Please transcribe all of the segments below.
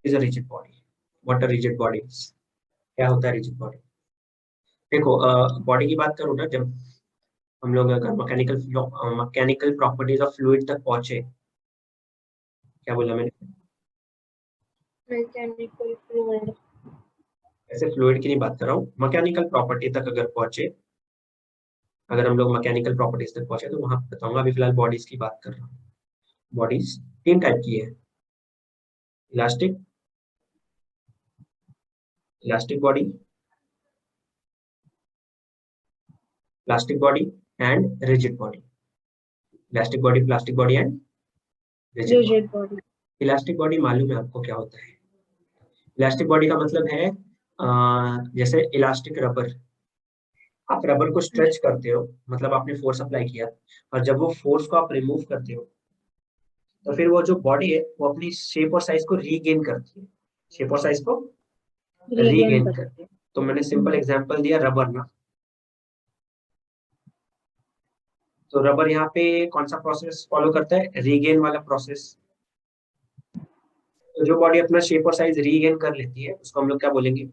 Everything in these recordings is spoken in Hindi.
Is a rigid body? What a rigid body is? क्या होता है रिजिड बॉडी? देखो, बॉडी की बात करूँ ना, जब हम लोग अगर मैकेनिकल प्रॉपर्टीज ऑफ फ्लूइड तक पहुंचे, क्या बोला मैंने? मैकेनिकल फ्लूइड, ऐसे फ्लूइड की नहीं बात कर रहा हूँ, मैकेनिकल प्रॉपर्टी तक अगर पहुंचे, अगर हम लोग मैकेनिकल प्रॉपर्टीज तक पहुंचे तो वहां बताऊंगा। अभी फिलहाल बॉडीज की बात कर रहा हूँ। बॉडीज तीन टाइप की है, elastic, elastic body, plastic body and rigid body. Elastic body, plastic body and rigid body. Rigid body. Elastic body मालूम है आपको क्या होता है? इलास्टिक बॉडी का मतलब है जैसे इलास्टिक रबर। आप रबर को स्ट्रेच करते हो, मतलब आपने फोर्स अप्लाई किया, और जब वो फोर्स को आप रिमूव करते हो तो फिर वो जो बॉडी है वो अपनी शेप और साइज को रीगेन करती है, शेप और साइज को रीगेन रीगेन कर। करते हैं। तो मैंने सिंपल एग्जांपल दिया रबर ना, तो रबर यहाँ पे कौन सा प्रोसेस फॉलो करता है? रीगेन वाला प्रोसेस। तो जो बॉडी अपना शेप और साइज रीगेन कर लेती है उसको हम लोग क्या बोलेंगे?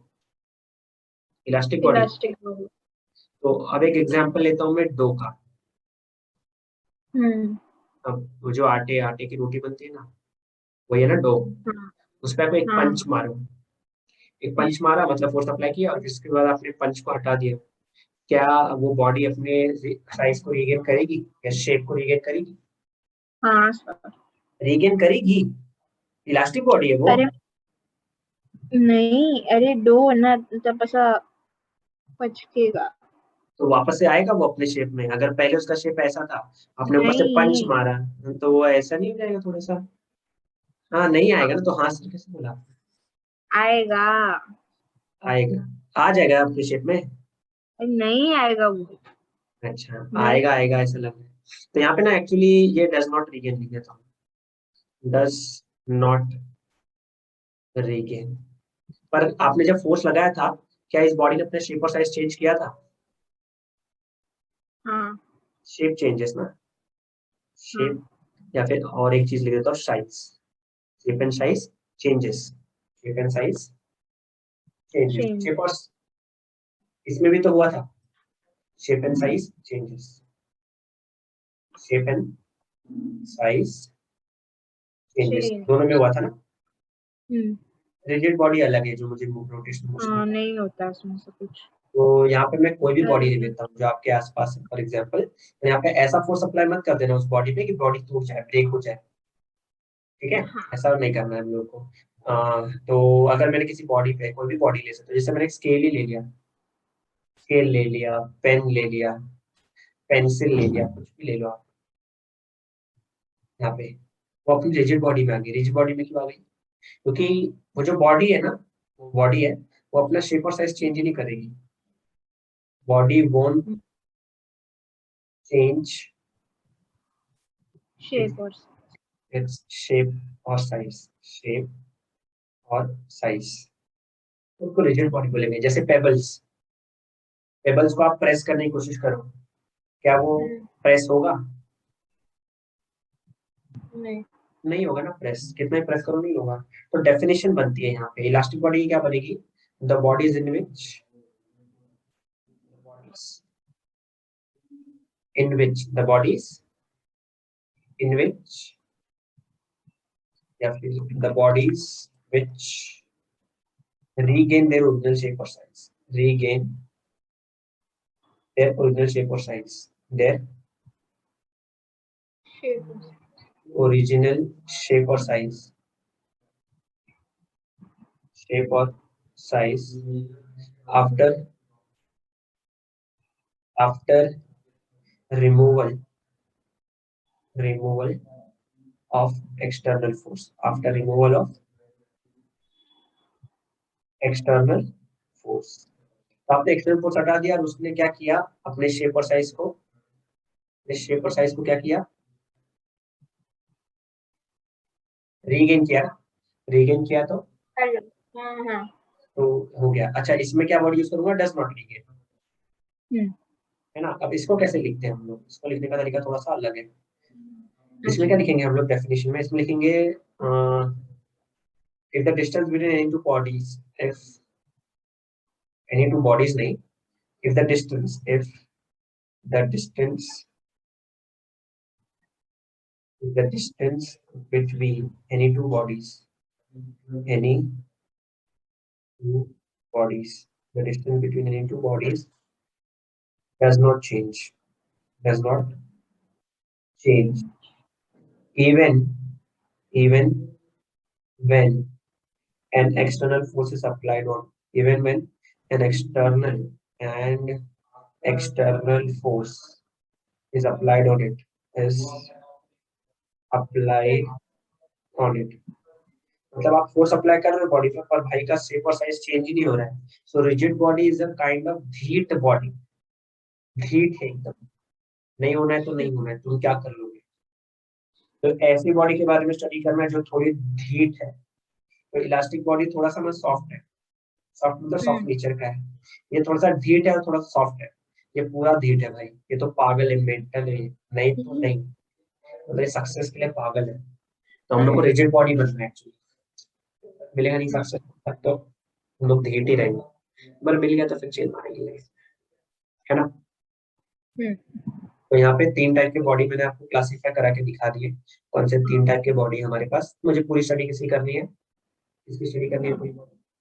Elastic body. Elastic body. तो अब एक एग्जांपल लेता हूँ मैं डो का। हम्म। अब वो जो आटे आटे की रोटी बनती है ना, वही है ना डो। हाँ उस पर आपको एक हाँ। पंच मारो, एक पंच मारा मतलब फोर्स अप्लाई किया, और जिसके बाद आपने पंच को हटा दिया, क्या वो बॉडी अपने साइज को रीगेन करेगी या शेप को रीगेन करेगी? हाँ सर। रीगेन करेगी, इलास्टिक बॉडी है वो। अरे नहीं, अरे डो ना तब ऐसा पचकेगा। तो वापस से आएगा वो अपने शेप में? अगर पहले उसका शेप ऐसा था, आपने ऊपर से पंच नहीं मारा, तो वो ऐसा नहीं हो जाएगा थोड़ा सा? हाँ नहीं आएगा ना, तो हाँ सर कैसे बोला? आएगा। आएगा, आ जाएगा आपके शेप में। नहीं आएगा वो। अच्छा, नहीं। आएगा आएगा ऐसा लग रहा है। तो यहाँ पे ना एक्चुअली ये डज नॉट रीगेन लिखा था, डज नॉट रीगेन। पर आपने जब फोर्स लगाया था, क्या इस बॉडी ने अपना शेप और साइज चेंज किया था? हाँ शेप चेंजेस ना, हाँ। शेप, या फिर और एक चीज लिख देता हूँ, size. Shape and size changes, shape and size changes. Change. Shape और इसमें भी तो हुआ था, shape and size changes, shape and size changes change. दोनों में हुआ था ना। हम्म। रिजिड बॉडी अलग है जो मुझे रोटेशनल मोशन हाँ होता है। नहीं होता उसमें से कुछ। तो यहाँ पे मैं कोई भी बॉडी ले अरे, लेता हूँ जो आपके आसपास है, फॉर एग्जाम्पल, तो यहाँ पे ऐसा फोर्स अप्लाई मत कर देना उस बॉडी पे कि बॉडी टूट जाए, ब्रेक हो जाए। ठीक है, हाँ। ऐसा नहीं करना है हम लोग को। तो अगर मैंने किसी बॉडी पे, कोई भी बॉडी ले सकता हूँ, जैसे मैंने एक स्केल ही ले लिया, स्केल ले लिया, पेन ले लिया, पेंसिल ले लिया, कुछ भी ले लो आप, यहाँ पे वो अपनी रिजिड बॉडी में आ गई। रिजिड बॉडी में क्यों आ गई? क्योंकि वो जो बॉडी है ना, वो बॉडी है, वो अपना शेप और साइज चेंज ही नहीं करेगी। बॉडी वोंट चेंज शेप और इट्स शेप और साइज, शेप और साइज, उसको रिजिड बॉडी बोलेंगे। जैसे पेबल्स, पेबल्स को आप प्रेस करने की कोशिश करो, क्या वो प्रेस होगा? नहीं। नहीं होगा ना प्रेस, कितना ही प्रेस करो नहीं होगा। तो डेफिनेशन बनती है यहाँ पे इलास्टिक बॉडी की, क्या बनेगी? The bodies in which the bodies in which, या फिर the bodies which regain their original shape or size, regain their original shape or size, their shape. original shape or size, shape or size after after removal of external force, after removal of external force। तो आपने एक्सटर्नल फोर्स हटा दिया और उसने क्या किया? अपने शेप और साइज को, अपने शेप और साइज को क्या किया? रीगेन किया ना, रीगेन किया हेलो। हाँ हाँ। तो हो गया। अच्छा, इसमें क्या वर्ड यूज करूंगा? डज नॉट रीगेन, हम्म। है ना। अब इसको कैसे लिखते हैं हम लोग? इसको लिखने का तरीका थोड़ा सा अलग है। इसमें अच्छा। क्या लिखेंगे हम लोग डेफिनेशन में? इसमें लिखेंगे if the distance between any two bodies, if any two bodies नहीं, if the distance between any two bodies, the distance between any two bodies does not change, even when an external force is applied on, even when an external force is applied on it, मतलब आप फोर्स अप्लाई कर रहे हो बॉडी पे, पर भाई का शेप और साइज चेंज ही नहीं हो रहा है. So rigid body is a kind of धीट बॉडी. धीट है एकदम, नहीं होना है तो नहीं होना है, तुम क्या कर लोगे. तो ऐसी बॉडी के बारे में स्टडी करना है जो थोड़ी धीट है. तो इलास्टिक बॉडी थोड़ा सा सॉफ्ट है. सॉफ्ट मतलब सॉफ्ट नेचर का है. ये थोड़ा सा धीट है और थोड़ा सा सॉफ्ट है. ये पूरा धीट है भाई, ये तो पागल है, मेंटल है. नहीं तो नहीं, मतलब सक्सेस के लिए पागल है. तो हम लोग को रिजिड बॉडी बनना है एक्चुअली. मिलेगा नहीं सक्सेस तब तो हम लोग धीट ही रहेंगे, पर मिल गया तो फिर चेंज मारेंगे, है ना. तो यहाँ पे 3 टाइप के बॉडी मैंने आपको क्लासिफाई करा के दिखा दिए. कौन से 3 टाइप के बॉडी हमारे पास. मुझे पूरी स्टडी किसी करनी है, इसकी स्टडी करनी है.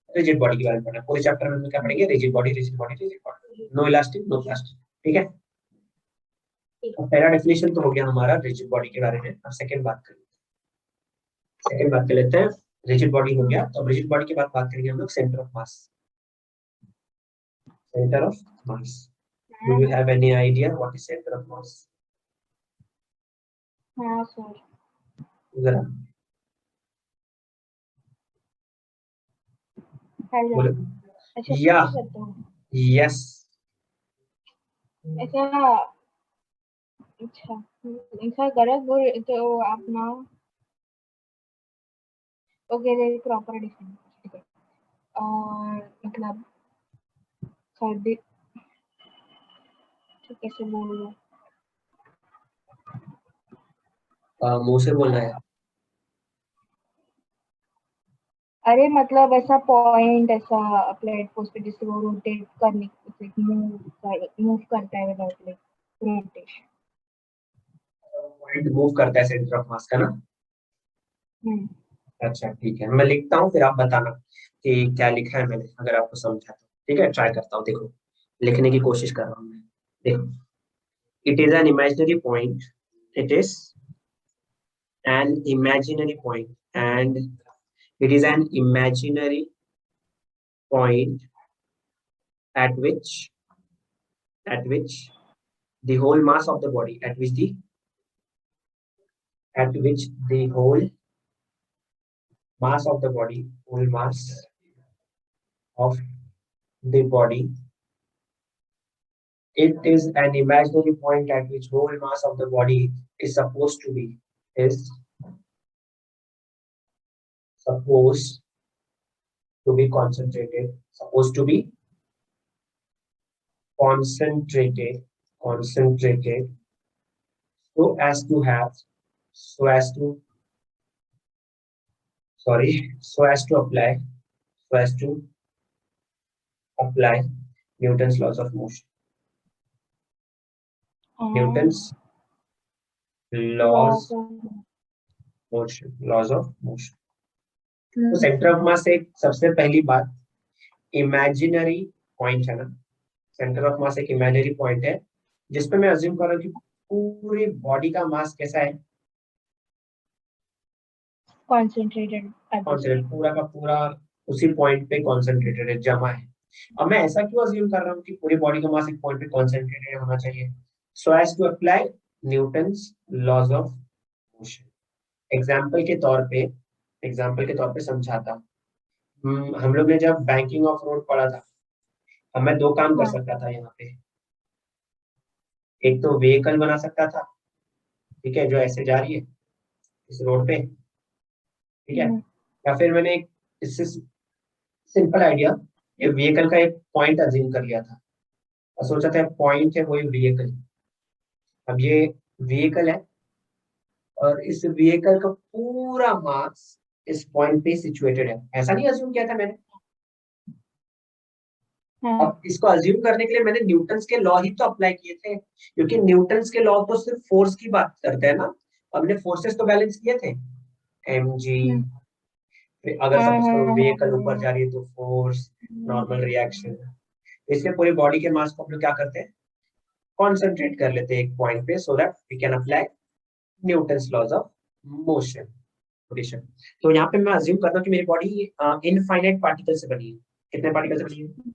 रिजिड बॉडी के बारे में पढ़ना है. पूरे चैप्टर में क्या पढ़ेंगे. Rigid body, no elastic no plastic. ठीक है. तो पहला डेफिनेशन तो हो गया हमारा रिजिड बॉडी के बारे में. अब सेकंड बात कर लेते हैं. रिजिड बॉडी हो गया, तो अब रिजिड बॉडी के बाद बात करेंगे हम लोग centre of mass. Do you have any idea what is center of mass? हाँ सर. जरा बोलो. या यस. ऐसा अच्छा ऐसा गलत बोल तो आप ना. ओके दे प्रॉपर डिफाइन. ठीक है. और मतलब सर्दी कैसे बोलूं. मुंह से बोलना है. अरे मतलब ऐसा पॉइंट ऐसा प्लेट फोर्स पे जिससे वो रोटेट करने मूव करता है without like rotation. Point move करता है सेंटर ऑफ मास का ना. अच्छा ठीक है, मैं लिखता हूँ फिर आप बताना कि क्या लिखा है मैंने, अगर आपको समझा तो. ठीक है, ट्राई करता हूँ. देखो, लिखने की कोशिश कर रहा हूँ मैं. देखो, it is an imaginary point. It is an imaginary point and it is an imaginary point at which the whole mass of the body, at which the whole mass of the body, whole mass of the body, it is an imaginary point at which whole mass of the body is supposed to be concentrated, so as to apply Newton's laws of motion. Newton's laws of motion. तो सेंटर ऑफ मास एक सबसे पहली बात इमेजिनरी पॉइंट है ना. सेंटर ऑफ मास एक इमेजिनरी पॉइंट है जिसपे मैं अज्यूम कर रहा हूँ कि पूरी बॉडी का मास कैसा है. कॉन्सेंट्रेटेड. पूरा का पूरा उसी पॉइंट पे कॉन्सेंट्रेटेड है, जमा है. अब मैं ऐसा क्यों अज्यूम कर रहा हूँ कि पूरी बॉडी का मास एक पॉइंट पे कॉन्सेंट्रेटेड होना चाहिए. So as to apply Newton's laws of motion. Example के तौर पे समझाता हूँ. हम लोग ने जब बैंकिंग ऑफ रोड पढ़ा था, अब मैं 2 काम कर सकता था यहाँ पे. एक तो व्हीकल बना सकता था, ठीक है, जो ऐसे जा रही है इस रोड पे, ठीक है. या फिर मैंने एक इससे सिंपल आइडिया, ये व्हीकल का एक पॉइंट अज्यूम कर लिया था और सोचा था पॉइंट है वही व्हीकल. अब ये व्हीकल है और इस व्हीकल का पूरा मास इस पॉइंट पे सिचुएटेड है, ऐसा नहीं अज्यूम किया था मैंने। हाँ अब इसको अज्यूम करने के लिए मैंने न्यूटन्स के लॉ ही तो अप्लाई किए थे, क्योंकि न्यूटन्स के लॉ तो सिर्फ फोर्स की बात करते हैं ना। हमने फोर्सेस तो बैलेंस किए थे, एम जी। हम्म, अगर हाँ सपोज करो हाँ व्हीकल ऊपर जा रही है तो फोर्स, नॉर्मल रिएक्शन। इसलिए पूरी बॉडी के मास को हम लोग क्या करते हैं, कॉन्सेंट्रेट कर लेते हैं एक पॉइंट पे, so that we can apply Newton's laws of motion, rotation. तो यहाँ पे मैं अज्यूम करता हूँ कि मेरी बॉडी इनफाइनाइट पार्टिकल से बनी है। कितने पार्टिकल से बनी है?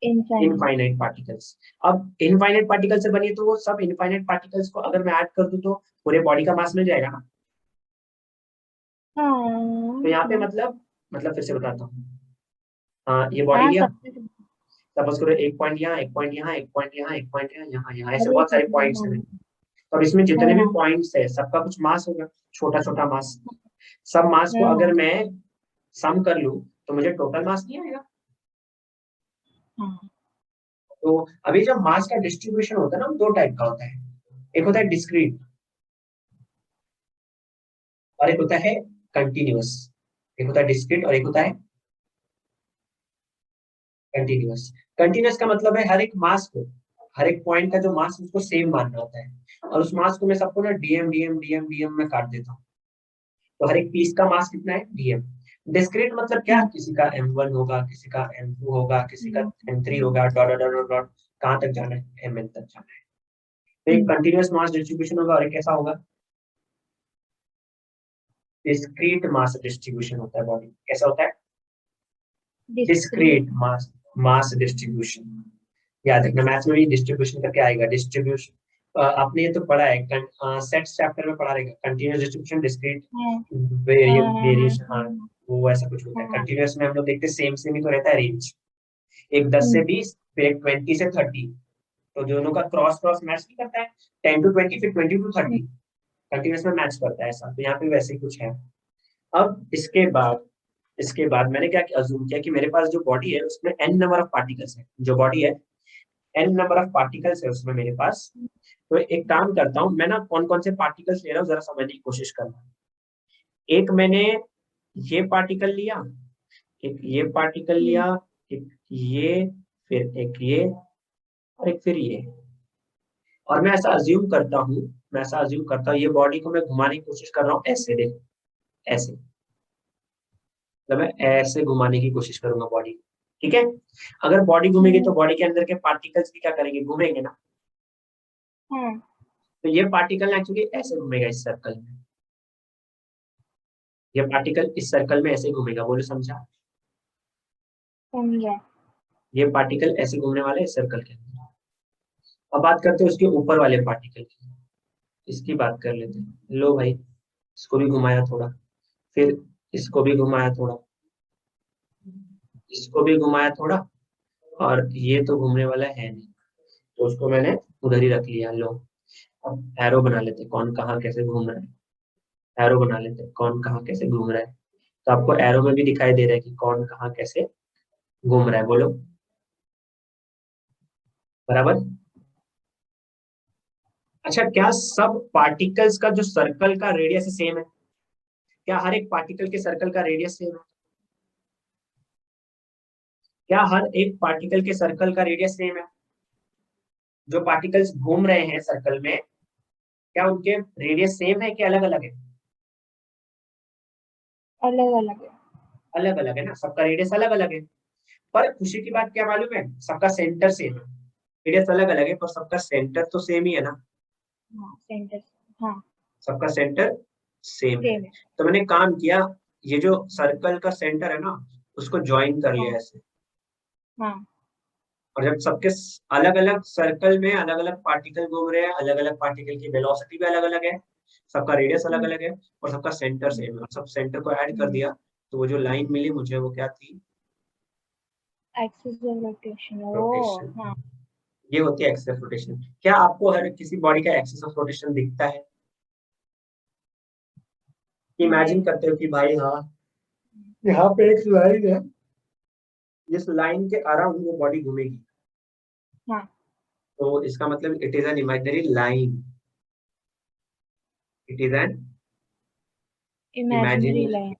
इनफाइनाइट। Infinite particles. अब इनफाइनाइट पार्टिकल से बनी है तो वो सब इनफाइनाइट पार्टिकल्स को अगर मैं ऐड कर दूं तो पूरे बॉडी का मास मिल जाएगा ना। तो हाँ यहाँ पे मतलब फिर से बताता हूँ। ये बॉडी हाँ लिया, सबसे। सपोज करो एक पॉइंट यहाँ, एक पॉइंट यहाँ, एक पॉइंट यहाँ, एक पॉइंट यहाँ, यहाँ यहाँ, ऐसे अरे बहुत सारे पॉइंट्स हैं। तो अब इसमें जितने भी हाँ पॉइंट्स है सबका कुछ मास होगा, छोटा छोटा मास। सब मास को हाँ अगर मैं सम कर लूं तो मुझे टोटल मास नहीं आएगा। हाँ तो अभी जब मास का डिस्ट्रीब्यूशन होता है ना, वो दो टाइप का होता है। एक होता है डिस्क्रीट और एक होता है कंटिन्यूअस। एक होता है डिस्क्रीट और एक होता है कंटिन्यूअस। कंटिन्यूअस का मतलब है हर एक मास को, हर एक पॉइंट का जो मास उसको सेम मानना होता है, और उस मास को मैं सबको ना डीएम डीएम डीएम डीएम में काट देता हूँ। तो हर एक पीस का मास कितना है, डीएम। डिस्क्रीट मतलब क्या, हम्म, किसी का M1 होगा, किसी का M2 होगा, किसी का M3 हम्म, होगा, डॉट डॉट डॉट डॉट, कहाँ तक जाना है, Mn तक जाना है। तो एक हम्म, कंटिन्यूअस मास डिस्ट्रीब्यूशन होगा और एक कैसा होगा, डिस्क्रीट मास डिस्ट्रीब्यूशन होता है बॉडी। कैसा होता है, डिस्क्रीट। डिस्क्रीट मास मास डिस्ट्रीब्यूशन। याद रखना, मैथ्स में भी डिस्ट्रीब्यूशन करके आएगा, डिस्ट्रीब्यूशन। आपने ये तो पढ़ा है, सेट्स चैप्टर में पढ़ा रहेगा, कंटीन्यूअस डिस्ट्रीब्यूशन, डिस्क्रीट हाँ वेरिएशन। हाँ, हाँ वो ऐसा कुछ होता है। हाँ। कंटीन्यूअस में हम लोग देखते हैं सेम सेम ही तो रहता है रेंज, एक 10 से हम्म, 20, फिर एक 20 से 30। तो दोनों का क्रॉस क्रॉस मैच नहीं करता है, 10 टू 20 फिर 20 टू हम्म, 30, कंटीन्यूअस में मैच करता है ऐसा। तो यहाँ पे वैसे ही कुछ है। अब इसके बाद मैंने क्या अज्यूम किया कि मेरे पास जो बॉडी है उसमें n नंबर ऑफ पार्टिकल्स है, जो बॉडी है n नंबर ऑफ पार्टिकल्स है उसमें मेरे पास। तो एक काम करता हूँ मैं ना, कौन कौन से पार्टिकल्स ले रहा हूँ जरा समझने की कोशिश करना। एक मैंने ये पार्टिकल लिया, एक ये पार्टिकल हम्म, लिया, एक ये, फिर एक ये, और एक फिर ये। और मैं ऐसा अज्यूम करता हूँ ये बॉडी को मैं घुमाने की कोशिश कर रहा हूँ, ऐसे देख, ऐसे। मतलब मैं ऐसे घुमाने की कोशिश करूंगा बॉडी, ठीक है। अगर बॉडी घूमेगी तो हम्म, बॉडी के अंदर के पार्टिकल्स भी क्या करेंगे, घूमेंगे ना। हाँ तो ये पार्टिकल एक्चुअली ऐसे घूमेगा इस सर्कल में, ये पार्टिकल इस सर्कल में ऐसे घूमेगा, बोलो समझा। समझा। ये पार्टिकल ऐसे घूमने वाला है इस सर्कल के अंदर। अब बात करते हैं उसके ऊपर वाले पार्टिकल की, इसकी बात कर लेते हैं। लो भाई, इसको भी घुमाया थोड़ा, फिर इसको भी घुमाया थोड़ा, इसको भी घुमाया थोड़ा, और ये तो घूमने वाला है नहीं, तो उसको मैंने उधर ही रख लिया। लो, अब एरो बना लेते हैं, कौन कहाँ कैसे घूम रहा है। एरो बना लेते हैं, कौन कहाँ कैसे घूम रहा है। तो आपको एरो में भी दिखाई दे रहा है कि कौन कहाँ कैसे घूम रहा है, बोलो बराबर। अच्छा, क्या सब पार्टिकल्स का जो सर्कल का रेडियस सेम है? क्या हर एक पार्टिकल के सर्कल का रेडियस सेम है? क्या हर एक पार्टिकल के सर्कल का रेडियस सेम है? जो पार्टिकल्स घूम रहे हैं सर्कल में, क्या उनके रेडियस सेम है कि अलग अलग है? अलग अलग है। अलग अलग है ना, सबका रेडियस अलग अलग है। पर खुशी की बात क्या मालूम है, सबका सेंटर सेम है। रेडियस अलग अलग है पर सबका सेंटर तो सेम ही है ना। हाँ सेंटर। हाँ सबका सेंटर सेम है। सेम है। तो मैंने काम किया, ये जो सर्कल का सेंटर है ना, उसको ज्वाइन कर लिया हाँ ऐसे। हाँ और जब सबके अलग अलग सर्कल में अलग अलग पार्टिकल घूम रहे हैं, अलग अलग पार्टिकल की वेलोसिटी भी अलग अलग है, सबका रेडियस अलग हम्म, अलग है, और सबका सेंटर हम्म, सेम है, और सब सेंटर को ऐड कर हम्म। दिया, तो वो जो लाइन मिली मुझे वो क्या थी, axis of rotation O. Rotation. हाँ ये होती है एक्सिस ऑफ रोटेशन। क्या आपको हर किसी बॉडी का एक्सिस ऑफ रोटेशन दिखता है? इमेजिन नहीं। करते हो कि भाई हाँ, यहाँ पे एक लाइन है, जिस लाइन के अराउंड वो बॉडी घूमेगी, हाँ तो इसका मतलब it is an imaginary line, it is an imaginary imaginary line.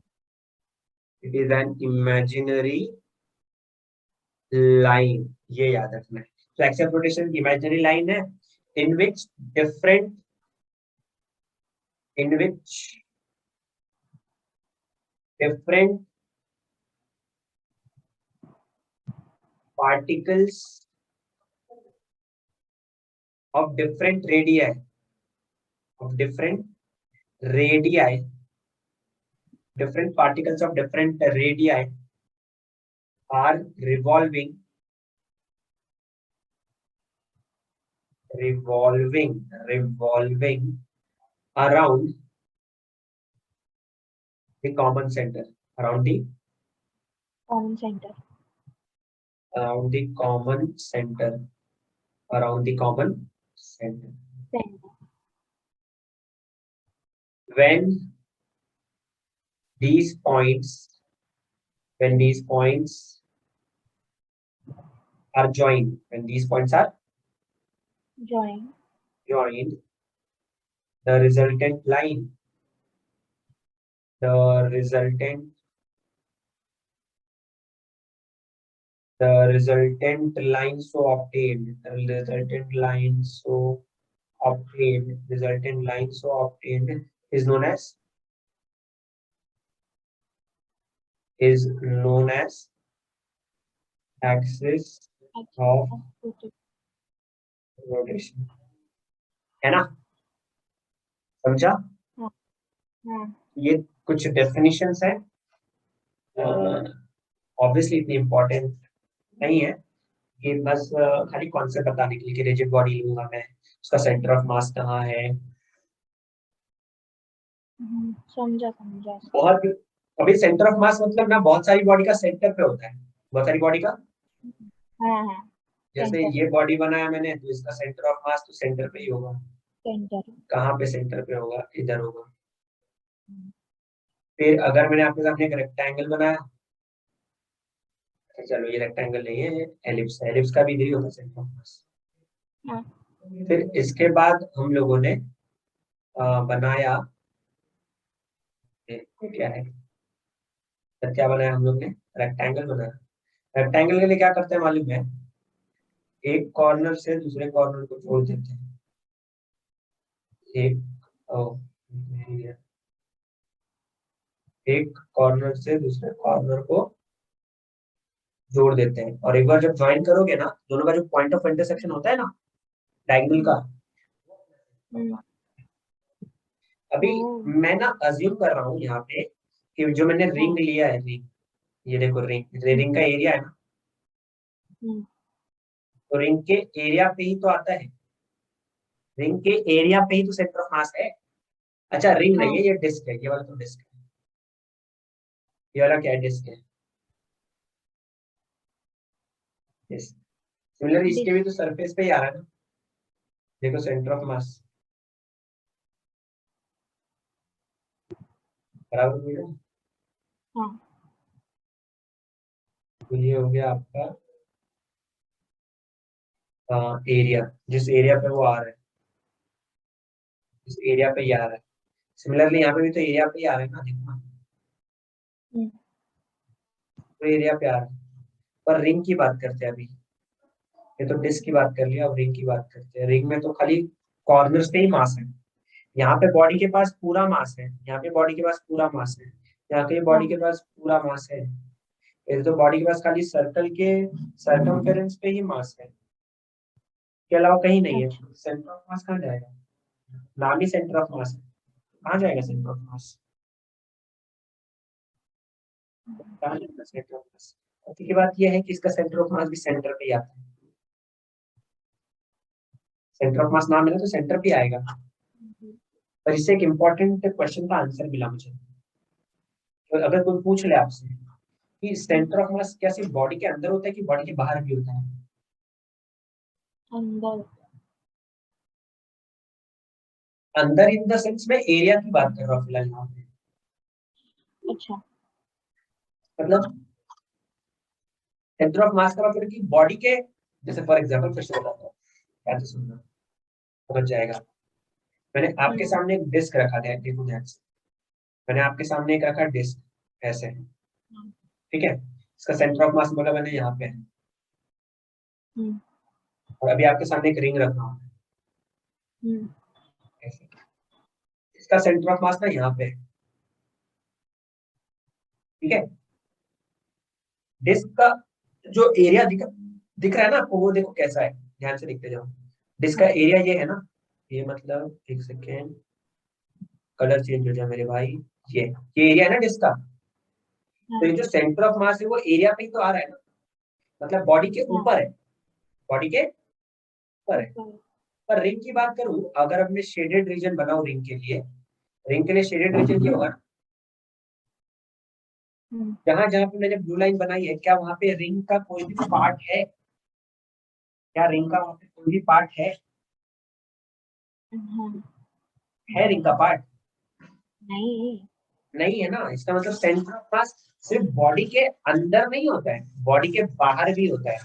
It is an imaginary line, ये याद रखना है। तो एक्सियल रोटेशन की इमेजिनरी लाइन है in which different in which different particles of different radii of different particles of different radii are revolving around the common center, around the common center. around the common center, around the common center. Center. When these points are joined, when these points are Join. joined, the resultant line the resultant line so obtained is known as axis of rotation, है ना? समझा? हाँ. ये कुछ डेफिनेशंस है, ऑब्वियसली इतनी इम्पोर्टेंट नहीं है कि बस खाली कॉन्सेप्ट बताने के लिए कि रिजिड बॉडी लूंगा मैं, उसका सेंटर ऑफ मास कहाँ है, समझा. बहुत। अभी सेंटर ऑफ मास मतलब ना बहुत सारी बॉडी का सेंटर पे होता है, बहुत सारी बॉडी का। हाँ. जैसे सेंटर. ये बॉडी बनाया मैंने तो इसका सेंटर ऑफ मास तो सेंटर पे ही होगा। सेंटर. कहाँ पे सेंटर पे होगा? इधर होगा। फिर अगर मैंने आपके सामने एक रेक्टेंगल बनाया, चलो ये रेक्टेंगल नहीं है, एलिप्स है, एलिप्स का भी इधर ही होगा सेंटर ऑफ मास। हाँ. फिर इसके बाद हम लोगों ने बनाया, क्या है, क्या बनाया हम लोग ने? रेक्टेंगल बनाया। रेक्टेंगल के लिए क्या करते हैं मालूम है? एक कॉर्नर से दूसरे कॉर्नर को जोड़ देते हैं। एक कॉर्नर से दूसरे कॉर्नर को जोड़ देते हैं, और एक बार जब ज्वाइन करोगे ना, दोनों का जो पॉइंट ऑफ इंटरसेक्शन होता है ना डायगोनल का, अभी मैं ना अज्यूम कर रहा हूँ यहाँ पे कि जो मैंने रिंग लिया है, रिंग, ये देखो रिंग का एरिया है ना, तो रिंग के एरिया पे ही तो आता है, रिंग के एरिया पे ही तो सेंटर ऑफ मास है। अच्छा रिंग नहीं है, ये डिस्क है, ये वाला तो डिस्क है, ये वाला क्या है? डिस्क है। सिमिलरली इसके भी तो सरफेस पे ही आ रहा है ना, देखो सेंटर ऑफ मास बराबर हुआ। हाँ. तो ये हो गया आपका एरिया, जिस एरिया पे वो आ रहा है, इस एरिया पे ही आ रहा है। सिमिलरली यहाँ पे भी तो एरिया पे ही आ रहा है ना, देखो ना, तो एरिया पे आ रहा है। पर रिंग की बात करते हैं अभी, ये तो डिस्क की बात कर लिया, अब रिंग की बात करते हैं। रिंग में तो खाली कॉर्नर्स पे ही मास है, यहाँ पे बॉडी के पास पूरा मास है, यहाँ पे बॉडी के पास पूरा मास है, यहाँ पे बॉडी के पास पूरा मास है। ये तो बॉडी के पास खाली सर्कल के सर्कमफेरेंस पे ही मास है, के अलावा कहीं नहीं है। सेंटर ऑफ मास कहाँ जाएगा? नाम ही सेंटर ऑफ मास है, कहाँ जाएगा सेंटर ऑफ मास? कहाँ जाएगा सेंटर ऑफ मास? की बात यह है कि इसका सेंटर ऑफ मास भी सेंटर पे ही आता है। सेंटर ऑफ मास नाम है तो सेंटर पे आएगा। पर इससे एक इम्पोर्टेंट क्वेश्चन का आंसर मिला मुझे। तो अगर कोई पूछ ले आपसे कि सेंटर ऑफ मास क्या सिर्फ बॉडी के अंदर होता है कि बॉडी के बाहर भी होता है? अंदर। अंदर इन द सेंस में एरिया की बात कर रहा हूँ फिलहाल यहाँ पे। अच्छा. मतलब सेंटर ऑफ मास का मतलब कि बॉडी के, जैसे फॉर एग्जांपल फिर से बताता हूँ, क्या तो सुनना समझ जाएगा। मैंने आपके सामने एक डिस्क रखा था, देखो ध्यान से, मैंने आपके सामने एक रखा डिस्क ऐसे, ठीक है, इसका सेंटर ऑफ मास बोला मैंने यहाँ पे है, और अभी आपके सामने एक रिंग रखा हूँ ऐसे, इसका सेंटर ऑफ मास ना यहाँ पे है, ठीक है। डिस्क का जो एरिया दिख रहा है ना आपको, वो देखो कैसा है, ध्यान से देखते जाओ। डिस्क का एरिया ये है ना, ये मतलब एक सेकेंड, कलर चेंज हो जाए मेरे भाई, ये एरिया है ना डिस्क का। तो ये जो सेंटर ऑफ मास है वो एरिया पे ही तो आ रहा है ना, मतलब बॉडी के ऊपर है, बॉडी के ऊपर है। पर रिंग की बात करूं, अगर अब मैं शेडेड रीजन बनाऊं रिंग के लिए, रिंग के लिए शेडेड रीजन ये होगा, जहां जहां पे मैंने ब्लू लाइन बनाई है, क्या वहां पे रिंग का कोई भी पार्ट है? क्या रिंग का वहां पे कोई भी पार्ट है? है रिंग का पार्ट? नहीं नहीं है ना, इसका मतलब सेंटर ऑफ मास सिर्फ बॉडी के अंदर नहीं होता है, बॉडी के बाहर भी होता है।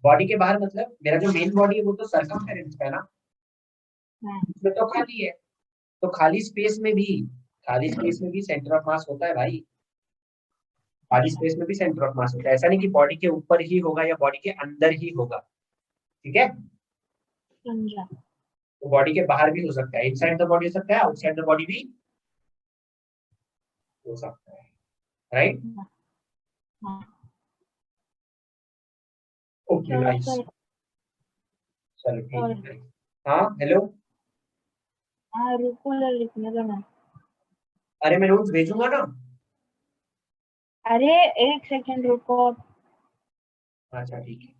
बॉडी के बाहर मतलब मेरा जो मेन बॉडी है वो तो सर्कमफेरेंस है ना, उसमें तो खाली है। तो खाली स्पेस में भी सेंटर ऑफ मास होता है भाई, खाली स्पेस में भी सेंटर ऑफ मास होता है। ऐसा नहीं कि बॉडी के ऊपर ही होगा या बॉडी के अंदर ही होगा, ठीक है। समझा। तो बॉडी के बाहर भी हो सकता है, इनसाइड द बॉडी हो सकता है, आउटसाइड द बॉडी भी हो सकता है, राइट। ओके चलो नाइस, सर। चलो ठीक और है nice। हाँ हेलो, हाँ रुको ना, लिखने दो ना। अरे मैं नोट्स भेजूंगा ना। अरे एक सेकंड रुको। अच्छा ठीक है।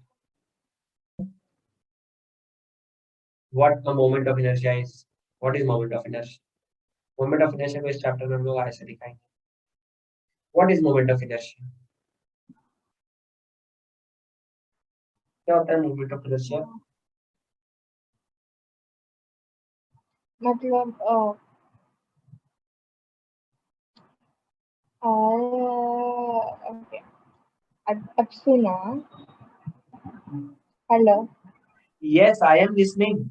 What a moment of inertia is, what is moment of inertia? Moment of inertia को इस चैप्टर में हम लोग ऐसे दिखाएंगे, what is moment of inertia, क्या होता है मोमेंट ऑफ इनर्शिया? मतलब ओके, अब सुना। Hello. Yes I am listening.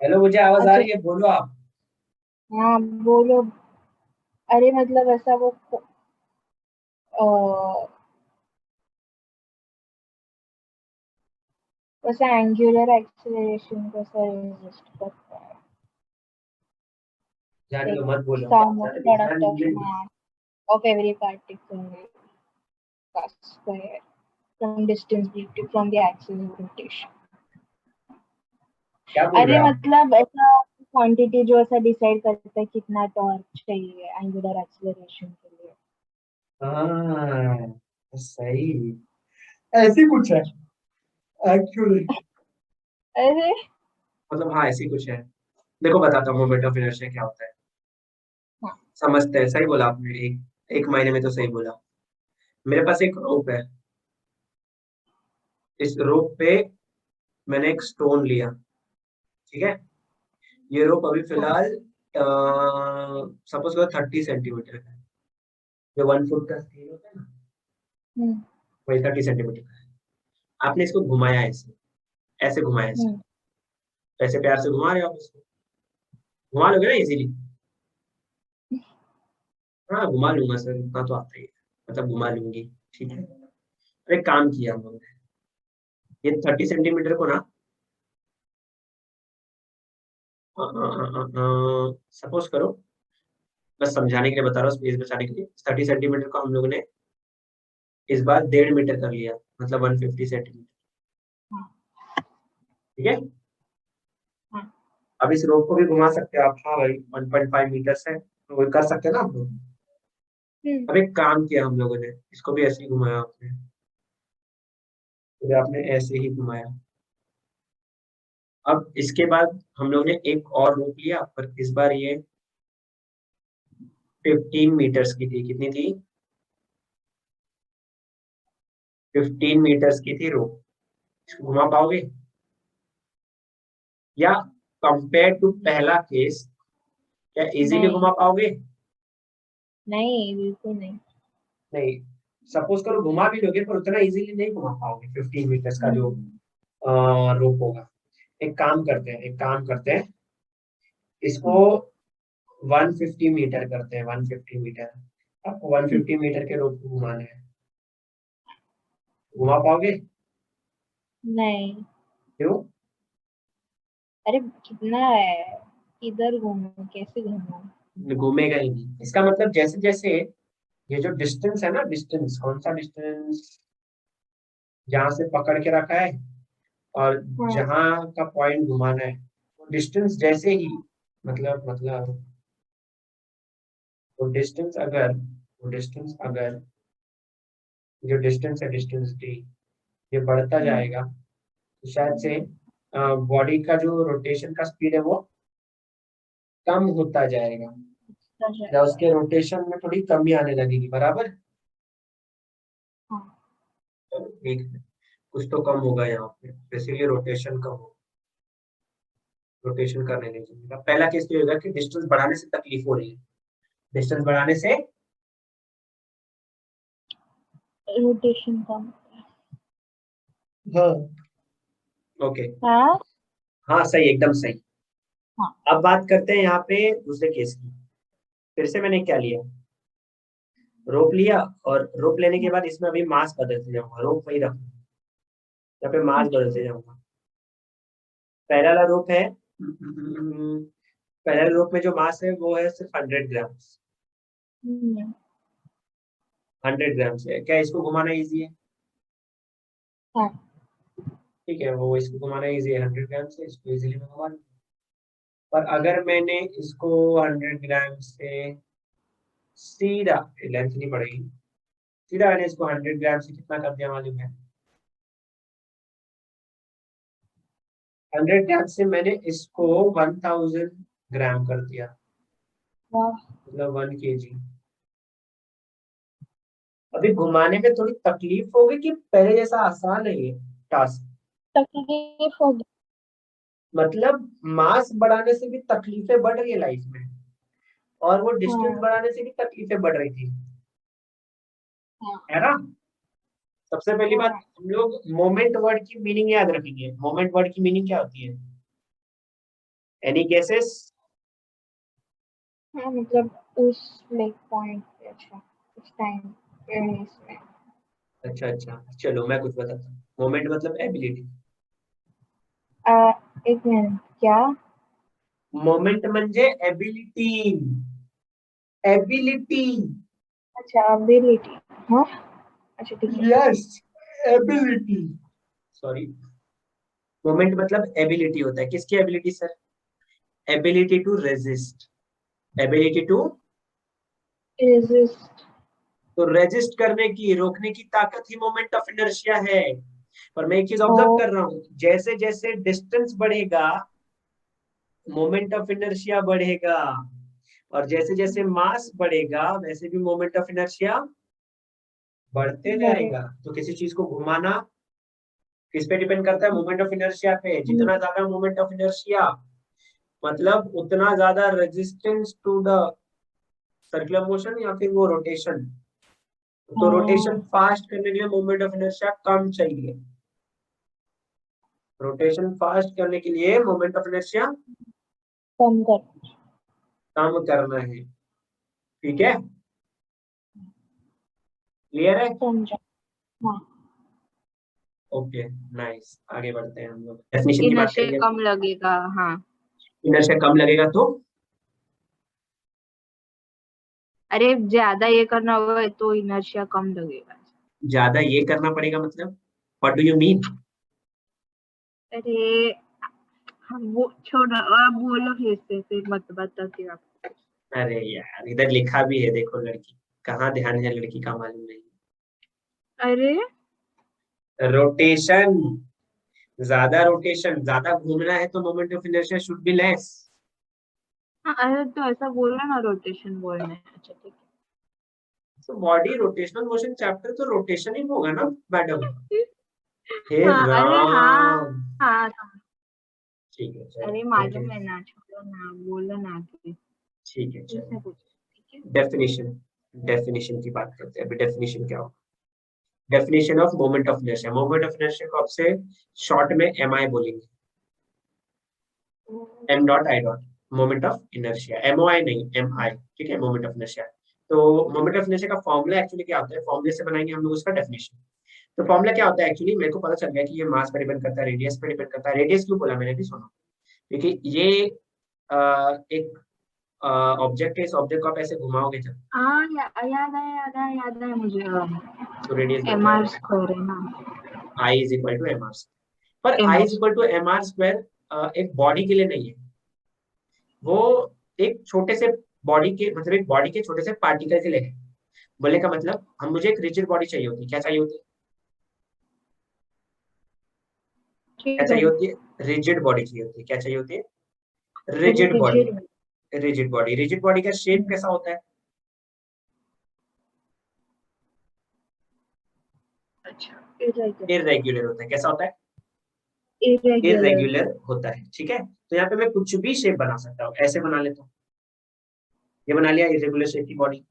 Hello, मुझे आवाज आ अच्छा। रही है, बोलो आप। हाँ बोलो। अरे मतलब ऐसा वो अ, वैसा एंगुलर एक्सेलरेशन कैसा रेजिस्ट करता है? जाने एक दो, मत बोलो, sum of जाने दो, product ध्यान of नहीं दो। mass of every particle का square from distance from the axis of rotation। क्या बोल रहे अरे हो आप? मतलब ऐसा क्वांटिटी जो ऐसा डिसाइड करता है कितना टॉर्क चाहिए एंगुलर एक्सेलरेशन के लिए। हाँ सही, ऐसी कुछ है एक्चुअली, अरे मतलब हाँ ऐसी कुछ है। देखो बताता हूँ मोमेंट ऑफ इनर्शिया क्या होता है, हाँ। समझते हैं। सही बोला आपने, एक महीने में तो सही बोला। मेरे पास एक रोप है, इस रोप पे मैंने एक स्टोन लिया, ठीक है। ये रोप अभी हाँ। फिलहाल सपोज करो 30 सेंटीमीटर का है, जो 1 फुट का स्केल होता है ना, हम्म। वही 30 सेंटीमीटर का है। आपने इसको घुमाया ऐसे, ऐसे घुमाया ऐसे, हम्म। ऐसे प्यार से घुमा रहे हो आप इसको, घुमा लोगे ना इजीली? हाँ घुमा लूंगा सर, इतना तो आता ही है, मतलब घुमा लूंगी, ठीक है। अरे काम किया हम लोगों ने, ये 30 सेंटीमीटर को ना, सपोज करो, बस समझाने के लिए बता रहा हूँ, स्पेस बचाने के लिए, 30 सेंटीमीटर को हम लोगों ने इस बार 1.5 मीटर कर लिया, मतलब 150 सेंटीमीटर, हाँ। ठीक है। हाँ। अब इस रोप को भी घुमा सकते हो आप, हाँ भाई 1.5 मीटर है, तो वो कर सकते हैं ना आप लोग। हम्म। अब एक काम किया हम लोगों ने, इसको भी ऐसे ही घुमाया आपने, फिर आपने ऐसे ही घुमाया। अब इसके बाद हम लोग ने एक और रोप लिया, पर इस बार ये 15 मीटर्स की थी, कितनी थी? 15 मीटर्स की थी रोप। इसको घुमा पाओगे? या कंपेयर टू पहला केस, क्या इजीली नहीं घुमा पाओगे? नहीं बिल्कुल नहीं। नहीं, सपोज करो घुमा भी लोगे पर उतना इजीली नहीं घुमा पाओगे 15 मीटर्स का जो हम्म। रोप होगा। एक काम करते हैं, इसको हम्म। 150 मीटर करते हैं, 150 मीटर। आपको 150 मीटर के रोप को घुमाना है, घुमा पाओगे? नहीं। क्यों? अरे कितना है, किधर घूमूं, कैसे घूमूं? घूमेगा ही नहीं। इसका मतलब जैसे जैसे ये जो डिस्टेंस है ना, डिस्टेंस, कौन सा डिस्टेंस, जहां से पकड़ के रखा है और हाँ। जहां का पॉइंट घुमाना है, वो डिस्टेंस जैसे ही, मतलब वो डिस्टेंस अगर जो डिस्टेंस है, डिस्टेंस डी, ये बढ़ता हम्म, जाएगा तो शायद से बॉडी का जो रोटेशन का स्पीड है वो कम होता जाएगा, अच्छा या जाएगा। उसके रोटेशन में थोड़ी कमी आने लगेगी, बराबर। हाँ। तो ठीक है, कुछ तो कम होगा यहाँ पे, तो इसीलिए रोटेशन कम होगा, रोटेशन करने नहीं चाहिए। पहला केस तो ये होगा कि डिस्टेंस बढ़ाने से तकलीफ हो रही है, डिस्टेंस बढ़ाने से। रोटेशन कम। हाँ। ओके। हाँ। हाँ सही, एकदम सही। हाँ। अब बात करते हैं यहाँ पे दूसरे केस की। फिर से मैंने क्या लिया, रोप लिया, और रोप लेने के बाद इसमें अभी मास बदलते जाऊंगा, रोप वही रखूंगा, यहाँ पे मास अच्छा। बदलते जाऊंगा। पहला वाला रोप है, पहले रोप में जो मास है वो है सिर्फ 100 ग्राम। हम्म, 100 ग्राम से क्या इसको घुमाना इजी है? हाँ। ठीक है, वो इसको घुमाना इजी है, 100 ग्राम से इसको इजीली मैं घुमा लूंगा। पर अगर मैंने इसको 100 ग्राम से सीधा, लेंथ नहीं बढ़ेगी, सीधा मैंने इसको 100 ग्राम से कितना कर दिया मालूम है? 100 ग्राम से मैंने इसको 1000 ग्राम कर दिया, वाह। मतलब 1 kg। अभी घुमाने में थोड़ी तकलीफ होगी कि पहले जैसा आसान है ये टास्क? तकलीफ होगी। मतलब मास बढ़ाने से भी तकलीफें बढ़ रही है लाइफ में, और वो डिस्टेंस हाँ। बढ़ाने से भी तकलीफें बढ़ रही थी, हाँ। है ना? सबसे पहली बात, हाँ। हम लोग मोमेंट वर्ड की मीनिंग याद रखेंगे। मोमेंट वर्ड की मीनिंग क्या होती है? Any guesses? हाँ मतलब उस लाइक पॉइंट पे, अच्छा उस टाइम पे इसमें। अच्छा अच्छा, चलो मैं कुछ बताता हूँ। मोमेंट मतलब एबिलिटी। आ, एक मिनट, क्या? मोमेंट म्हणजे एबिलिटी, एबिलिटी। अच्छा अबिलिटी। हाँ। अच्छा ठीक है। Yes, ability. सॉरी, मोमेंट मतलब एबिलिटी होता है। किसकी ability sir? Ability to resist, ability to, resist. तो रेजिस्ट करने की, रोकने की ताकत ही मोमेंट ऑफ इनर्शिया है। पर मैं एक चीज ओ। ऑब्जर्व कर रहा हूँ, जैसे जैसे डिस्टेंस बढ़ेगा मोमेंट ऑफ इनर्शिया बढ़ेगा, और जैसे जैसे मास बढ़ेगा वैसे भी मोमेंट ऑफ इनर्शिया बढ़ते बड़े। जाएगा। तो किसी चीज को घुमाना किस पे डिपेंड करता है? मोमेंट ऑफ इनर्शिया पे। जितना ज्यादा मोमेंट ऑफ इनर्शिया, मतलब उतना ज्यादा resistance to the circular motion या फिर वो रोटेशन। तो रोटेशन हाँ, फास्ट करने के लिए मोमेंट ऑफ इनर्शिया कम चाहिए, रोटेशन फास्ट करने के लिए मोमेंट ऑफ इनर्शिया कम कर। कम करना है। ठीक है, क्लियर है? समझा। हाँ। Okay, nice. आगे बढ़ते हैं हम लोग, डेफिनेशन की बात इनर्शिया करेंगे। कम लगेगा, हाँ। इनर्शिया कम लगेगा तो अरे ज्यादा ये करना होगा तो इनर्शिया कम लगेगा। ज्यादा ये करना पड़ेगा, मतलब व्हाट डू यू मीन? अरे हम वो छोड़ो, आप बोलो फिर मत बताती हूँ आपको। अरे यार, इधर लिखा भी है देखो, लड़की कहाँ ध्यान है, लड़की का मालूम नहीं। अरे रोटेशन, ज्यादा रोटेशन, ज्यादा घूमना है तो moment of inertia should be less. हाँ, अरे तो ऐसा बोलना ना, रोटेशन बोलना है। अच्छा ठीक तो बॉडी रोटेशनल मोशन चैप्टर तो रोटेशन ही होगा ना मैडम? है। हे हाँ अरे हाँ। राम। हाँ ठीक है चलो, अरे ओके, मालूम है ना, छोड़ो ना, बोलो ना आगे। ठीक है दूसरा चलो। पूछो, ठीक है। डेफिनेशन, डेफिनेशन की बात करते हैं अभी। डेफिनेशन क्या होगा? Definition of moment of inertia. Moment of inertia को आपसे शॉर्ट में एम आई बोलेंगे, M dot I dot. Moment of inertia, MOI नहीं MI, ठीक है, मोमेंट ऑफ इनर्शिया। तो मोमेंट ऑफ इनर्शिया का फॉर्मूला एक्चुअली क्या होता है, फॉर्मूले से बनाएंगे हम लोग उसका डेफिनेशन। तो फॉर्मूला क्या होता है एक्चुअली, मेरे को पता चल गया कि ये मास पर डिपेंड करता है, रेडियस पे डिपेंड करता है। रेडियस क्यों बोला मैंने भी, सुनो, क्योंकि ये एक ऑब्जेक्ट है, इस ऑब्जेक्ट को आप ऐसे घुमाओगे जब, हाँ याद है मुझे। तो रेडियस बन MR जाएगा, स्क्वायर है ना। I is equal to M R. पर I MR is equal to M R square एक बॉडी के लिए नहीं है, वो एक छोटे से बॉडी के, मतलब एक बॉडी के छोटे से पार्टिकल के लिए है। बोलने का मतलब, हम मुझे एक रिजिड बॉडी चाहिए होती है, क्या चाहिए होती है, क्या चाहिए होती है, रिजिड बॉडी चाहिए होती है, क्या चाहिए होती है, rigid body. Rigid. Rigid body का शेप कैसा होता है, अच्छा, इरेगुलर। इरेग्युलर होता है, कैसा होता है, इरेगुलर। इरेग्युलर होता है, ठीक है। तो यहाँ पे मैं कुछ भी शेप बना सकता हूँ, ऐसे बना लेता हूँ, ये बना लिया इरेगुलर शेप की बॉडी।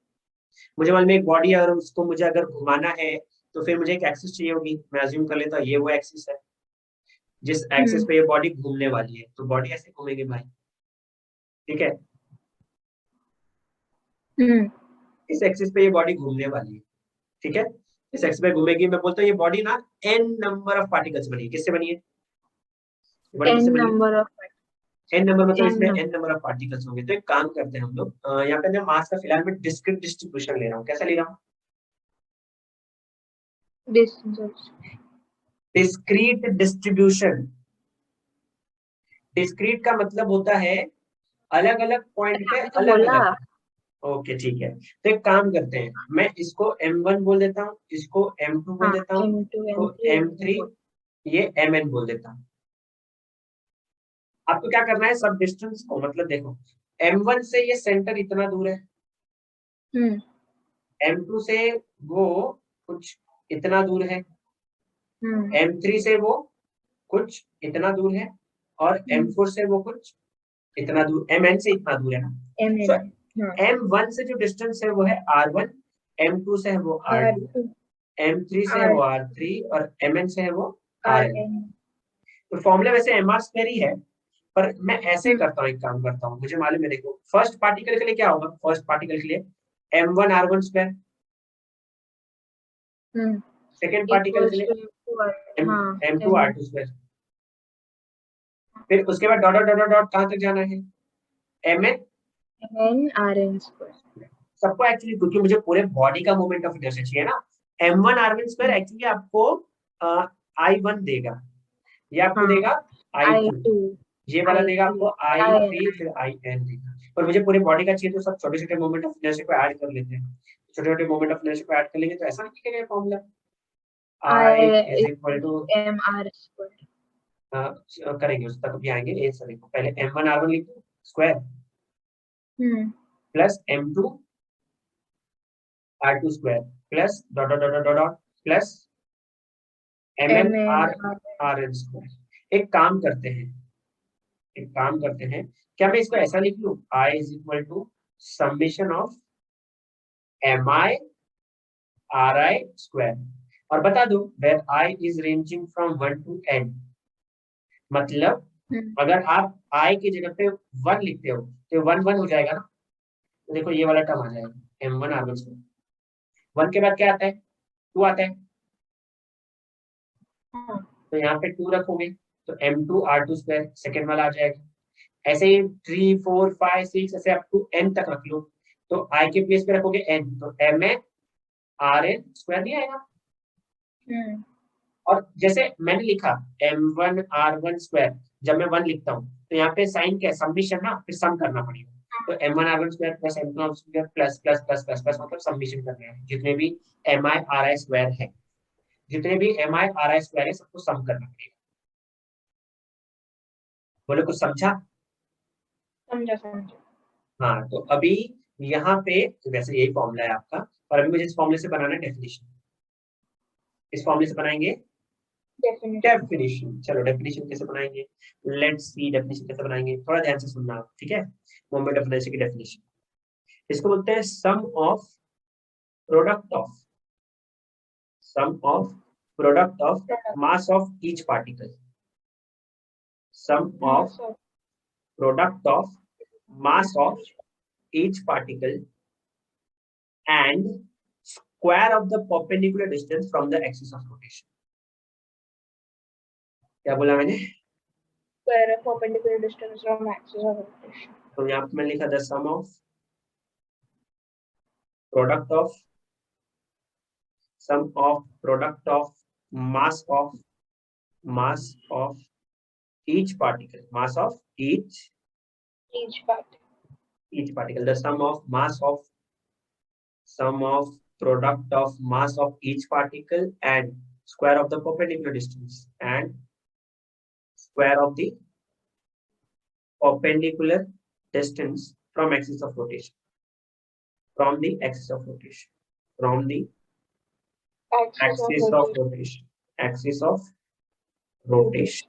मुझे मालूम है एक बॉडी है और उसको मुझे अगर घुमाना है तो फिर मुझे एक एक्सिस चाहिए होगी, मैं अज्यूम कर लेता हूँ ये वो एक्सिस है, जिस एक्सिस पे ये बॉडी घूमने वाली है, तो बॉडी ऐसे घूमेगी भाई, ठीक है, इस एक्सिस पे ये बॉडी घूमने वाली है, ठीक है, इस एक्सिस पे घूमेगी। मैं बोलता हूँ ये बॉडी ना n नंबर ऑफ पार्टिकल्स बनी है, किससे बनी है, ये बॉडी n किससे बनी है, नंबर ऑफ n नंबर, मतलब n इसमें n नंबर ऑफ पार्टिकल्स होंगे। तो एक काम करते हैं हम लोग, यहाँ पे मैं मास का फिलहाल में डिस्क्रीट डिस्ट्रीब्यूशन ले रहा हूँ, कैसा ले रहा हूँ, डिस्टेंस। Discrete distribution. डिस्क्रीट का मतलब होता है अलग अलग पॉइंट पे अभी तो अलग बोला। अलग। ओके ठीक है, तो एक काम करते हैं, मैं इसको M1 बोल देता हूँ, इसको M2 बोल हाँ, देता हूँ, M2 इसको M3 M3, M4। ये MN बोल देता हूँ। आपको क्या करना है, सब डिस्टेंस को, मतलब देखो M1 से ये सेंटर इतना दूर है, M2 से वो कुछ इतना दूर है, M3 से वो कुछ इतना दूर है, और M4 से वो कुछ इतना दूर, MN से इतना दूर है ना। सो M1 से जो डिस्टेंस है वो है R1, M2 से है वो R2, M3 से है वो R3, और MN से है वो RN। तो फॉर्मूला वैसे एम आर स्क्वायर ही है, पर मैं ऐसे करता हूँ, एक काम करता हूँ, मुझे मालूम है, देखो फर्स्ट पार्टिकल के लिए क्या होगा, फर्स्ट पार्टिकल के लिए M1 R1 square, second particle के लिए M2 R2 स्क्वायर, फिर उसके बाद डॉट डॉट डॉट डॉट कहाँ तक जाना है, MN RN स्क्वायर। सबको एक्चुअली, क्योंकि मुझे पूरे बॉडी का मोमेंट ऑफ इनर्शिया चाहिए ना, M1 R1 स्क्वायर एक्चुअली आपको I1 देगा, ये आपको देगा I2, ये वाला देगा आपको I3, फिर IN देगा। पर मुझे पूरे बॉडी का चाहिए, तो सब छोटे छोटे मोमेंट ऑफ इनर्शिया को ऐड कर लेते हैं, छोटे छोटे मोमेंट ऑफ इनर्शिया को ऐड कर लेंगे तो ऐसा लिखेंगे ये formula, I is equal to, MR square. करेंगे उस तक भी आएंगे, एक सर को पहले M1 R1 लिख दो square, plus M2 R2 square, plus dot dot dot dot dot plus MN RN square. एक काम करते हैं, एक काम करते हैं, क्या मैं इसको ऐसा लिख लूं, I is equal to summation of MI RI square, और बता दो where I is ranging from 1 to n, मतलब अगर आप I की जगह पे 1 लिखते हो तो 1 1 हो जाएगा ना, तो देखो ये वाला टर्म आ जाएगा M1 R1 स्क्वायर, 1 के बाद क्या आता है, 2 आता है, तो यहाँ पे 2 रखोगे तो M2 R2 स्क्वायर सेकेंड वाला आ जाएगा। ऐसे ही 3 4 5 6 ऐसे अप टू n तक रख लो, तो I के प्लेस पे रखोगे n, तो MN RN स्क्वायर नहीं आएगा। और जैसे मैंने लिखा M1 R1 स्क्वायर, जब मैं 1 लिखता हूँ तो यहाँ पे साइन क्या है, सबमिशन ना, फिर सम करना पड़ेगा, तो M1 R1 square plus M2 R2 square plus plus plus plus plus, मतलब सबमिशन करना है, जितने भी MI RI स्क्वायर है, जितने भी MI RI स्क्वायर है सबको सम करना पड़ेगा। बोले कुछ समझा, समझा समझा। हाँ। तो अभी यहाँ पे वैसे यही फॉर्मूला है आपका, और अभी मुझे इस फॉर्मूले से बनाना है डेफिनेशन, इस फॉर्मूले से बनाएंगे डेफिनेशन। चलो डेफिनेशन कैसे बनाएंगे, लेट्स सी डेफिनेशन कैसे बनाएंगे, थोड़ा ध्यान से सुनना आप, ठीक है। मोमेंट ऑफ इनर्शिया की डेफिनेशन, इसको बोलते हैं sum of product of, sum of product of mass of each particle, sum of product of mass of each particle and square of the perpendicular distance from the axis of rotation. क्या बोला मैंने? Square of perpendicular distance from axis of rotation. तो यहाँ पे मैंने लिखा the sum of product of mass of each particle, mass of each particle, the sum of product of mass of each particle and square of the perpendicular distance and square of the perpendicular distance from axis of rotation, from the axis of rotation, axis of rotation.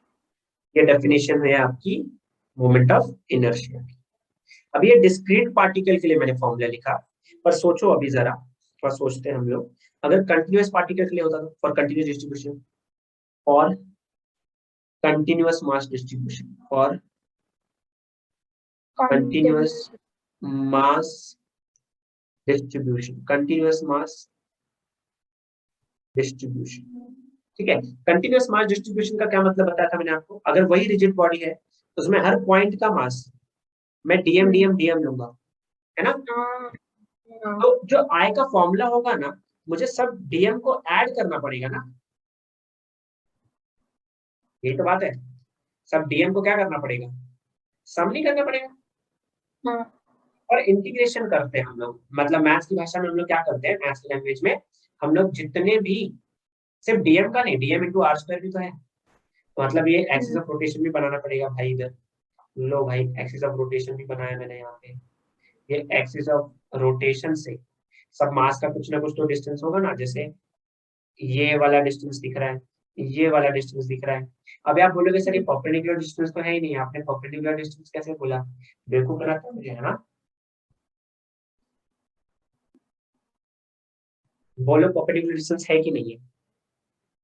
ये डेफिनेशन है आपकी मोमेंट ऑफ इनर्शिया की। अब ये डिस्क्रीट पार्टिकल के लिए मैंने फॉर्मूला लिखा, पर सोचो अभी जरा, थोड़ा सोचते हैं हम लोग, अगर कंटिन्यूअस पार्टिकल के लिए होता तो for continuous distribution, for continuous mass distribution, for continuous mass distribution, continuous mass distribution. ठीक है, कंटिन्यूअस मास डिस्ट्रीब्यूशन का क्या मतलब बताया था मैंने आपको? अगर वही रिजिड बॉडी है तो उसमें हर पॉइंट का मास मैं डीएम लूंगा, है ना? तो जो आई का फॉर्मूला होगा ना, मुझे सब डीएम को ऐड करना पड़ेगा ना, यही तो बात है। सब डीएम को क्या करना पड़ेगा? सम नहीं करना पड़ेगा। और इंटीग्रेशन करते हैं हम लोग, मतलब मैथ्स की भाषा में हम लोग क्या करते हैं, मैथ्स की लैंग्वेज में हम लोग जितने भी, सिर्फ डीएम का नहीं, डीएम इंटू आर स्क्वायर भी तो है, तो मतलब ये एक्सिस ऑफ रोटेशन भी बनाना पड़ेगा भाई। इधर लो भाई, एक्सिस ऑफ रोटेशन भी बनाया मैंने यहाँ पे। ये एक्सिस ऑफ रोटेशन से सब मास का कुछ ना कुछ तो डिस्टेंस होगा ना, जैसे ये वाला डिस्टेंस दिख रहा है, ये वाला डिस्टेंस दिख रहा है। अब आप बोलोगे सर ये परपेंडिकुलर डिस्टेंस तो है ही नहीं, आपने परपेंडिकुलर डिस्टेंस कैसे बोला? बेवकूफ बनाता मुझे, है ना? बोलो परपेंडिकुलर डिस्टेंस है कि नहीं है?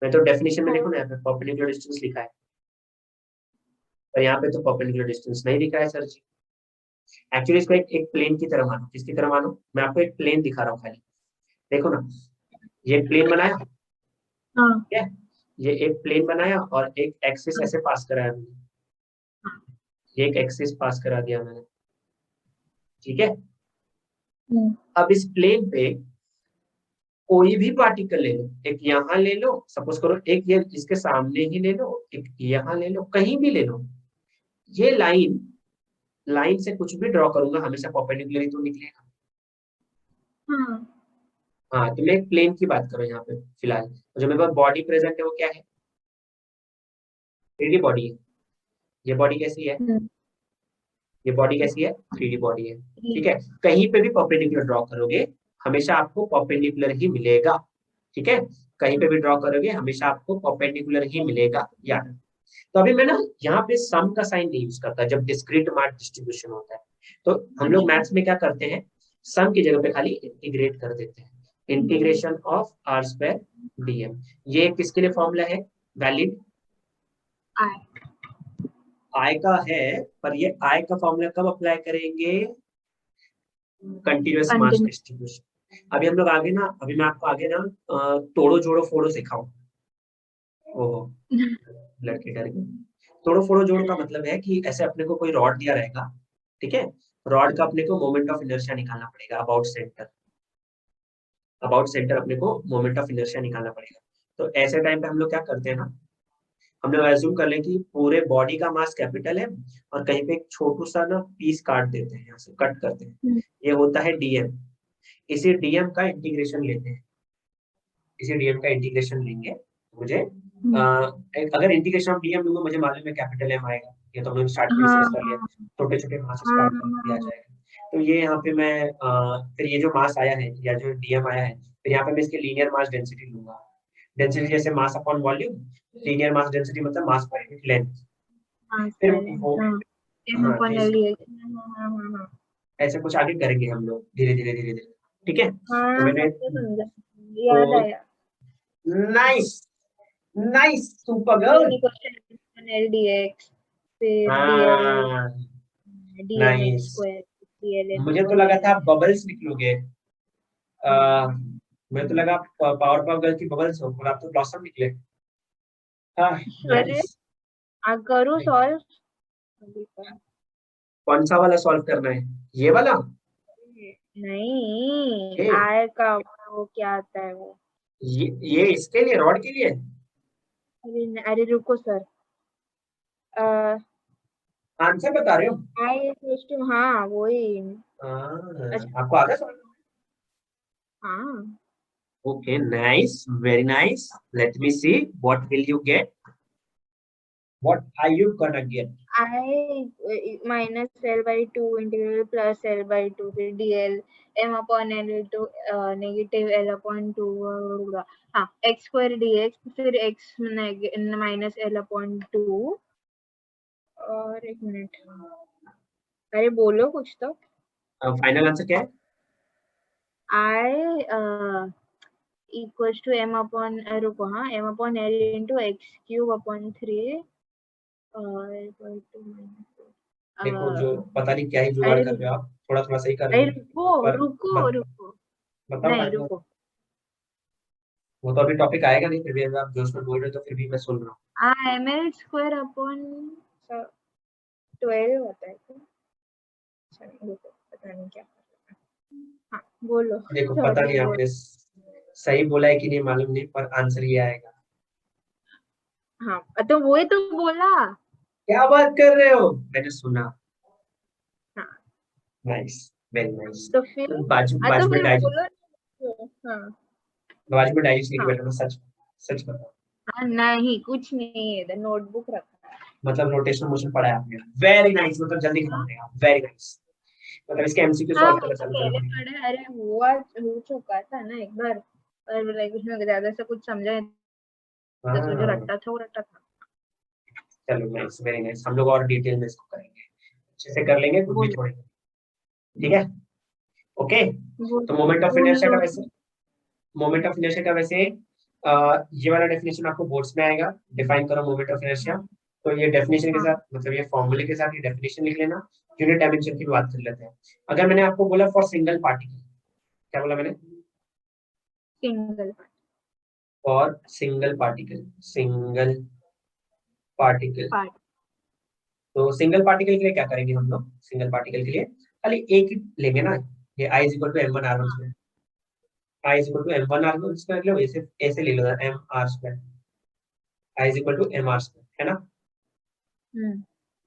मैं तो डेफिनेशन में लिखूं ना, यहाँ पे परपेंडिकुलर डिस्टेंस लिखा है, पर यहाँ पे तो परपेंडिकुलर डिस्टेंस नहीं लिखा है सर जी। एक्चुअली इसको एक प्लेन की तरह मानो। किसकी तरह मानो? मैं आपको एक प्लेन दिखा रहा हूँ खाली, देखो ना, ये प्लेन बनाया, ठीक है, ये एक प्लेन बनाया और एक एक्सिस ऐसे पास कराया मैंने, ये एक एक्सिस पास करा दिया मैंने, ठीक है। अब इस प्लेन पे कोई भी पार्टिकल ले लो, एक यहाँ ले लो, सपोज करो एक ये इसके सामने ही ले लो, एक यहाँ ले लो, कहीं भी ले लो, ये लाइन से कुछ भी ड्रॉ करूंगा हमेशा परपेंडिकुलर ही तो निकलेगा। हाँ, तो मैं एक प्लेन की बात करूँ यहाँ पे फिलहाल, जो मेरे पास बॉडी प्रेजेंट है वो क्या है? 3D बॉडी है। ये बॉडी कैसी है? ये बॉडी कैसी है? 3D बॉडी है, ठीक है। कहीं पे भी परपेंडिकुलर ड्रॉ करोगे हमेशा आपको परपेंडिकुलर ही मिलेगा, ठीक है। कहीं पे भी ड्रॉ करोगे हमेशा आपको परपेंडिकुलर ही मिलेगा, याद। तो अभी मैं ना यहाँ पे सम का साइन नहीं यूज करता जब डिस्क्रीट मास डिस्ट्रीब्यूशन होता है, तो हम लोग मैथ्स में क्या करते हैं, सम की जगह पे खाली इंटीग्रेट कर देते हैं, integration of R square DM. ये किसके लिए फॉर्मूला है वैलिड? आई का है, पर ये आई का फॉर्मूला कब अप्लाई करेंगे? Continuous mass distribution. अभी हम लोग आगे ना, अभी मैं आपको आगे ना तोड़ो जोड़ो फोड़ो सिखाऊं। ओहो, लड़के डर गए। तोड़ो फोड़ो जोड़ो का मतलब है कि ऐसे अपने को कोई रॉड दिया रहेगा, ठीक है, रॉड का अपने को मोमेंट ऑफ इनर्शिया निकालना पड़ेगा अबाउट सेंटर अपने को मोमेंट ऑफ इनर्शिया निकालना पड़ेगा। तो ऐसे टाइम पे हम लोग क्या करते हैं ना, हम लोग एज्यूम कर लें कि पूरे बॉडी का मास कैपिटल है और कहीं पे एक छोटू सा ना पीस काट देते हैं, यहाँ से कट करते हैं, ये होता है डीएम। इसी डीएम का इंटीग्रेशन लेते हैं, इसी डीएम का इंटीग्रेशन लेंगे, मुझे अगर इंटीग्रेशन ऑफ डीएम लूंगा मुझे मालूम है कैपिटल एम आएगा, ये तो हम लोग स्टार्ट में डिस्कस कर लिया, छोटे छोटे मास स्टार्ट कर दिया जाएगा। तो ये यहाँ पे मैं फिर ये जो मास आया है या जो डीएम आया है, फिर यहाँ पे मैं इसके लीनियर मास डेंसिटी लूंगा। डेंसिटी जैसे mass upon volume, linear mass density मतलब मास पर यूनिट लेंथ। फिर वो ऐसे कुछ आगे करेंगे हम लोग धीरे धीरे, ठीक है। तो मैंने nice super girl. DMH nice. Square DLN मुझे तो और लगा था DLN। आप बबल्स निकलोगे। मुझे तो लगा पावर पाव गर्ल की बबल्स हो, और आप तो ब्लॉसम निकले। हाँ, अरे नाइस। करूँ सॉल्व। कौन सा वाला सॉल्व करना है, ये वाला? नहीं ये आय का वो क्या आता है वो। ये इसके लिए, रॉड के लिए? अरे रुको सर। आंसर बता रहे हो? आई टू हाँ वही। अच्छा आपको आता है? हाँ Okay, nice, very nice. Let me see. What will you get? What are you gonna get? I minus L by 2 integral plus L by 2 फिर dl m upon L into negative L upon 2 हाँ x square dx फिर x minus L upon 2 और एक मिनट। अरे बोलो कुछ तो। फाइनल आंसर क्या है? I equals to m upon रुको हाँ m upon L into x cube upon 3 equal to देखो, जो पता नहीं क्या ही जुगाड़ अरे कर रहे हो आप, थोड़ा थोड़ा सही कर रहे अरे हो। रुको पर रुको बत, रुको बताओ नहीं फाइनल। रुको। वो तो अभी टॉपिक आएगा नहीं, फिर भी अगर आप जोश में बोल रहे हो तो फिर भी मैं सुन रहा हूँ। ml स्क्वायर अपॉन 12 होता है क्या? रुको पता नहीं क्या। हाँ बोलो देखो, पता सॉरी नहीं बोलो। आपने सही बोला है कि नहीं मालूम नहीं, पर आंसर ये आएगा। हाँ तो वही तो बोला। क्या बात कर रहे हो, मैंने सुना। हाँ नाइस, वेरी नाइस। तो फिर बाजू तो बाजू में फिर बोलो। हाँ बाजू में डाइजेस्ट लेके हाँ बैठा था, सच सच बताओ। हाँ नहीं कुछ नहीं है इधर नोटबुक रखा है। मतलब रोटेशनल मोशन पढ़ा है आपने? वेरी नाइस, मतलब जल्दी खत्म हाँ करेगा, वेरी नाइस। मतलब इसके एमसीक्यू हाँ सॉल्व वो करना तो चालू करना पहले पड़ेगा। पढ़ा है। अरे हुआ हो चुका था ना एक बार और लाइक उसमें ज्यादा से कुछ समझा नहीं था तो जो हाँ, रट्टा था वो रट्टा था। चलो नाइस, वेरी नाइस। हम लोग और डिटेल में इसको करेंगे, अच्छे से कर लेंगे, कुछ भी बोलो छोड़ेंगे। ठीक है, ओके। तो बोलो मोमेंट ऑफ इनर्शिया का बोलो। वैसे, मोमेंट ऑफ इनर्शिया का वैसे ये वाला डेफिनेशन आपको बोर्ड्स में आएगा। डिफाइन करो मोमेंट ऑफ इनर्शिया। तो ये डेफिनेशन के हाँ साथ, मतलब ये फॉर्मूले के साथ ये डेफिनेशन लिख लेना। यूनिट डायमेंशन की बात कर लेते हैं। अगर मैंने आपको बोला फॉर सिंगल पार्टिकल, क्या बोला मैंने? Single for single particle, single particle. Part. तो सिंगल पार्टिकल के लिए क्या करेंगे हम लोग? सिंगल पार्टिकल के लिए खाली एक ही लेंगे ना, ये I is equal to M one R one square. I is equal to M one R one square लो, ऐसे ऐसे ले लो, M R square. I is equal to M R square, है ना?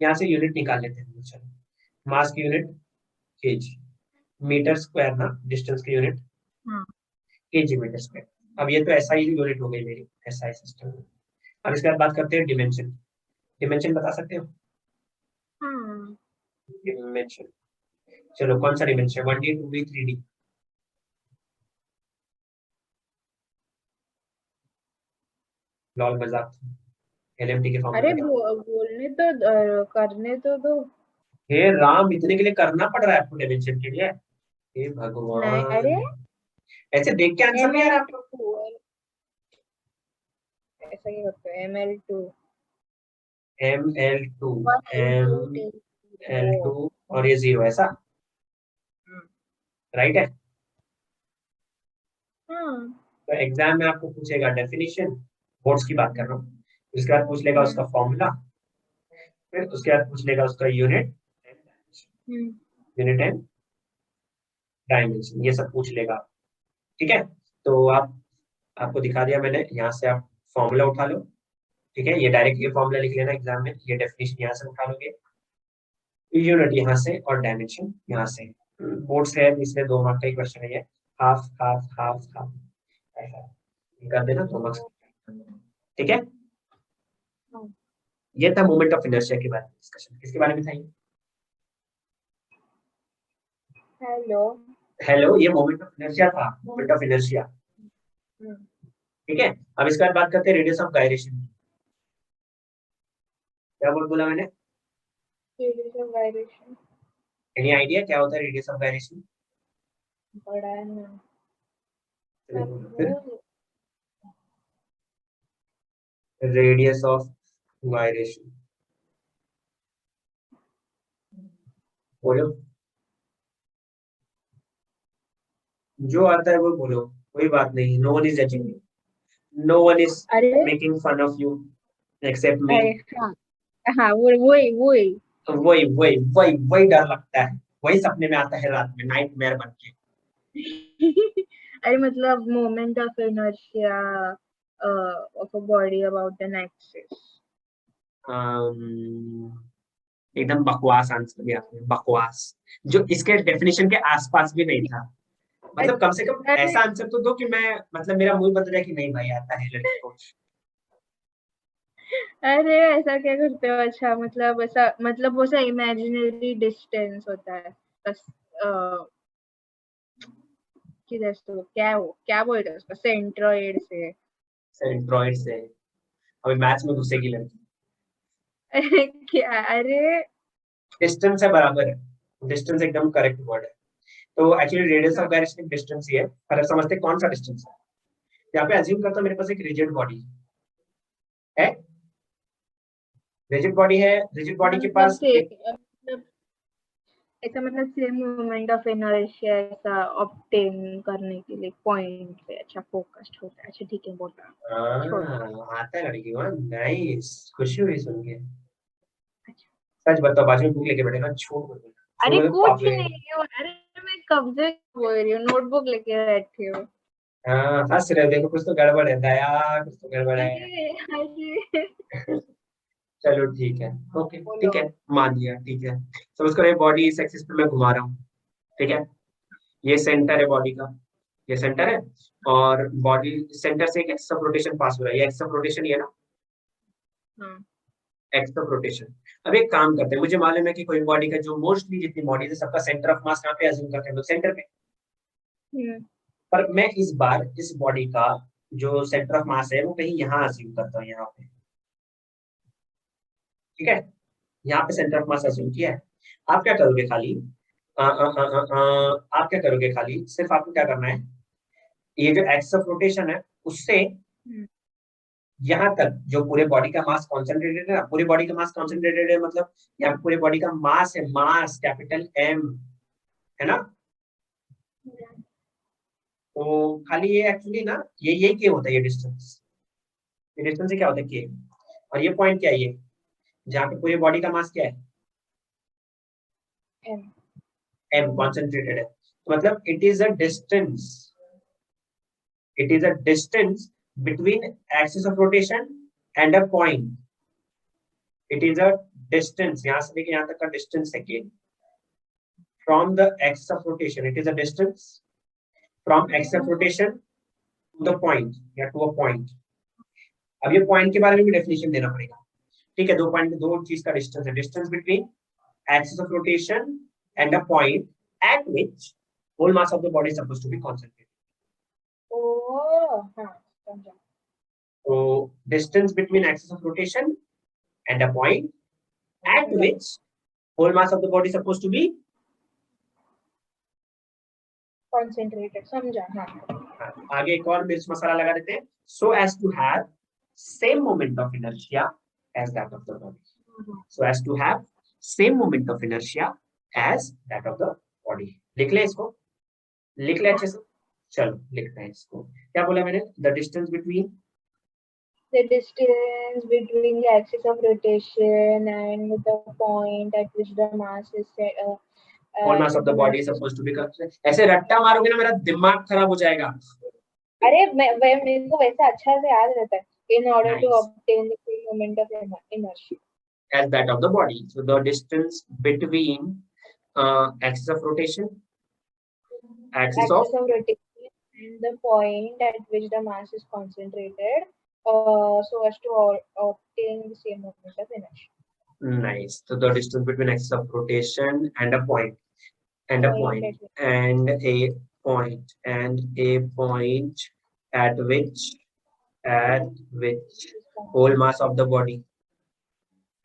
यहाँ से यूनिट निकाल लेते हैं। चलो, मास की यूनिट केजी, मीटर स्क्वायर ना डिस्टेंस की यूनिट हाँ केजी मीटर स्क्वायर। अब ये तो ऐसा ही यूनिट हो गई मेरी, ऐसा ही सिस्टम। अब इसके बाद बात करते हैं डिमेंशन। डिमेंशन बता सकते हो? हाँ डिमेंशन, चलो कौन सा dimension? 1D 2D 3D? Lol मजाक, एलएमटी के अरे फॉर्मूले। बोलने तो करने तो दो। हे राम, इतने के लिए करना पड़ रहा है आपको डिमेंशन के लिए? हे नहीं अरे भगवान, ऐसे देख के आंसर एम नहीं आ एल रहा आपको? टू ऐसा क्या करते हो ML2 ML2, 1 into T ML2 ओ। और ये जीरो, ऐसा राइट है? हाँ तो एग्जाम में आपको पूछेगा डेफिनेशन, बोर्ड्स की बात कर रहा हूँ। उसके बाद पूछ लेगा हम्म उसका फॉर्मूला, फिर उसके बाद पूछ लेगा उसका unit, hmm unit and dimension, ये सब पूछ लेगा। ठीक है, तो आप, आपको दिखा दिया मैंने, यहाँ से आप फॉर्मूला उठा लो। ठीक है, ये डायरेक्ट ये फॉर्मूला लिख लेना एग्जाम में, ये डेफिनेशन यहाँ से उठा लोगे, यूनिट यहाँ से और डायमेंशन यहाँ से। बोर्ड से है, इसमें 2 मार्क का ही क्वेश्चन है ये। हाफ हाफ हाफ हाफ ऐसा कर देना, 2 मार्क्स। ठीक है, ये था मोमेंट ऑफ इनर्शिया के बारे में डिस्कशन। किसके बारे में था ये? हेलो हेलो, ये मोमेंट ऑफ इनर्शिया था, मोमेंट ऑफ इनर्शिया। ठीक है, अब इसके बाद बात करते हैं रेडियस ऑफ गायरेशन। क्या वर्ड बोला मैंने? Radius of gyration any idea क्या होता है रेडियस ऑफ गायरेशन? पढ़ा है ना चलिए पर बोलो फिर। वो रेडियस ऑफ गायरेशन, बोलो, जो आता है वो बोलो, कोई बात नहीं, no one is judging you, no one is अरे making fun of you except me. अरे हाँ हाँ वही वही वही वही वही वही डर लगता है, वही सपने में आता है रात में, नाइटमेयर बन के। अरे मतलब moment of inertia of a body about an axis. एकदम बकवास आंसर दिया आपने, बकवास, जो इसके डेफिनेशन के आसपास भी नहीं था। मतलब कम से कम अरे ऐसा आंसर तो दो कि मैं, मतलब मेरा मुंह बदल जाए कि नहीं भाई आता है लड़की को। अरे ऐसा क्या करते हो? अच्छा मतलब ऐसा मतलब वो सा इमेजिनरी डिस्टेंस होता है बस किधर से क्या बोलते हैं उसको सेंट्रोइड से। एंड्रॉइड से अभी मैथ्स में घुसेगी लड़की। क्या अरे डिस्टेंस है, बराबर है, डिस्टेंस एकदम करेक्ट वर्ड है। तो एक्चुअली रेडियस ऑफ हाँ गायरेशन डिस्टेंस ही है, पर अब समझते हैं कौन सा डिस्टेंस है। यहाँ पे अज्यूम करता हूँ मेरे पास एक रिजिड बॉडी है, रिजिड बॉडी है, रिजिड बॉडी के मतलब पास से एक, मतलब ऐसा मतलब सेम मोमेंट ऑफ इनर्शिया ऐसा ऑब्टेन करने के लिए पॉइंट पे अच्छा फोकस्ड होता है। अच्छा ठीक है बोलता छोड़ो। आता है लड़की को, नाइस, खुशी हुई सुन के। अच्छा सच बताओ, बाजू में बुक लेके बैठे ना, झूठ बोल रहे, झूठ अरे बोले तो पाप कुछ लगेगा। नहीं हो। अरे मैं कब से बोल रही हूँ नोटबुक लेके बैठी हूँ। हाँ हंस रहे हो, देखो कुछ तो गड़बड़ है दया, कुछ तो गड़बड़ है। अरे अरे चलो ठीक है, ओके बोलो। ठीक है, मान लिया, ठीक है। तो उसको ये बॉडी इस एक्सिस पे मैं घुमा रहा हूँ, ठीक है, ये सेंटर है बॉडी का, ये सेंटर है, और बॉडी सेंटर से एक एक्सिस ऑफ रोटेशन पास हो रहा है, ये एक्सिस ऑफ रोटेशन ये ना, हाँ एक्सिस ऑफ रोटेशन। अब एक काम करते हैं, मुझे मालूम है कि कोई बॉडी का जो मोस्टली जितनी बॉडीज है सबका सेंटर ऑफ मास कहाँ पे अज्यूम करते हैं लोग, सेंटर पे। हम्म पर मैं इस बार इस बॉडी का जो सेंटर ऑफ मास है वो कहीं यहाँ अज्यूम करता हूँ, यहाँ पे, ठीक है, यहाँ पे सेंटर ऑफ मास अज्यूम किया है। आप क्या करोगे खाली, आप क्या करोगे खाली, सिर्फ आपको क्या करना है, ये जो एक्सिस ऑफ रोटेशन है उससे हम्म यहाँ तक जो पूरे बॉडी का मास कॉन्सेंट्रेटेड है ना, पूरे बॉडी का मास कॉन्सेंट्रेटेड है, मतलब यहाँ पे पूरे बॉडी का मास है, मास कैपिटल एम, है ना। तो खाली ये एक्चुअली ना, ये के होता है, ये डिस्टेंस से क्या होता है के, और ये पॉइंट क्या है, ये जहाँ पे पूरे बॉडी का मास क्या है, एम एम कॉन्सेंट्रेटेड है, तो मतलब it is a distance, it is a distance between axis of rotation and a point, it is a distance, यहाँ से लेके यहाँ तक का distance है के, from the axis of rotation, it is a distance from axis of rotation to the point या to a point। अब ये point के बारे में भी डेफिनेशन देना पड़ेगा, ठीक है, दो पॉइंट, दो चीज का डिस्टेंस है, distance between axis of rotation and a point at which whole mass of the body is supposed to be concentrated। ओ हाँ समझा। So distance between axis of rotation and a point at which whole mass of the body is supposed to be, concentrated समझा हाँ। आगे एक और मिर्च मसाला लगा देते हैं, so as to have same moment of inertia as that of the body, so as to have same moment of inertia as that of the body। लिख ले इसको, लिख ले अच्छे से, चलो लिखते हैं इसको, क्या बोला मैंने, the distance between The distance between the axis of rotation and the point at which the mass is whole mass of the body is supposed to be, ऐसे रट्टा मारोगे ना मेरा दिमाग खराब हो जाएगा। अरे मेरे को वैसा अच्छा से याद रहता है। In order to Nice. obtain the same moment of inertia as that of the body, so the distance between axis of rotation, axis of axis of rotation and the point at which the mass is concentrated, so as to obtain the same moment of inertia. nice, so the distance between axis of rotation and a point, and a point, and a point, and a point at which whole mass of the body,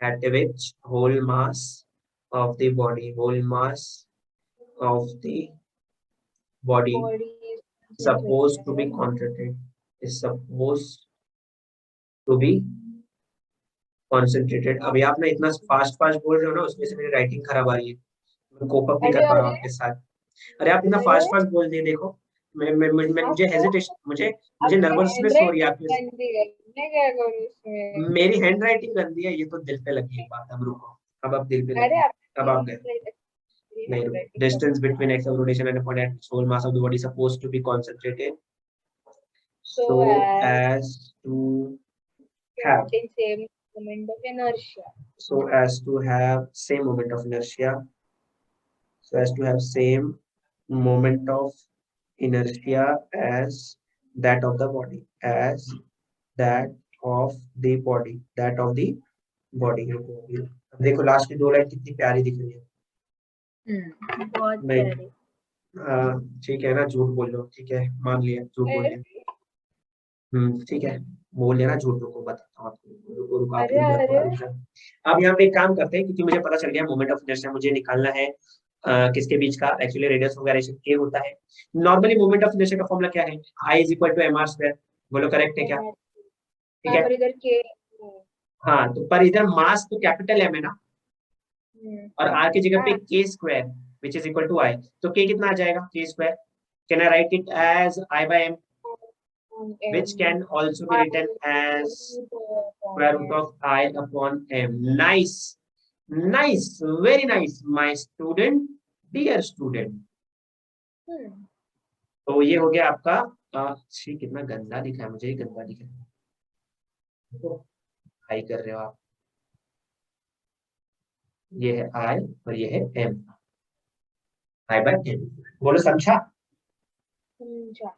at which whole mass of the body, whole mass of the body Body is supposed to be concentrated. concentrated, is supposed to be concentrated। अभी आप ना इतना फास्ट फास्ट बोल रहे हो ना, उसमें से मेरी राइटिंग खराब आ रही है, कोप अप नहीं कर अरे पा रहा हूँ अरे आपके साथ। अरे आप इतना फास्ट अरे फास्ट बोल दिए, देखो मुझे आपको हेजिटेशन, मुझे आपकी नर्वसनेस हो रही है हैंडराइटिंग आपकी। गंदी है, मैं क्या करूँ इसमें? मेरी हैंड राइटिंग गंदी है, ये तो दिल पे लगी एक बात। अब रुको, अब दिल पे अरे लगी। अब आप गए। आपकी नहीं रुको, हैंडराइटिंग डिस्टेंस गंदी बिटवीन है। Axis rotation and upon at whole mass of the body suppose to be concentrated so So as as to to have obtain same moment of inertia. so as to have same moment of inertia, so as to have same moment of inertia as that of the body, as that of the body, that of the body। अब देखो लास्ट की दो लाइन कितनी प्यारी दिख रही है। बहुत नहीं, प्यारी। ठीक है ना, झूठ बोल लो, ठीक है, मान लिया झूठ बोल लिया। अरे ठीक है, बोल लेना झूठ। रुको बताता हूँ आपको, रुको रुको, आप अरे रुक जाओ अरे थोड़ा, रुक जाओ। अब यहाँ पे एक काम करते हैं, क्योंकि मुझे पता चल गया मोमेंट ऑफ इनर्शिया मुझे निकालना है किसके बीच का, एक्चुअली रेडियस ऑफ गायरेशन के होता है। नॉर्मली मोमेंट ऑफ इनर्शिया का फॉर्मूला क्या है, I = mr²। बोलो करेक्ट है क्या? ठीक हाँ है। पर इधर के हाँ, तो पर इधर मास तो कैपिटल M है ना, और r की जगह पे हाँ k² which is equal to I। तो k कितना आ जाएगा, k²। Can I write it as I/m, which can also be written as square root of I upon m। Nice, nice, very nice, my student, dear student। तो ये हो गया आपका छी, कितना गंदा दिखा है, मुझे ही गंदा दिखा है। देखो, आई कर रहे हो आप, ये है I और ये है m, I/m। बोलो समझा? समझा।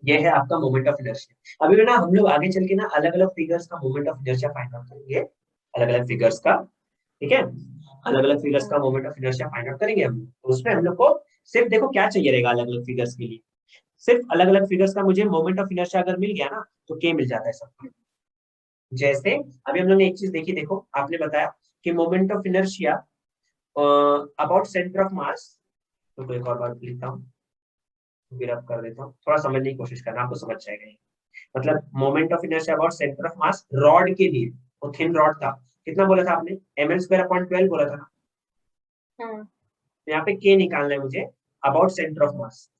ये है आपका मोमेंट ऑफ इनर्शिया। अभी ना हम लोग आगे चल के ना अलग अलग फिगर्स का moment of inertia find out करेंगे, अलग अलग फिगर्स का, ठीक है, अलग अलग फिगर्स का moment of inertia find out करेंगे हम। तो उसमें हम लोग को सिर्फ देखो क्या चाहिए रहेगा अलग अलग फिगर्स के लिए, सिर्फ अलग अलग फिगर्स का मुझे मोमेंट ऑफ इनर्शिया अगर मिल गया ना तो के मिल जाता है सबका। जैसे अभी हम लोग ने एक चीज देखी, देखो आपने बताया कि moment of inertia about centre of mass. तो कोई एक और बात लिखता हूँ, फिर अब कर देता हूँ, थोड़ा समझने की कोशिश करना, आपको समझ जाएगा ये। मतलब moment of inertia about centre of mass rod के लिए, वो थिन रॉड था, कितना बोला था आपने, ml² / 12 बोला था ना। हाँ तो यहाँ पे के निकालना है मुझे अबाउट सेंटर ऑफ मास,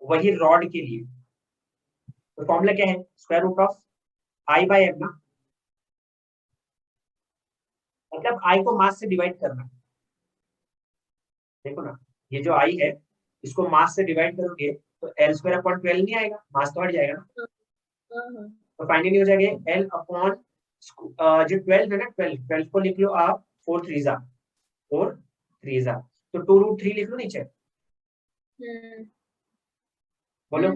वही रॉड के लिए। तो फॉर्मूला क्या है, स्क्वायर रूट ऑफ I/m ना, मतलब I को मास से डिवाइड करना। देखो ना, ये जो I है इसको मास से डिवाइड करोगे तो L² / 12 नहीं आएगा, मास तो हट जाएगा ना। हाँ तो फाइनली हो जाएगा L अपॉन जो 12 है ना, 12 को लिख लो आप 4 3 जा, तो 2√3 लिख लो नीचे। बोलो,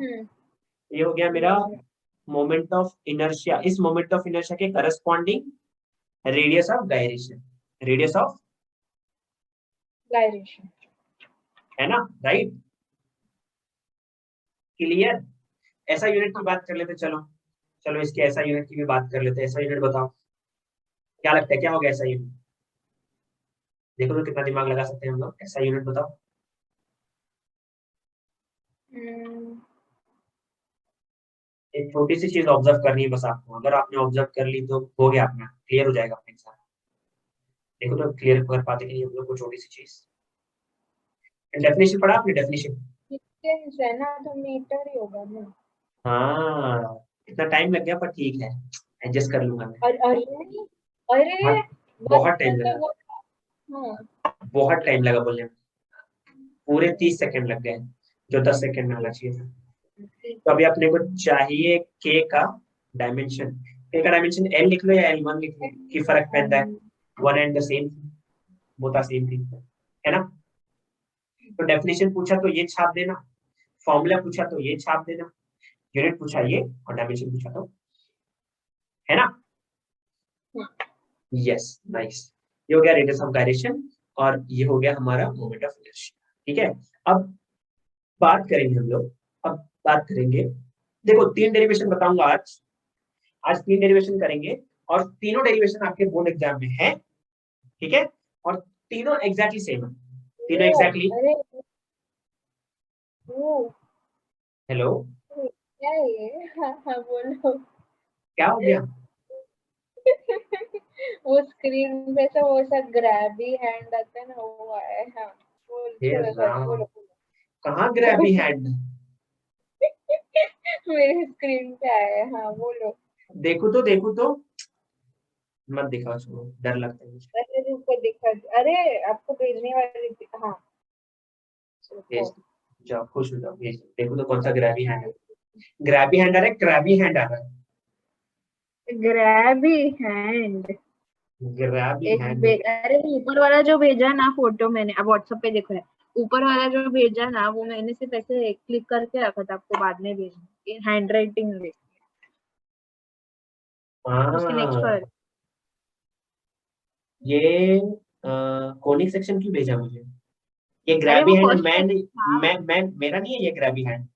ये हो गया मेरा मोमेंट ऑफ इनर्शिया। इस मोमेंट ऑफ इनर्शिया के corresponding radius of gyration, radius of, gyration. है ना, राइट, क्लियर। ऐसा यूनिट की बात कर लेते, चलो चलो इसके ऐसा यूनिट की भी बात कर लेते हैं। ऐसा यूनिट बताओ, क्या लगता है क्या होगा ऐसा यूनिट? देखो तो कितना दिमाग लगा सकते हैं हम लोग, ऐसा यूनिट बताओ। एक छोटी सी चीज ऑब्जर्व करनी है बस आपको, अगर आपने ऑब्जर्व कर ली तो हो गया, अपना क्लियर हो जाएगा अपने एग्जाम। देखो तो क्लियर कर पाते कि नहीं हम लोग को छोटी सी चीज। डेफिनेशन पढ़ा आपने, डेफिनेशन? डिस्टेंस है ना तो मीटर ही होगा ना। हाँ, इतना टाइम लग गया पर ठीक है, एडजस्ट कर लूंगा मैं। अरे अरे बहुत बहुत टाइम बचपन तो लगा, वो हाँ बहुत टाइम लगा बोलने में, पूरे 30 सेकंड लग गए, जो 10 सेकंड में आना चाहिए था। ठीक तो है। अभी अपने को चाहिए के का डायमेंशन। के का डायमेंशन एल लिख लो या L1 लिख लो, की फर्क पैदा है, one and the same, both are same thing, है ना। तो डेफिनेशन पूछा तो ये छाप देना, फॉर्मूला पूछा तो ये छाप देना, यूनिट पूछा ये, और डायमेंशन पूछा तो, है ना। Yes, nice. ये हो गया रेडियस ऑफ गायरेशन और ये हो गया हमारा मोमेंट ऑफ इनर्शिया। ठीक है, अब बात करेंगे हम लोग, अब बात करेंगे, देखो 3 डेरिवेशन बताऊंगा आज, आज 3 डेरिवेशन करेंगे और तीनों डेरिवेशन आपके बोर्ड एग्जाम में है, ठीक है, और तीनों एग्जैक्टली सेम है, तीनों एग्जैक्टली। अरे वो हेलो, क्या है ये? हाँ हाँ बोलो। क्या हो गया? वो स्क्रीन पे से वो सा ग्रैबी हैंड आता है ना, वो आया है। हाँ हे छोड़ो सर, राम, बोलो कहाँ ग्रैबी हैंड? मेरे स्क्रीन पे आया है, हाँ बोलो। देखो तो मत दिखाओ, छोड़ो, डर लगता है मुझे। अरे रुको दिखा, अरे आपको भेजने वाली थी, हाँ रुको। भेज दो, जाओ, खुश हो जाओ, भेज दो। देखो तो कौन सा ग्रैबी हैंड है। ग्रैबी हैंड आ रहा है, क्रैबी हैंड आ रहा है। ग्रैबी हैंड, ग्रैबी हैंड। अरे ऊपर वाला जो भेजा ना फोटो मैंने, अब व्हाट्सएप पे देखो है, ऊपर वाला जो भेजा ना वो मैंने सिर्फ ऐसे क्लिक करके रखा था, आपको बाद में भेजना, हैंड राइटिंग में। उसके नेक्स्ट हाँ, पर ये कोनिक सेक्शन क्यों भेजा मुझे? ये अरे ग्रैबी वो हैंड, फर्स्ट पे था। मैं मेरा नहीं है ये ग्रैबी हैंड।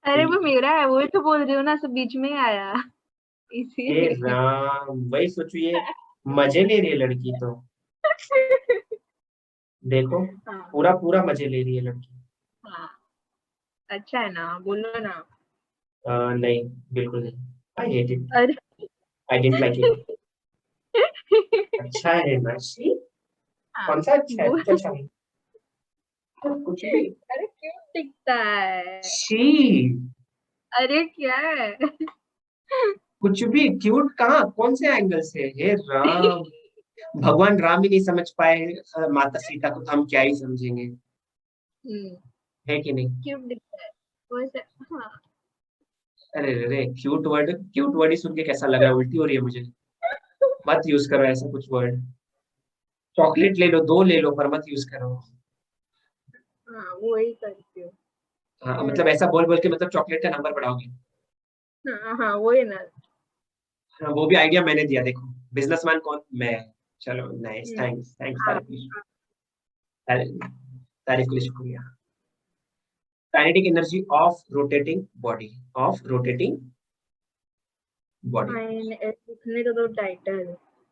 अरे वो मेरा है, वही तो बोल रही हूँ ना, सब बीच में आया हे इसीलिए। राम, वही सोचिए, मजे ले रही है लड़की तो। देखो, हाँ पूरा पूरा मजे ले रही है लड़की। हाँ, अच्छा है ना, बोलो ना। नहीं, बिल्कुल नहीं। आई हेट इट, अरे आई डिडंट लाइक इट। अच्छा है ना शी? हाँ कौन सा अच्छा है? कुछ अच्छा नहीं, कुछ भी। अरे क्यों दिखता है? शी, अरे क्या है? कुछ भी क्यूट कहाँ, कौन से एंगल से? हे राम, भगवान राम ही नहीं समझ पाए माता सीता को, तो हम क्या ही समझेंगे, है कि नहीं? क्यों दिखता है वैसे? हाँ अरे अरे, क्यूट वर्ड ही सुन के कैसा लग रहा है, उल्टी हो रही है मुझे। मत यूज करो ऐसा कुछ वर्ड। चॉकलेट ले लो, दो ले लो, पर मत यूज करो। हाँ वही करती हूँ। हाँ, मतलब ऐसा बोल बोल के मतलब चॉकलेट का नंबर बढ़ाओगे? हाँ हाँ वही ना। हाँ, वो भी आइडिया मैंने दिया, देखो। बिजनेसमैन कौन? मैं। चलो, नाइस, थैंक्स थैंक्स, हाँ तारीफ के लिए शुक्रिया। Kinetic energy of rotating body, of rotating body, लिखने तो दो title,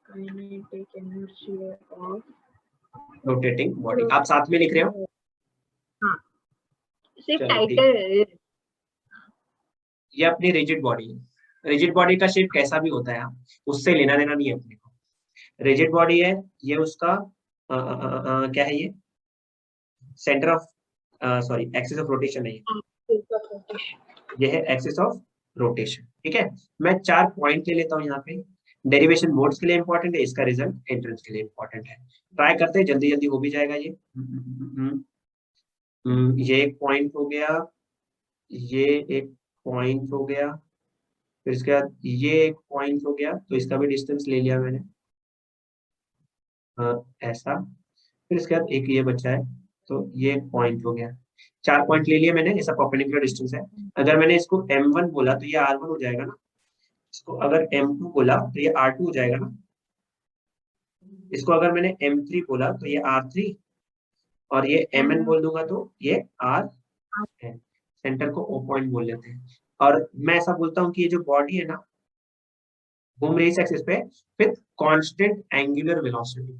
kinetic energy of rotating body, आप साथ में लिख रहे हो? हाँ सिर्फ चलो ठीक। टाइटल। ये अपनी रिजिड बॉडी है। रिजिड बॉडी का शेप कैसा भी होता है, उससे लेना देना नहीं है अपने को। रिजिड बॉडी है, ये उसका क्या है ये? Centre of, sorry, axis of rotation है ये है एक्सिस ऑफ रोटेशन। ठीक है, मैं 4 पॉइंट ले लेता हूँ यहाँ पे। डेरिवेशन मोड्स के लिए इंपॉर्टेंट है, इसका रिजल्ट एंट्रेंस के लिए इंपॉर्टेंट है। ट्राई करते हैं, जल्दी जल्दी हो भी जाएगा ये। ये एक पॉइंट हो गया, ये एक पॉइंट हो गया, फिर इसके बाद ये एक पॉइंट हो गया, तो इसका भी डिस्टेंस ले लिया मैंने। ऐसा, फिर इसके बाद एक ये बचा है, तो ये एक पॉइंट हो गया। 4 पॉइंट ले लिए मैंने, ऐसा परपेंडिकुलर डिस्टेंस है। अगर मैंने इसको m1 बोला तो ये r1 हो जाएगा ना, इसको अगर m2 बोला तो ये r2 हो जाएगा ना, इसको अगर मैंने m3 बोला तो ये r3, और ये mn बोल दूंगा तो ये r है। सेंटर को O पॉइंट बोल लेते हैं। और मैं ऐसा बोलता हूँ कि ये जो बॉडी है ना, घूम रही है एक्सिस पे with constant angular velocity,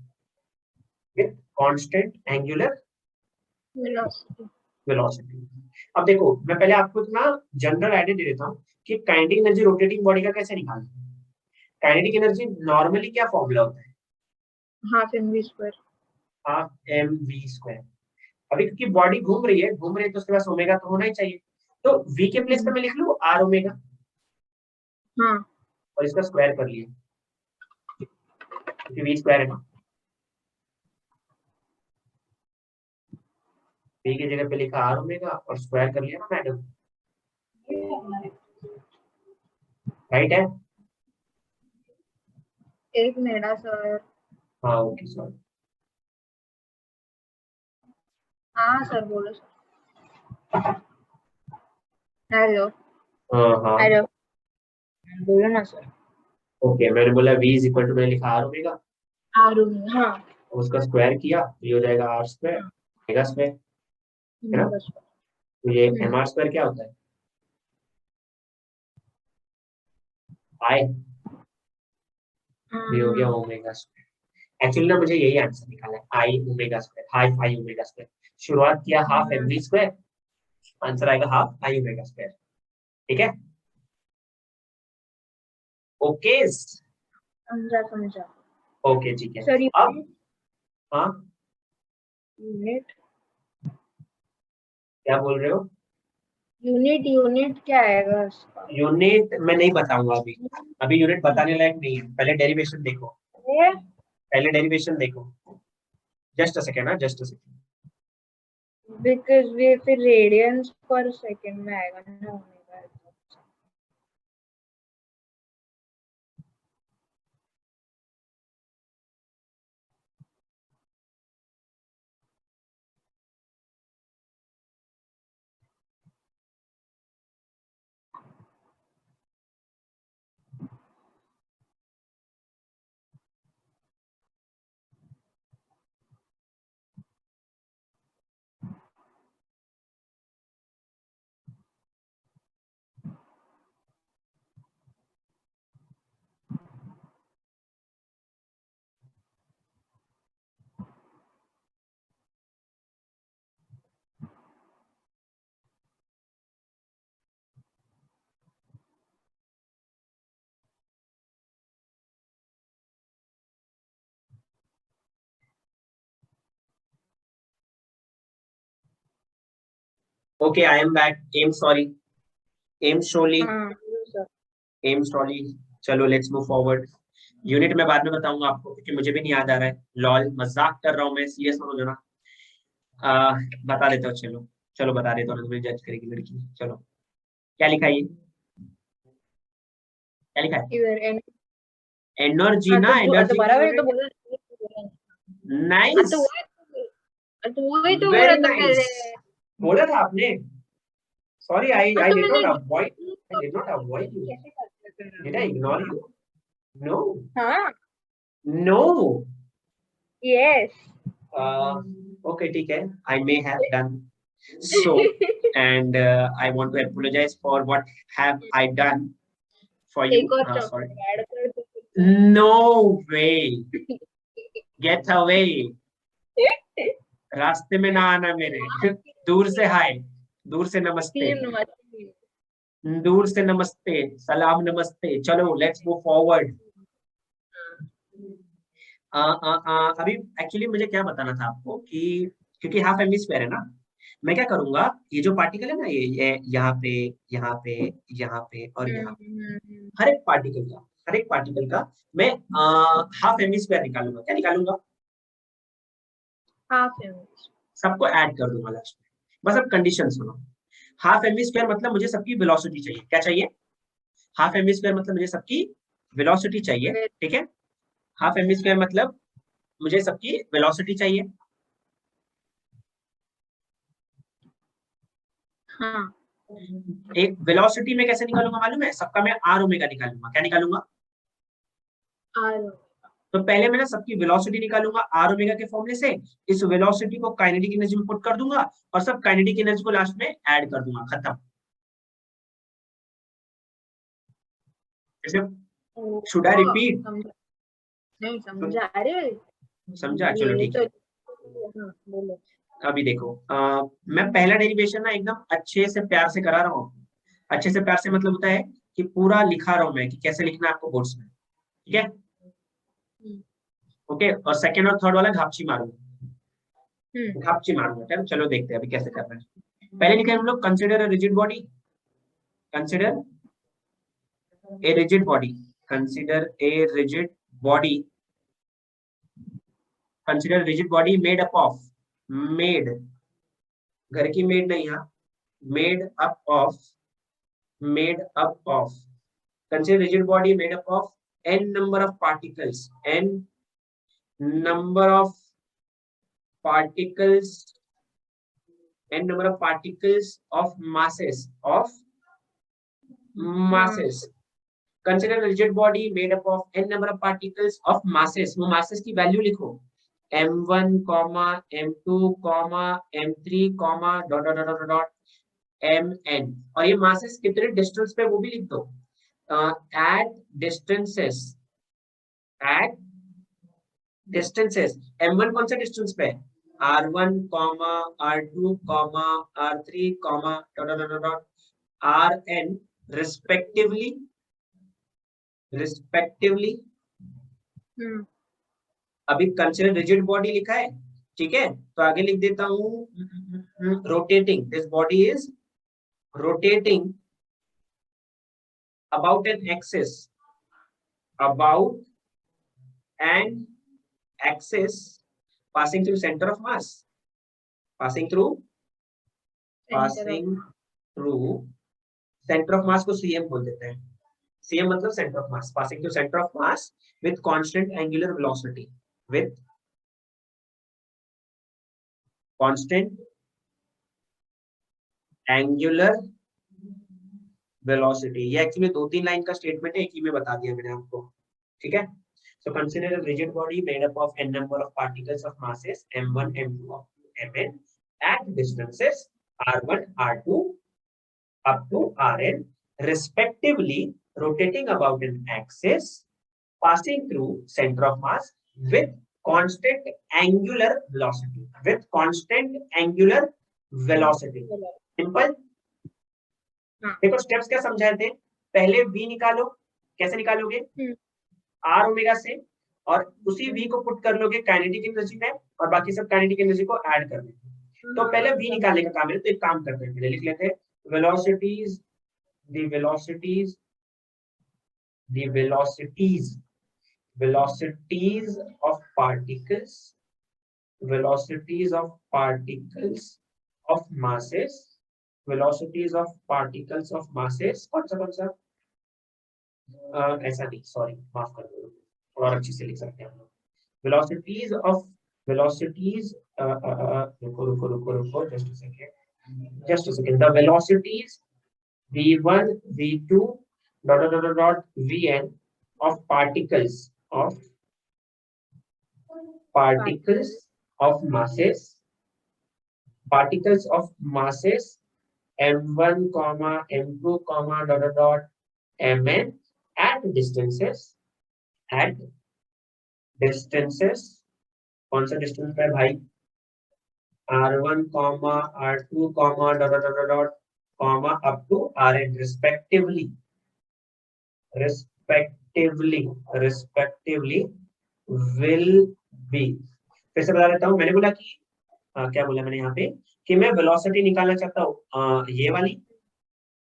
with constant angular velocity. अब देखो, मैं पहले आपको इतना जनरल आइडिया दे देता हूँ कि काइनेटिक एनर्जी रोटेटिंग बॉडी का कैसे निकालते हैं। काइनेटिक एनर्जी नॉर्मली क्या फॉर्मूला होता है? Half M V square. Half M V square. अभी क्योंकि बॉडी घूम रही है तो उसके पास ओमेगा तो होना ही चाहिए, तो वी के प्लेस पे मैं लिख लूँ आर ओमेगा, हाँ और इसका स्क्वायर कर लिया, क्योंकि वी स्क्वायर है ना। वी की जगह पे लिखा आर ओमेगा और स्क्वायर कर लिया ना मैडम, राइट है? एक मिनट सर। हाँ, ओके, सॉरी। हाँ सर बोलो सर। हेलो हाँ हाँ, हेलो, बोलो ना सर। ओके, मैंने बोला v इज इक्वल टू, मैंने लिखा आर ओमेगा, हाँ उसका स्क्वायर किया तो ये हो जाएगा आर स्क्वायर, ओमेगा स्क्वायर, है ना? बस। तो ये एम आर स्क्वायर क्या होता है? आई, ये हो गया ओमेगा स्क्वायर। एक्चुअली ना मुझे यही आंसर निकाला है, I omega square, half I omega square. शुरुआत किया half M V square, answer आएगा हाफ आई ओमेगा स्क्वायर। ठीक है, ओके, समझा समझा ओके, ठीक है। सर। अब हाँ, यूनिट क्या बोल रहे हो? यूनिट क्या आएगा उसका? यूनिट मैं नहीं बताऊंगा अभी, अभी यूनिट बताने लायक नहीं है, पहले डेरिवेशन देखो, अरे पहले डेरिवेशन देखो, just a second, just a second. Because ये फिर रेडियंस पर सेकंड में आएगा ना omega. Okay I am back, am sorry, am sorry, हाँ सर। Am sorry. चलो लेट्स मूव फॉरवर्ड। यूनिट में बाद में बताऊंगा आपको क्योंकि मुझे भी नहीं याद आ रहा है, लॉल मजाक कर रहा हूँ मैं, सीरियस मत हो जाना। बता देता हूँ, चलो चलो बता देता हूँ, तुम्हें जज करेगी लड़की। चलो क्या लिखा है ये, क्या लिखा है? इधर एन। एनर्जी हाँ ना, तो एनर्जी की बराबर है तो यूनिट। बोला। हाँ नाइस, तो वही तो बोला वेरी था नाइस, पहले। बोला था आपने। सॉरी, आई हाँ आई तो डिड नॉट मैंने avoid, I did not avoid you, कैसे करते did I ignore you? No, हाँ नो। यस। Okay, ठीक है, I may have done so, and I want to apologize for what have I done for you. एक और Sorry. चॉकलेट ऐड कर दो। No way, get away, रास्ते में ना आना मेरे। दूर से हाय, दूर से नमस्ते, तीन मछली। दूर से नमस्ते, सलाम नमस्ते। चलो लेट्स मूव फॉरवर्ड। अभी एक्चुअली मुझे क्या बताना था आपको कि क्योंकि हाफ एम स्क्वायर है ना, मैं क्या करूंगा, ये जो पार्टिकल है ना, ये यहाँ पे, यहाँ पे, यहाँ पे और यहाँ पे, हर एक पार्टिकल का मैं हाफ एम स्क्वायर निकालूंगा। क्या निकालूंगा? Half M. सबको ऐड कर दूंगा लास्ट में। बस अब कंडीशन सुनो, हाफ एम स्क्वायर मतलब मुझे सबकी वेलोसिटी चाहिए। क्या चाहिए? हाफ एम स्क्वायर मतलब मुझे सबकी वेलोसिटी चाहिए, ठीक है? हाफ एम स्क्वायर मतलब मुझे सबकी वेलोसिटी चाहिए। हाँ एक वेलोसिटी में कैसे निकालूंगा मालूम है? सबका मैं आर ओमेगा निकालूंगा। क्या निकालूंगा? आर। तो पहले मैं ना सबकी वेलोसिटी निकालूंगा आर ओमेगा के फॉर्मूले से, इस वेलोसिटी को काइनेटिक एनर्जी में पुट कर दूंगा और सब काइनेटिक एनर्जी को लास्ट में ऐड कर दूंगा, खत्म। Should I repeat? नहीं समझा। अरे समझा? चलो ये ठीक तो है। बोलो। अभी देखो, मैं पहला डेरिवेशन ना एकदम अच्छे से प्यार से करा रहा हूँ। अच्छे से प्यार से मतलब होता है कि पूरा लिखा रहा हूँ मैं कि कैसे लिखना है आपको बोर्ड्स में, ठीक है? ओके, और सेकंड और थर्ड वाला घापची मारूंगा, घापची मारूंगा। चलो देखते हैं अभी कैसे करना है। पहले लिखे हम लोग, consider a rigid body, consider a rigid body, consider a rigid body, consider rigid body made up of, made, घर की मेड नहीं, यहाँ made up of, made up of, consider rigid body made up of n number of particles, n number of particles, n number of particles of masses, of masses. Consider a rigid body made up of n number of particles of masses. वो masses की वैल्यू लिखो, m1, m2, m3, dot dot dot dot mn, और ये masses कितने डिस्टेंस पे वो भी लिख दो। at distances, at distances, m1 कौन सा डिस्टेंस पे है? r1, r2, r3, dot dot dot rn respectively, respectively. अभी कंसिडर रिजिड बॉडी लिखा है, ठीक है, तो आगे लिख देता हूँ, rotating, this body is rotating about an axis, about an axis passing through center of mass, passing through center of mass को CM बोल देते हैं। CM मतलब center of mass, passing through center of mass with constant angular velocity, with constant angular velocity। ये एक्चुअली 2-3 लाइन का स्टेटमेंट है, एक ही में बता दिया मैंने आपको, ठीक है। So consider a rigid body made up of n number of particles of masses m1, m2 up to mn at distances r1, r2 up to rn, respectively, rotating about an axis, passing through center of mass with constant angular velocity, with constant angular velocity। Simple. देखो स्टेप्स क्या समझाए थे, पहले v निकालो, कैसे निकालोगे, आर ओमेगा से, और उसी v को पुट कर लोगे काइनेटिक एनर्जी में, और बाकी सब काइनेटिक एनर्जी को ऐड कर देंगे। तो पहले v निकालने का काम है, तो एक काम करते हैं, पहले लिख लेते हैं velocities, the velocities of particles, velocities of particles of masses, velocities of particles of masses, कौन सा ऐसा नहीं, सॉरी माफ कर दो, और अच्छे से लिख सकते हैं हम लोग। velocities of velocities रुको just a second, the velocities v1 v2 dot vn of particles of masses m1 m2 dot mn at distances कौन सा डिस्टेंस है भाई, r1 r2 dot up to rn, respectively will be। फिर से बता देता हूँ, मैंने बोला कि क्या बोला मैंने यहाँ पे, कि मैं वेलोसिटी निकालना चाहता हूँ ये वाली,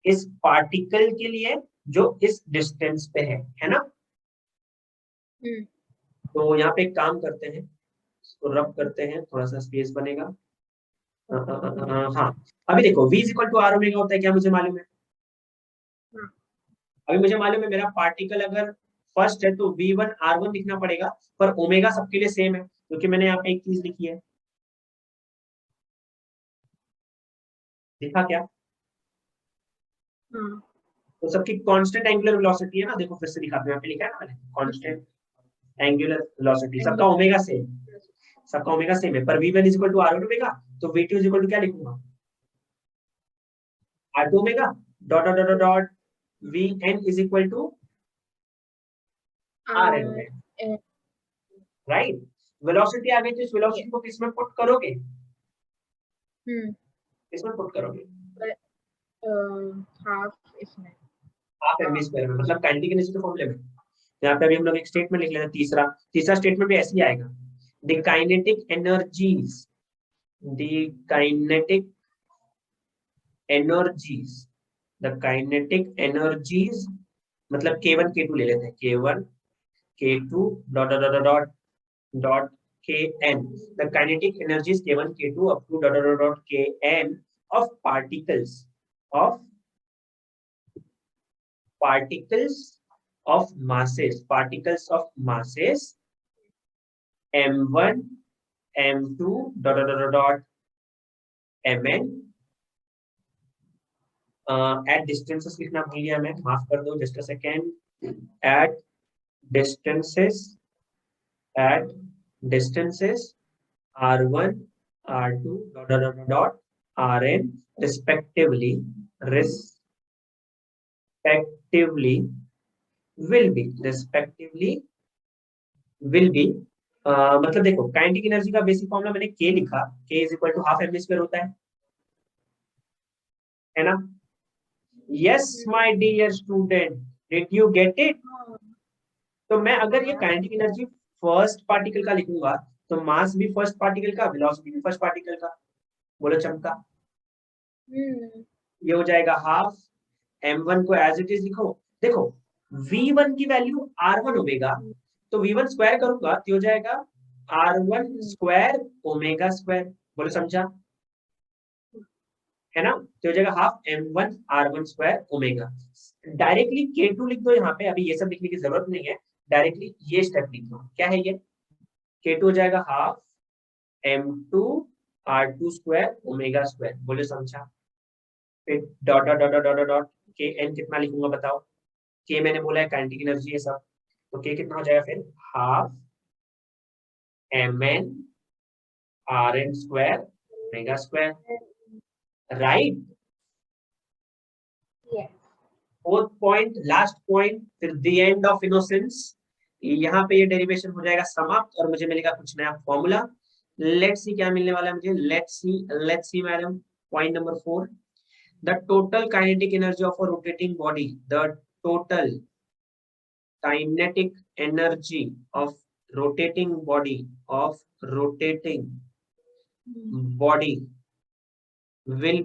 इस पार्टिकल के लिए जो इस डिस्टेंस पे है ना। तो यहाँ पे एक काम करते हैं, इसको रब करते हैं, थोड़ा सा स्पेस बनेगा। हाँ, अभी देखो v equal to are omega होता है, क्या मुझे मालूम है, अभी मुझे मालूम है मेरा पार्टिकल अगर फर्स्ट है तो v1 r1 लिखना पड़ेगा, पर ओमेगा सबके लिए सेम है, क्योंकि मैंने यहाँ पे एक चीज लिखी है, देखा क्या, तो सबकी कांस्टेंट एंगुलर वेलोसिटी है ना। देखो फिर से दिखाते हैं, यहाँ पे लिखा है ना मैंने, कांस्टेंट एंगुलर वेलोसिटी, सबका ओमेगा सेम है, पर v1 is equal to r1 omega, तो v2 इज इक्वल टू क्या लिखूंगा, r2 omega dot dot dot dot vn is equal to rn, right. Velocity आ गई, तो इस वेलोसिटी को किसमें पुट करोगे, किसमें पुट करोगे, हाफ एम स्क्वायर में, मतलब काइनेटिक एनर्जी के फॉर्मूले में। यहाँ पे अभी हम लोग एक स्टेटमेंट लिख लेते हैं, तीसरा स्टेटमेंट भी ऐसे ही आएगा, द काइनेटिक एनर्जीज, मतलब k1 k2 ले लेते हैं, k1 k2 dot kn, the kinetic energies k1 k2 up to dot kn of particles of masses m1 m2 dot mn at distances लिखना भूल गया मैं, माफ कर दो, just a second, at distances r1 r2 dot rn respectively will be मतलब देखो काइनेटिक एनर्जी का बेसिक फॉर्मूला मैंने k लिखा, k is equal to half M square होता है ना। Yes my dear student, did you get it. तो मैं अगर ये काइनेटिक एनर्जी फर्स्ट पार्टिकल का लिखूंगा तो मास भी फर्स्ट पार्टिकल का, वेलोसिटी भी फर्स्ट पार्टिकल का। बोलो चमका। ये हो जाएगा हाफ m1 को एज इट इज लिखो। देखो v1 की वैल्यू r1 ओमेगा, तो v1 स्क्वायर करूंगा तो हो जाएगा r1 स्क्वायर ओमेगा स्क्वायर। बोलो समझा, है ना? तो हो जाएगा half m1 r1 square omega. Directly k2 लिख दो यहाँ पे, अभी ये सब लिखने की जरूरत नहीं है, डायरेक्टली ये स्टेप लिख दो। क्या है ये? k2 हो जाएगा half m2 r2 square omega square. बोलो समझा। फिर dot dot dot dot dot के एन कितना लिखूंगा बताओ? के मैंने बोला है काइनेटिक एनर्जी है सब, तो के कितना हो जाएगा फिर? Half M N R N square omega square, right? Fourth point, last point, फिर द एंड ऑफ इनोसेंस। यहाँ पे ये डेरिवेशन हो जाएगा समाप्त और मुझे मिलेगा कुछ नया फॉर्मूला। लेट्स सी क्या मिलने वाला है मुझे। Let's see madam, point number 4, the total kinetic energy of a rotating body, the total kinetic energy of rotating body will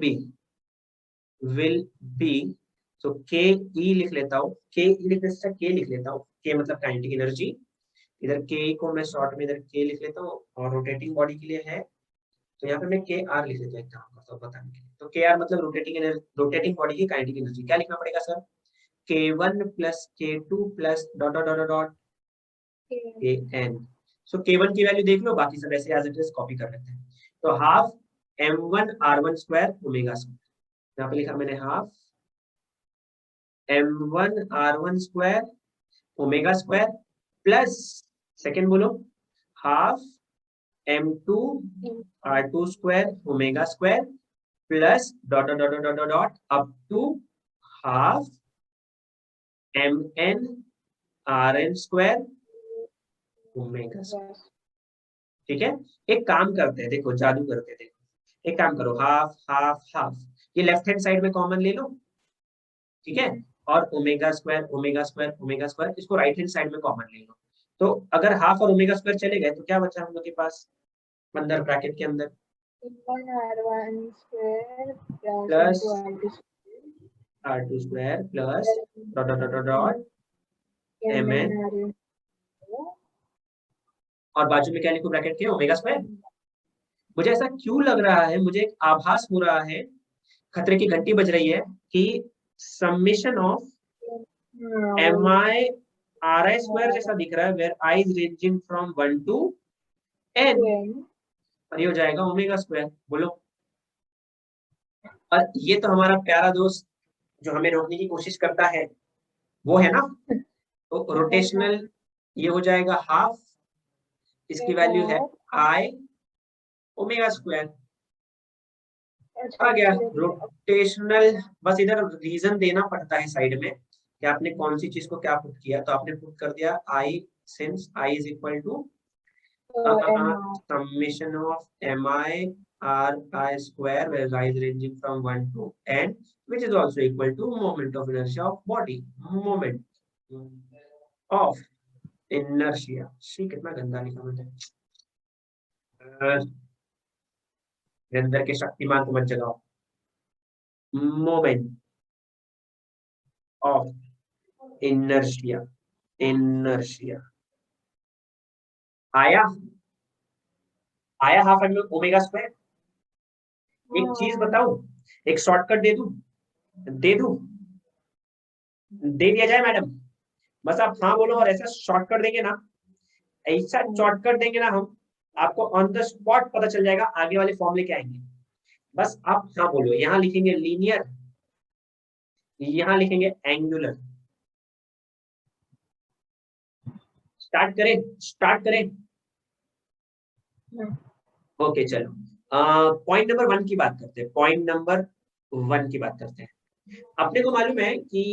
be so ke लिख लेता हूँ, के लिख लेता हूँ, के मतलब काइनेटिक एनर्जी, इधर के को मैं शॉर्ट में इधर के लिख लेता हूँ और रोटेटिंग बॉडी के लिए है तो यहाँ पे मैं के आर लिख लेता हूँ एक काम करता हूँ बताने के लिए। तो के आर मतलब रोटेटिंग बॉडी की काइनेटिक एनर्जी। क्या लिखना पड़ेगा sir? k1 plus k2 plus dot dot dot dot kn। सो k1 की वैल्यू देख लो, बाकी सब ऐसे एज इट इज कॉपी कर लेते हैं। तो half m1 r1 square omega square, यहाँ पे लिखा मैंने half m1 r1 square omega square plus second बोलो half m2 r2 square omega square plus dot dot dot dot dot dot up to half mn rn square omega square. ठीक है, एक काम करते हैं, देखो जादू करते हैं, देखो एक काम करो, हाफ हाफ हाफ, ये लेफ्ट हैंड साइड में कॉमन ले लो, ठीक है, और omega square omega square omega square इसको राइट हैंड साइड में कॉमन ले लो। तो अगर हाफ और ओमेगा स्क्वायर चले गए तो क्या बचा हम लोग के पास अंदर ब्रैकेट के अंदर? Plus r2 square plus dot dot dot dot mn और बाजू में क्या लिखो ब्रैकेट के? Omega square. मुझे ऐसा क्यों लग रहा है, मुझे एक आभास हो रहा है, खतरे की घंटी बज रही है कि summation of mi ri square जैसा दिख रहा है, where i is ranging from 1 to n, और ये हो जाएगा ओमेगा स्क्वायर। बोलो, और ये तो हमारा प्यारा दोस्त जो हमें रोकने की कोशिश करता है वो है ना, तो रोटेशनल ये हो जाएगा हाफ, इसकी वैल्यू है i ओमेगा स्क्वायर। आ गया रोटेशनल। बस इधर रीजन देना पड़ता है साइड में कि आपने कौन सी चीज को क्या पुट किया, तो आपने पुट कर दिया i since i is equal to summation of mi ri square where i is ranging from 1 to n, which is also equal to moment of inertia of body, moment of inertia। सी कितना गंदा लिखा मैंने, अंदर के शक्तिमान को मत जगाओ। मोमेंट ऑफ इनर्शिया, इनर्शिया आया हाफ ओमेगा स्क्वायर। एक चीज बताऊं, एक शॉर्टकट दे दूं, दे दिया जाए मैडम? बस आप हाँ बोलो और ऐसा शॉर्टकट देंगे ना, ऐसा शॉर्टकट देंगे ना हम, आपको ऑन द स्पॉट पता चल जाएगा आगे वाले फॉर्मूले क्या आएंगे। बस आप हाँ बोलो, यहाँ लिखेंगे लीनियर, यहाँ लिखेंगे एंगुलर। स्टार्ट करें। ओके चलो, पॉइंट नंबर 1 की बात करते हैं। अपने को मालूम है कि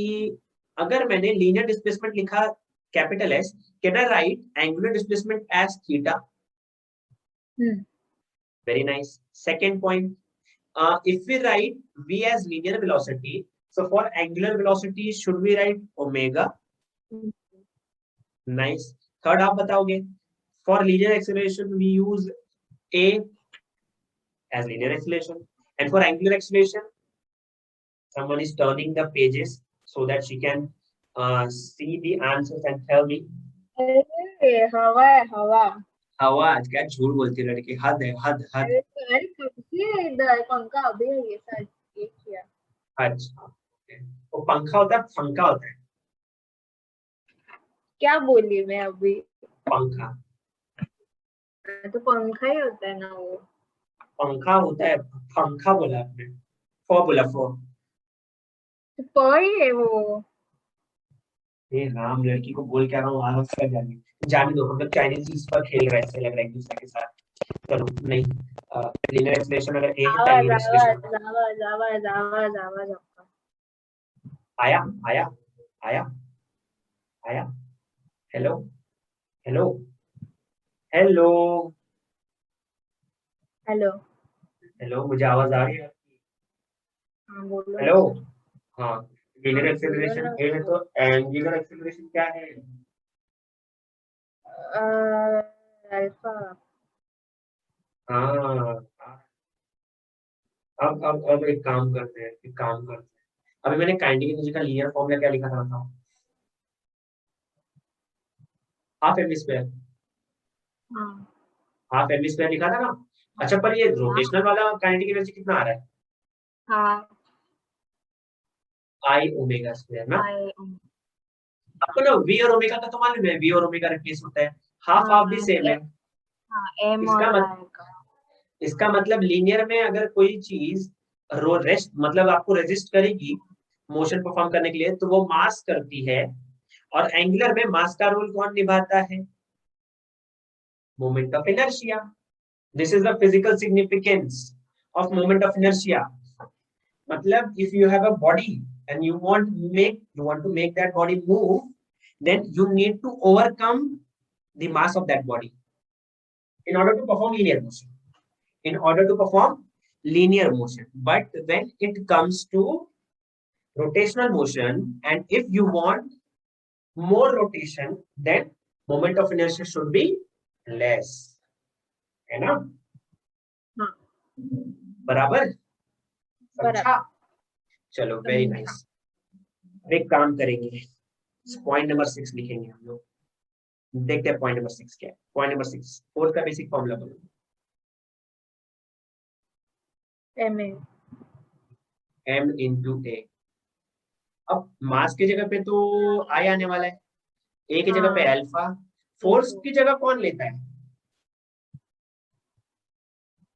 अगर मैंने लीनियर डिस्प्लेसमेंट लिखा capital S, can I write angular displacement as theta? Very nice. Second point, if we write v as linear velocity, so for angular velocity should we write omega? Nice. Third आप बताओगे, For linear acceleration, we use A as linear acceleration, and for angular acceleration, someone is turning the pages so that she can see the answers and tell me. अरे हवा है हवा। आवाज क्या झूठ बोलती है लड़की, हद है, हद हद। अरे कब से इधर पंखा अभी ये सर ये किया। अच्छा, वो पंखा होता है, पंखा होता है, क्या बोली मैं अभी? पंखा। तो पंखा ही होता है ना वो। पंखा होता है, पंखा बोला आपने, फो बोला, फो। तो पर ही है वो। ये राम, लड़की को बोल क्या रहा हूँ, आवाज कर जानी। जाने दो, हम लोग चाइनीज चीज पर खेल रहे हैं, ऐसे लग रहा है एक दूसरे के साथ। चलो नहीं, लिनियर एक्सेलरेशन अगर ए है, आवाज लिनियर एक्सेलरेशन आवाज आवाज आवाज आवाज आपका। आया आया आया आया। Hello hello hello hello hello, मुझे आवाज आ रही है? हाँ बोलो। हेलो, हाँ। लिनियर हाँ, एक्सेलरेशन बोलो ए है, तो एंगुलर एक्सेलरेशन क्या है? अल्फा। हाँ, अब एक काम करते हैं, एक काम करते हैं। अभी मैंने काइनेटिक एनर्जी का लीनियर फॉर्मूला क्या लिखा था बताओ? हाफ एम स्क्वायर, हाँ हाफ एम स्क्वायर लिखा था ना। अच्छा, पर ये रोटेशनल वाला काइनेटिक एनर्जी कितना आ रहा है? हाँ आई ओमेगा स्क्वायर ना। आई आपको ना वी और ओमेगा का तो मालूम है, वी और ओमेगा रिप्लेस होता है, हाफ हाफ भी सेम है। हाँ एम इसका और मत, आई का। इसका मतलब लीनियर में अगर कोई चीज रो रेस्ट मतलब आपको रेजिस्ट करेगी मोशन परफॉर्म करने के लिए, तो वो मास करती है। और एंगुलर में मास का रोल कौन निभाता है? Moment of inertia. This is the physical significance of moment of inertia. मतलब if you have a body and you want to make that body move, then you need to overcome the mass of that body in order to perform linear motion. In order to perform linear motion. But when it comes to rotational motion, and if you want more rotation, then moment of inertia should be less. है ना? हाँ बराबर? बराबर। समझा? चलो, वेरी नाइस। एक काम करेंगे, पॉइंट नंबर 6 लिखेंगे हम लोग। देखते हैं पॉइंट नंबर 6 क्या है। पॉइंट नंबर 6, फोर्स का बेसिक फॉर्मूला बोलो। एम ए m इंटू ए। अब मास की जगह पे तो आई आने वाला है, ए की जगह पे हाँ अल्फा। फोर्स की जगह कौन लेता है?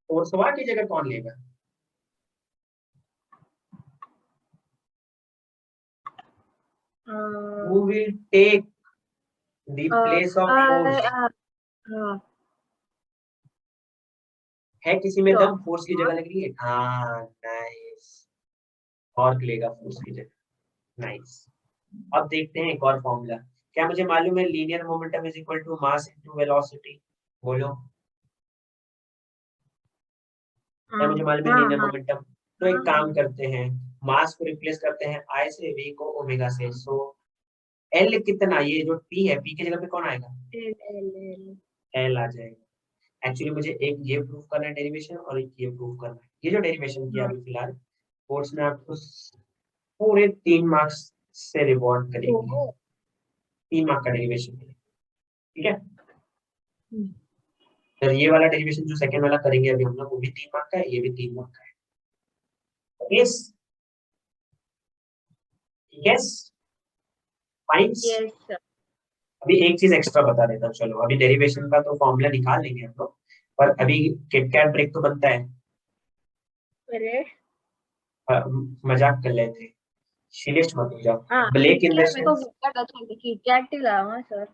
फोर्स वा की जगह कौन लेगा? Who will take the place of force? है किसी में दम फोर्स की जगह लग रही है? हाँ, नाइस। और लेगा फोर्स की जगह, नाइस। अब देखते हैं एक और फॉर्मूला। क्या मुझे मालूम है linear momentum is equal to mass into velocity? बोलो, क्या मुझे मालूम है लीनियर मोमेंटम? तो एक काम करते हैं, मास को रिप्लेस करते हैं आई से, वी को ओमेगा से। सो एल कितना, ये जो पी है, पी की जगह पे कौन आएगा? एल आ जाएगा। एक्चुअली मुझे एक ये प्रूव करना है डेरिवेशन, और एक ये प्रूव करना है। ये जो डेरिवेशन किया अभी फिलहाल कोर्स में, आपको पूरे 3 मार्क्स से रिवॉर्ड करेंगे। 3 मार्क का डेरिवेशन, ठीक है? तो ये वाला डेरिवेशन जो सेकंड वाला करेंगे अभी हम लोग, वो भी 3 मार्क का है, ये भी 3 मार्क का है। Yes yes फाइंस। अभी एक चीज एक्स्ट्रा बता देता हूँ, चलो अभी डेरिवेशन का तो फॉर्मूला निकाल लेंगे हम लोग, पर अभी किटकैट ब्रेक तो बनता है। अरे मजाक कर लेते हैं, सीरियस मत हो जाओ। हाँ ब्रेक इन द मेरे को सेंस, किटकैट ही लावा सर।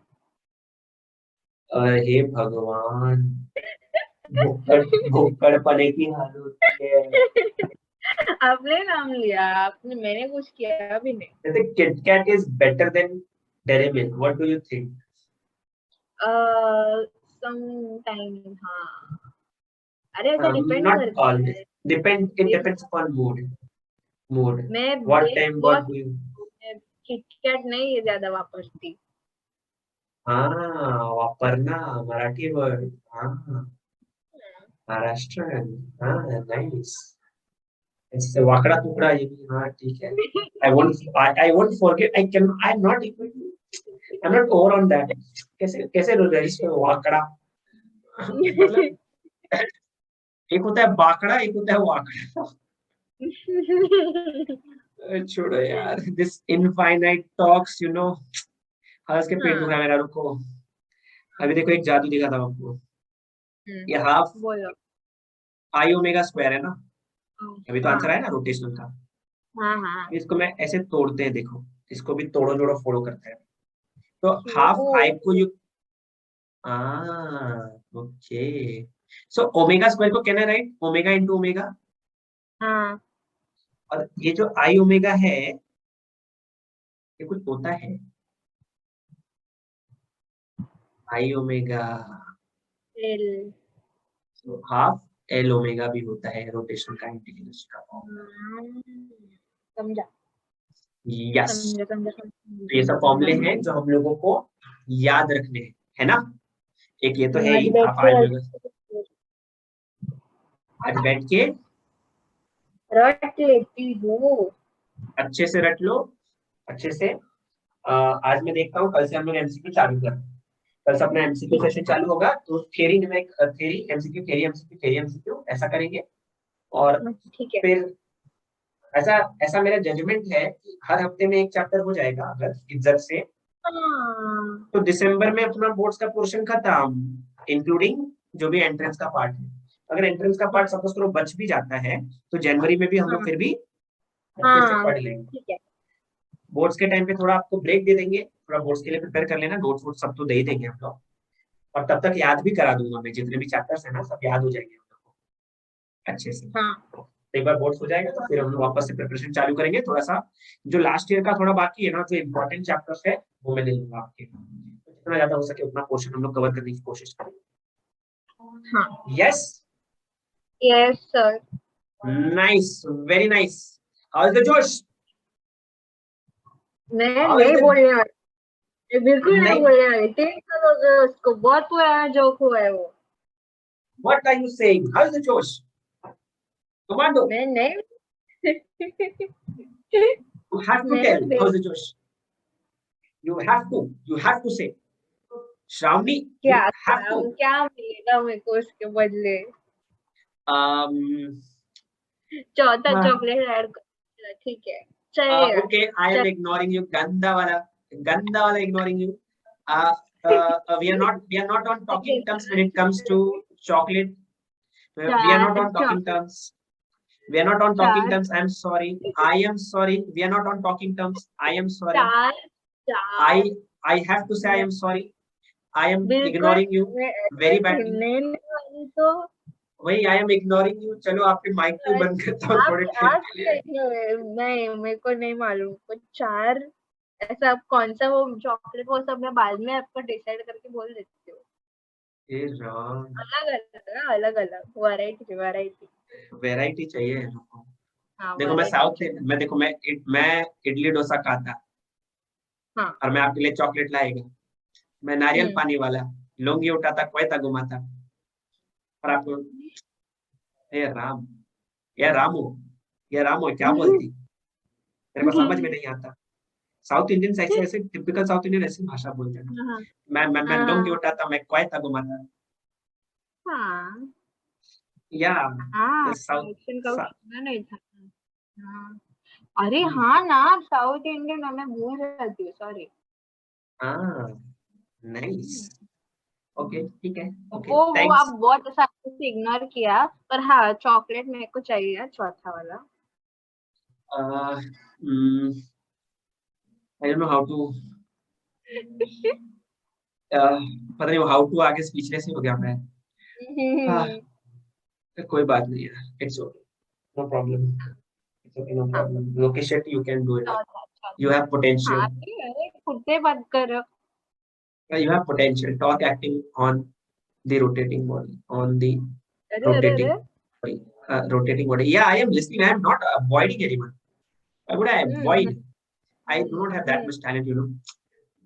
अरे भगवान, भुक्कड़ पने की हालत होती है। आपने नाम लिया, आपने, मैंने कुछ किया भी नहीं। I think Kit Kat is better than Dairy Milk. What do you think? Sometime हाँ। अरे ऐसा डिपेंड Not करता always. है। It depends upon mood. Mood. मैं What time? What do you? KitKat नहीं ये ज्यादा वापरती। हाँ, वापरना मराठी वर्ड. हाँ, महाराष्ट्रन. हाँ, नाइस. इससे वाकड़ा टुकड़ा ये भी. हाँ, ठीक है. I won't forget. I'm not able to. I'm not over on that. कैसे कैसे रजिश पे वाकड़ा. मतलब एक होता है बाकड़ा, एक होता है वाकड़ा. छोड़ो यार. This infinite talks, हंस के पेट दुख रहा है मेरा. रुको. अभी देखो एक जादू दिखाता हूँ आपको. ये हाफ बोलो. आई ओमेगा स्क्वायर है ना. अभी तो हाँ आंसर आया ना रोटेशनल का. हाँ हाँ. इसको मैं ऐसे तोड़ते हैं. देखो, इसको भी तोड़ो जोड़ो फोड़ो करते हैं. तो हाफ ओ, आई को you. Okay. So omega square को कहना है राइट, ओमेगा इंटू ओमेगा. हाँ. और ये जो आई ओमेगा है, ये कुछ होता है. I omega. एल. तो हाफ एल ओमेगा भी होता है रोटेशन का इंटीग्रल का फॉर्म. समझा यस. समझा समझा तो ये सब फॉर्मूले हैं जो हम लोगों को याद रखने हैं, है ना. एक ये तो है ही. आप आज बैठ के रट लेती हूँ. अच्छे से रट लो. अच्छे से. आज मैं देखता हूँ कल से हम लोग एमसीक्यू चालू करें. कल से अपना एमसीक्यू सेशन चालू होगा. तो थ्योरी में theory MCQ theory MCQ theory MCQ ऐसा करेंगे. और ठीक है. फिर ऐसा ऐसा मेरा जजमेंट है कि हर हफ्ते में एक चैप्टर हो जाएगा अगर इज्जत से. हाँ. तो दिसंबर में अपना बोर्ड्स का पोर्शन खत्म, इंक्लूडिंग जो भी एंट्रेंस का पार्ट है. अगर एंट्रेंस का पार्ट सपोज करो बच भी जाता है तो जनवरी में भी हम लोग फिर भी अच्छे से पढ़ लेंगे. ठीक है. बोर्ड्स के टाइम पे थोड़ा आपको ब्रेक दे देंगे. थोड़ा बोर्ड्स के लिए प्रिपेयर कर लेना. नोट्स वोट सब तो दे ही देंगे हम लोग. और तब तक याद भी करा दूंगा मैं. जितने भी चैप्टर्स है ना सब याद हो जाएंगे हम लोग को अच्छे से. हाँ. एक बार बोर्ड्स हो जाएगा तो फिर हम लोग वापस से प्रिपरेशन चालू करेंगे. थोड़ा सा जो लास्ट ईयर का थोड़ा बाकी है ना, जो इम्पोर्टेंट चैप्टर्स है वो मैं ले लूंगा आपके. जितना ज्यादा हो सके उतना पोर्शन हम लोग कवर करने की कोशिश करेंगे. हाँ. Yes. Yes sir. Nice. Very nice. How is the जोश. मैं How is नहीं the- बोलने वाली. मैं बिल्कुल नहीं नहीं. बोलने वाली. 3 साल हो गए उसको. बहुत पुराना जोक हुआ है वो. What are you saying? How is the जोश. Commando. मैं नहीं. You have to tell how is the जोश. You have to say. Shravani, क्या you have to. क्या मिलेगा मेरे को उसके बदले. चौथा हाँ. चॉकलेट ऐड कर. ठीक है. Okay, I am ignoring you. गंदा वाला ignoring you. We are not on talking terms when it comes to chocolate. We are not on talking terms. We are not on talking terms. I am sorry. I am sorry. We are not on talking terms. I am sorry. I have to say I am sorry. I am ignoring you very badly. तो वही I am ignoring you. चलो आपके माइक को बंद करता हूँ थोड़े टाइम के लिए. नहीं मेरे को नहीं मालूम. कुछ 4 ऐसा कौन सा वो चॉकलेट वो सब मैं बाद में आपको डिसाइड करके बोल देती हूँ. अलग अलग वैरायटी चाहिए लोगों को. हाँ. देखो मैं साउथ से मैं इडली डोसा खाता. हाँ. और मैं आपके लिए चॉकलेट लाएगा. मैं नारियल पानी वाला लौंगी उठाता क्वेता घुमाता. और आपको ये रामू क्या बोलती. मेरे को समझ में नहीं आता. साउथ इंडियन ऐसे टिपिकल साउथ इंडियन ऐसी भाषा बोलते हैं. मैं लौंगी उठाता, मैं क्वेता घुमाता. हाँ. या नहीं था. अरे हाँ ना. साउथ इंडियन मैं भूल जाती हूँ. सॉरी. नाइस. ओके ठीक है. वो आप बहुत ऐसा इग्नोर किया. पर हाँ चॉकलेट मेरे को चाहिए चौथा वाला. I don't know how to. पता नहीं how to आगे स्पीचलेस ही हो गया मैं. कोई बात नहीं है. It's okay. No problem. It's okay. No problem. Lokesh Shetty, you can do it. You have potential. अरे खुद से बात करो. You have potential. Talk acting on the rotating body. On the rotating body. Yeah, I am listening. I am not avoiding anyone. Why would I avoid? I do not have that much talent,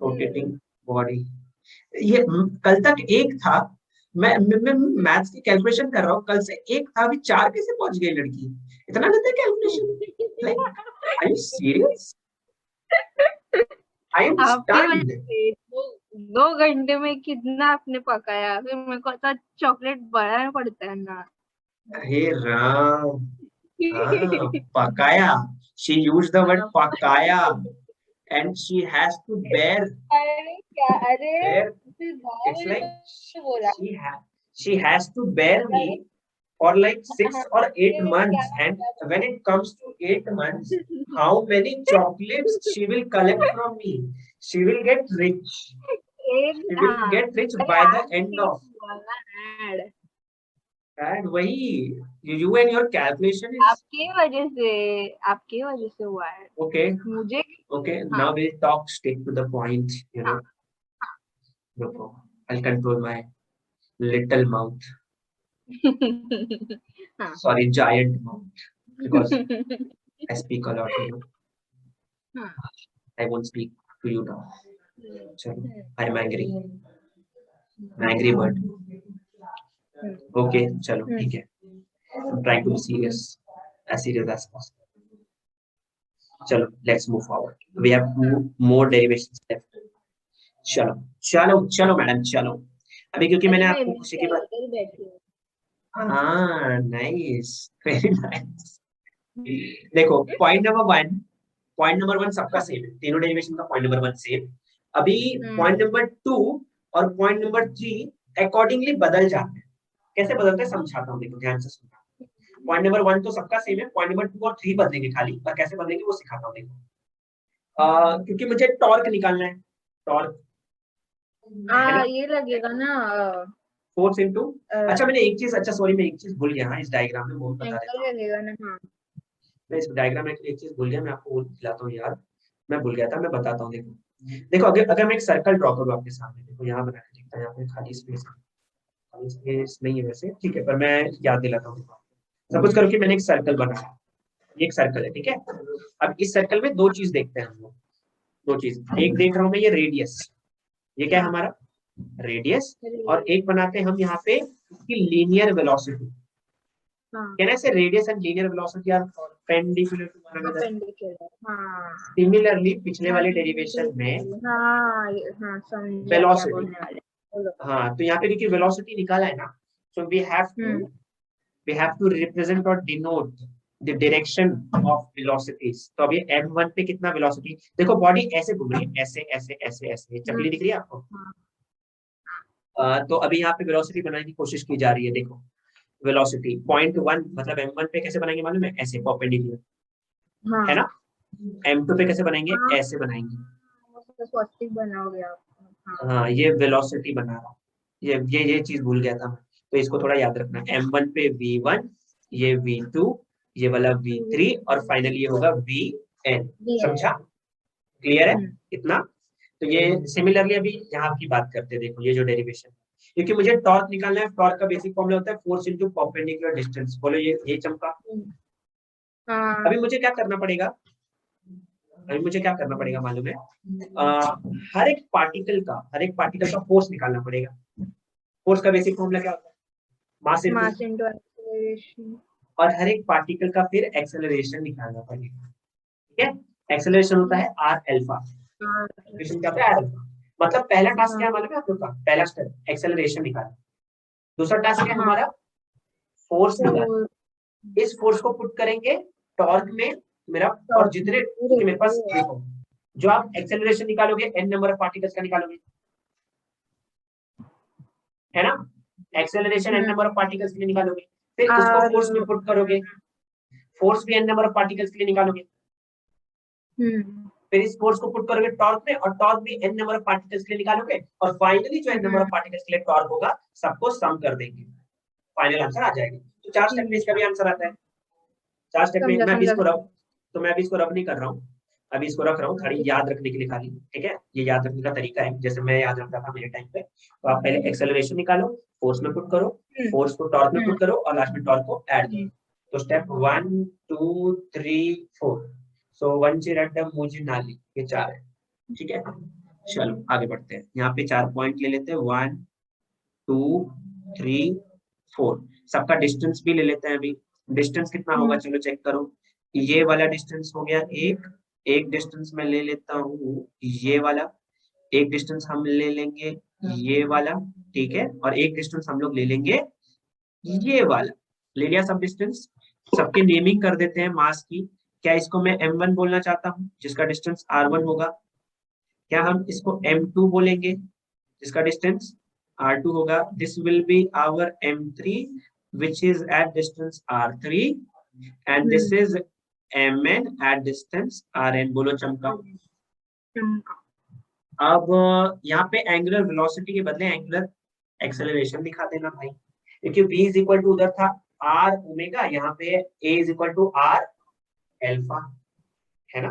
rotating body. ये कल तक एक था, मैं मैथ्स की कैलकुलेशन कर रहा हूँ, कल से एक था, अभी 4 कैसे पहुंच गई लड़की? इतना गंदा calculation, like I am serious, I am आपके वजह स्टन्ड। से 2 घंटे में कितना आपने पकाया, फिर मेरे को तो चॉकलेट बनाना पड़ता है ना। हे राम, हाँ पकाया, she used the word पकाया and she has to अरे क्या, अरे bear, फिर it's बाल like बोला। she has to bear me for like 6 or 8 अरे क्या months, and when it comes to 8 months, how many chocolates she will collect from me? She will get rich, एक she will हाँ, get rich अरे by the आज end ठीक of हुआ ना ऐड, that. वही, you and your calculation is आपकी वजह से हुआ है okay. मुझे। Okay, हाँ now we'll talk straight to the point, you know. हाँ No, I'll control my little mouth. हाँ Sorry, giant mouth. Because I speak a lot, you know. हाँ I won't speak to you now. Chalo, hmm, I'm angry. I'm angry bird. Okay, chalo, ठीक है. I'm trying to be serious. As serious as possible. Chalo, let's move forward. We have 2 more derivations left. चलो चलो चलो मैडम चलो, अभी क्योंकि मैंने अरे मैं आपको भी खुशी की बात, इधर बैठी हूँ। हाँ नाइस, वेरी नाइस। देखो पॉइंट नंबर वन सबका सेम है, तीनों डेरिवेशन का पॉइंट नंबर 1 सेम। अभी पॉइंट नंबर 2 और पॉइंट नंबर 3 अकॉर्डिंगली बदल जाते हैं। कैसे बदलते हैं समझाता हूँ, देखो ध्यान से सुनना। पॉइंट नंबर 1 तो सबका सेम है, पॉइंट नंबर 2 और 3 बदलेंगे खाली, और कैसे बदलेंगे वो सिखाता हूँ, देखो। क्योंकि मुझे टॉर्क निकालना है, टॉर्क है ना, ये लगेगा ना फोर्स इनटू, अच्छा मैंने एक चीज, अच्छा सॉरी मैं एक चीज भूल गया, हाँ इस डायग्राम में वो बता देता एंगल हूँ। लगेगा ना। हाँ मैं इस डायग्राम में एक चीज भूल गया, मैं आपको वो दिलाता हूँ यार, मैं भूल गया था, मैं बताता हूँ। देखो देखो अगर मैं एक सर्कल ड्रॉ करूँ आपके सामने, देखो यहाँ बना के दिखता है, यहाँ पे खाली स्पेस है, खाली स्पेस नहीं है वैसे, ठीक है, पर मैं याद दिलाता हूँ। सपोज करो कि मैंने एक सर्कल बनाया, ये एक सर्कल है, ठीक है। अब इस सर्कल में 2 चीज देखते हैं हम लोग, 2 चीज, एक देख रहा हूँ मैं ये रेडियस, ये क्या है हमारा रेडियस, और एक बनाते हैं हम यहाँ पे इसकी linear velocity. Can I say radius and linear velocity are perpendicular to one another. perpendicular, हाँ सिमिलरली पिछले वाले डेरिवेशन में हाँ हाँ समझा क्या वेलोसिटी, बोलने वाले। बोलो। हाँ तो यहाँ पे क्योंकि वेलोसिटी निकाला है ना, so we have to represent और denote the direction of velocities. तो अभी m1 पे कितना वेलोसिटी, देखो बॉडी ऐसे घूम रही है, ऐसे ऐसे ऐसे ऐसे, चपली दिख रही है आपको। तो अभी यहाँ पे वेलोसिटी बनाने की कोशिश की जा रही है, देखो वेलोसिटी पॉइंट 1 मतलब m1 पे कैसे बनाएंगे मालूम है, ऐसे परपेंडिकुलर, है ना। m2 पे कैसे बनाएंगे, ऐसे बनाएंगे, स्वास्तिक बनाओगे आप। हाँ ये वेलोसिटी बना रहा हूँ, ये चीज भूल गया था मैं, तो इसको थोड़ा याद रखना। m1 पे v1, ये v2, ये वाला v3, और फाइनली ये होगा vn, समझा, क्लियर है इतना। तो ये सिमिलरली अभी यहाँ की बात करते हैं, देखो ये जो डेरिवेशन, क्योंकि मुझे टॉर्क निकालना है, टॉर्क का बेसिक फॉर्मूला होता है फोर्स इनटू परपेंडिकुलर डिस्टेंस। बोलो ये चमका। अभी मुझे क्या करना पड़ेगा, अभी मुझे क्या करना पड़ेगा मालूम है, हर एक पार्टिकल का फोर्स निकालना पड़ेगा। फोर्स का बेसिक फॉर्मूला क्या होता है, मास इनटू, और हर एक पार्टिकल का फिर एक्सेलरेशन निकालना पड़ेगा, ठीक है। एक्सेलरेशन होता है r अल्फा, एक्सेलरेशन क्या होता है r अल्फा। मतलब पहला टास्क क्या मालूम है आप लोग का, पहला स्टेप एक्सेलरेशन निकालना, दूसरा टास्क क्या है हमारा, फोर्स निकालना। इस फोर्स को पुट करेंगे टॉर्क में मेरा, और जितने, क्योंकि मेरे पास देखो, जो आप एक्सेलरेशन निकालोगे n नंबर ऑफ पार्टिकल्स का निकालोगे, है ना, acceleration n number of particles के लिए निकालोगे, फिर उसको फोर्स में पुट करोगे, फोर्स भी n नंबर ऑफ पार्टिकल्स के लिए निकालोगे, फिर इस फोर्स को पुट करोगे टॉर्क में, और टॉर्क भी n नंबर ऑफ पार्टिकल्स के लिए निकालोगे, और फाइनली जो n नंबर ऑफ पार्टिकल्स के लिए टॉर्क होगा सबको सम कर देंगे, फाइनल आंसर आ जाएगा। तो 4 स्टेप में इसका भी आंसर आता है, 4 स्टेप में। मैं अभी इसको रब, तो मैं अभी इसको रब नहीं कर रहा हूँ, अभी इसको रख रहा हूँ खाली याद रखने के लिए खाली, ठीक है। ये याद रखने का तरीका है, जैसे मैं याद रखता था मेरे टाइम पे। तो आप पहले एक्सेलरेशन निकालो, फोर्स में पुट करो, फोर्स को टॉर्क में पुट करो, और लास्ट में टॉर्क को ऐड करो। तो स्टेप 1 2 3 4, सो 1 चिरड्डम मुझे नाली, ये 4 है, ठीक है। चलो आगे बढ़ते हैं, यहाँ पे 4 पॉइंट ले लेते हैं, 1 2 3 4, सबका डिस्टेंस भी ले लेते हैं। अभी डिस्टेंस कितना होगा चलो चेक करो, ये वाला डिस्टेंस हो गया एक डिस्टेंस मैं ले लेता हूँ ये वाला, एक डिस्टेंस हम ले लेंगे ये वाला, ठीक है, और एक डिस्टेंस हम लोग ले लेंगे ये वाला। ले लिया सब डिस्टेंस, सबकी नेमिंग कर देते हैं मास की। क्या इसको मैं m1 बोलना चाहता हूँ जिसका डिस्टेंस r1 होगा, क्या हम इसको m2 बोलेंगे जिसका डिस्टेंस r2 होगा। This will be our m3 which is at distance r3 and this is mn at distance rn। बोलो चमका। अब यहाँ पे एंगुलर वेलोसिटी के बदले एंगुलर एक्सेलरेशन दिखा देना भाई, क्योंकि v इज इक्वल टू उधर था r ओमेगा, यहाँ पे a is equal to r alpha, है ना।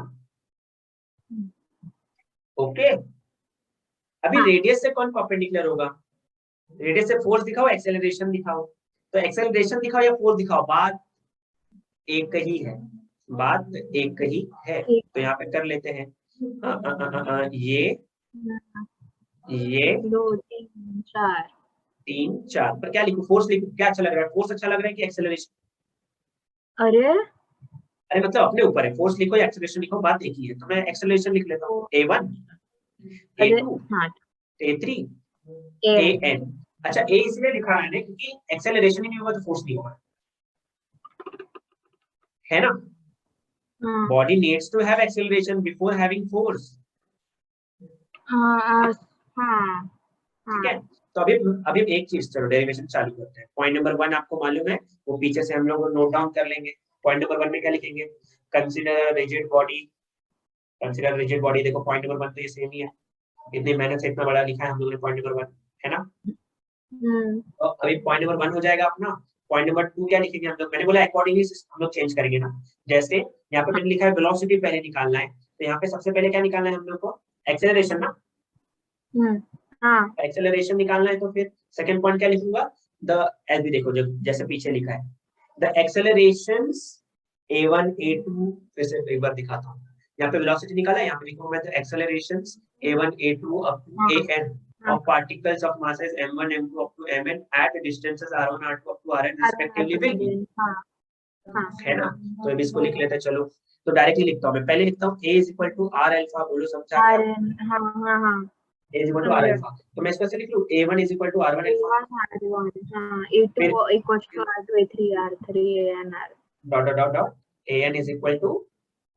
ओके अभी रेडियस से कौन परपेंडिकुलर होगा, रेडियस से फोर्स दिखाओ एक्सेलरेशन दिखाओ, तो एक्सेलरेशन दिखाओ या फोर्स दिखाओ, बात एक ही है, बात एक ही है। तो यहाँ पे कर लेते हैं ये 2 3 4 3 4 पर क्या लिखूं, फोर्स लिखूं, क्या अच्छा लग रहा है, फोर्स अच्छा लग रहा है कि एक्सेलरेशन? अरे मतलब अपने ऊपर है, फोर्स लिखो या एक्सेलरेशन लिखो, बात एक ही है। तो मैं एक्सेलरेशन लिख लेता हूँ, a1 a2 a3 an। अच्छा a इसलिए लिखा है मैंने क्योंकि एक्सेलरेशन ही नहीं होगा तो फोर्स नहीं होगा, है ना। Body needs to have acceleration before having force, ठीक है। तो अभी एक चीज, चलो डेरिवेशन चालू करते हैं। पॉइंट नंबर 1 आपको मालूम है, वो पीछे से हम लोग नोट डाउन कर लेंगे। पॉइंट नंबर 1 में क्या लिखेंगे, consider rigid body, consider rigid body. देखो पॉइंट नंबर 1 तो ये सेम ही है, इतनी मेहनत से इतना बड़ा लिखा है हम लोगों ने पॉइंट नंबर 1, है ना। तो अभी पॉइंट नंबर 1 हो जाएगा अपना। पॉइंट नंबर 2 क्या लिखेंगे हम लोग, मैंने बोला अकॉर्डिंगली हम लोग चेंज करेंगे ना। जैसे यहाँ पे मैंने लिखा है वेलोसिटी पहले निकालना है, तो यहाँ पे सबसे पहले क्या निकालना है हम लोग को, एक्सेलरेशन ना। एक्सेलरेशन निकालना है तो फिर सेकंड पॉइंट क्या लिखूंगा, द एल भी देखो जब जैसे पीछे लिखा है, द एक्सेलरेशंस a1 a2, फिर से एक बार दिखाता हूँ। यहाँ पे वेलोसिटी निकाला है, यहाँ पे लिखूंगा मैं the एक्सेलरेशंस a1 a2 up to an of particles of masses m1 m2 up to mn at distances r1 r2 up to rn respectively will be, है ना। तो अब इसको लिख लेते हैं, चलो तो डायरेक्टली लिखता हूँ मैं, पहले लिखता हूँ a is equal to r alpha, बोलो समझा क्या, a is equal to r alpha। तो मैं इसको ऐसे लिख लूँ a1 is equal to r1 alpha, a2 equals to r2 a3 r3 an r dot dot dot an is equal to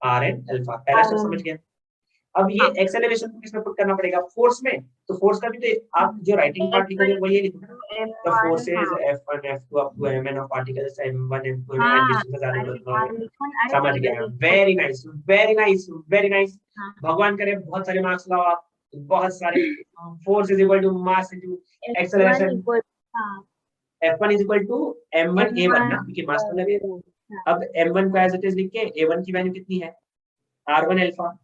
rn alpha। पहला स्टेप समझ गया। अब ये एक्सेलरेशन को किसमें पुट करना पड़ेगा, फोर्स में। तो फोर्स का भी तो आप जो राइटिंग पार्ट लिखोगे वो ये लिखोगे, the forces f1 f2 up to mn of particles m1 m2 and distances r1 समझ गया। Very nice very nice very nice. भगवान करे बहुत सारे मार्क्स लाओ आप, बहुत सारे। Force is equal to mass into acceleration, f1 is equal to m1 a1 ना, क्योंकि मास तो लगे। अब m1 को एज इट इज लिख के a1 की वैल्यू कितनी है, r1 अल्फा।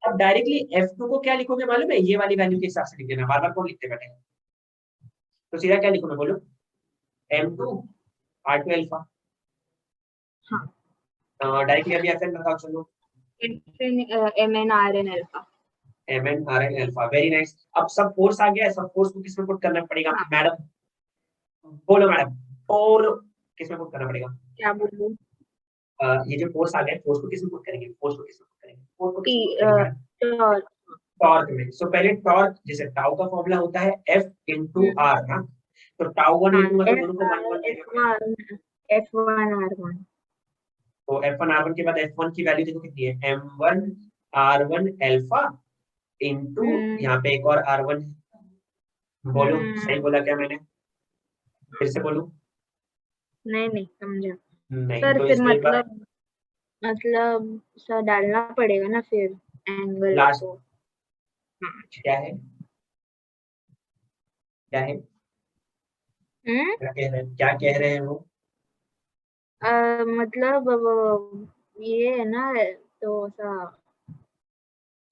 अब डायरेक्टली f2 को क्या लिखोगे मालूम है, ये वाली वैल्यू के हिसाब से लिख देना, बार बार कौन लिखते बैठे। तो सीधा क्या लिखूंगा बोलो, m2 r2 अल्फा। डायरेक्टली अभी FN बताओ चलो, mn rn alpha, mn rn alpha. Very nice. अब सब फोर्स आ गया है, सब फोर्स को किसमें पुट करना पड़ेगा मैडम, बोलो मैडम, बोलो किसमें पुट करना पड़ेगा, क्या बोलूं, ये जो फोर्स आ गया है, फोर्स को किसमें पुट करेंगे, फोर्स को किसमें पुट करेंगे, फोर्स को किसमें पुट करेंगे, टॉर्क में। सो पहले टॉर्क, जैसे टाउ का फॉर्मूला होता है F into R ना, तो टाउ 1 into मतलब दोनों को 1 1 f1 r1, तो F1 R1 के बाद F1 की वैल्यू देखो कितनी है, M1 R1 अल्फा इनटू यहाँ पे एक और R1। बोलो सही बोला क्या मैंने, फिर से बोलूं, नहीं समझा नहीं सर, तो फिर इसमें मतलब सर डालना पड़ेगा ना फिर एंगल लास्ट को। क्या है, क्या है, क्या कह रहे हैं वो, मतलब ये है ना, तो ऐसा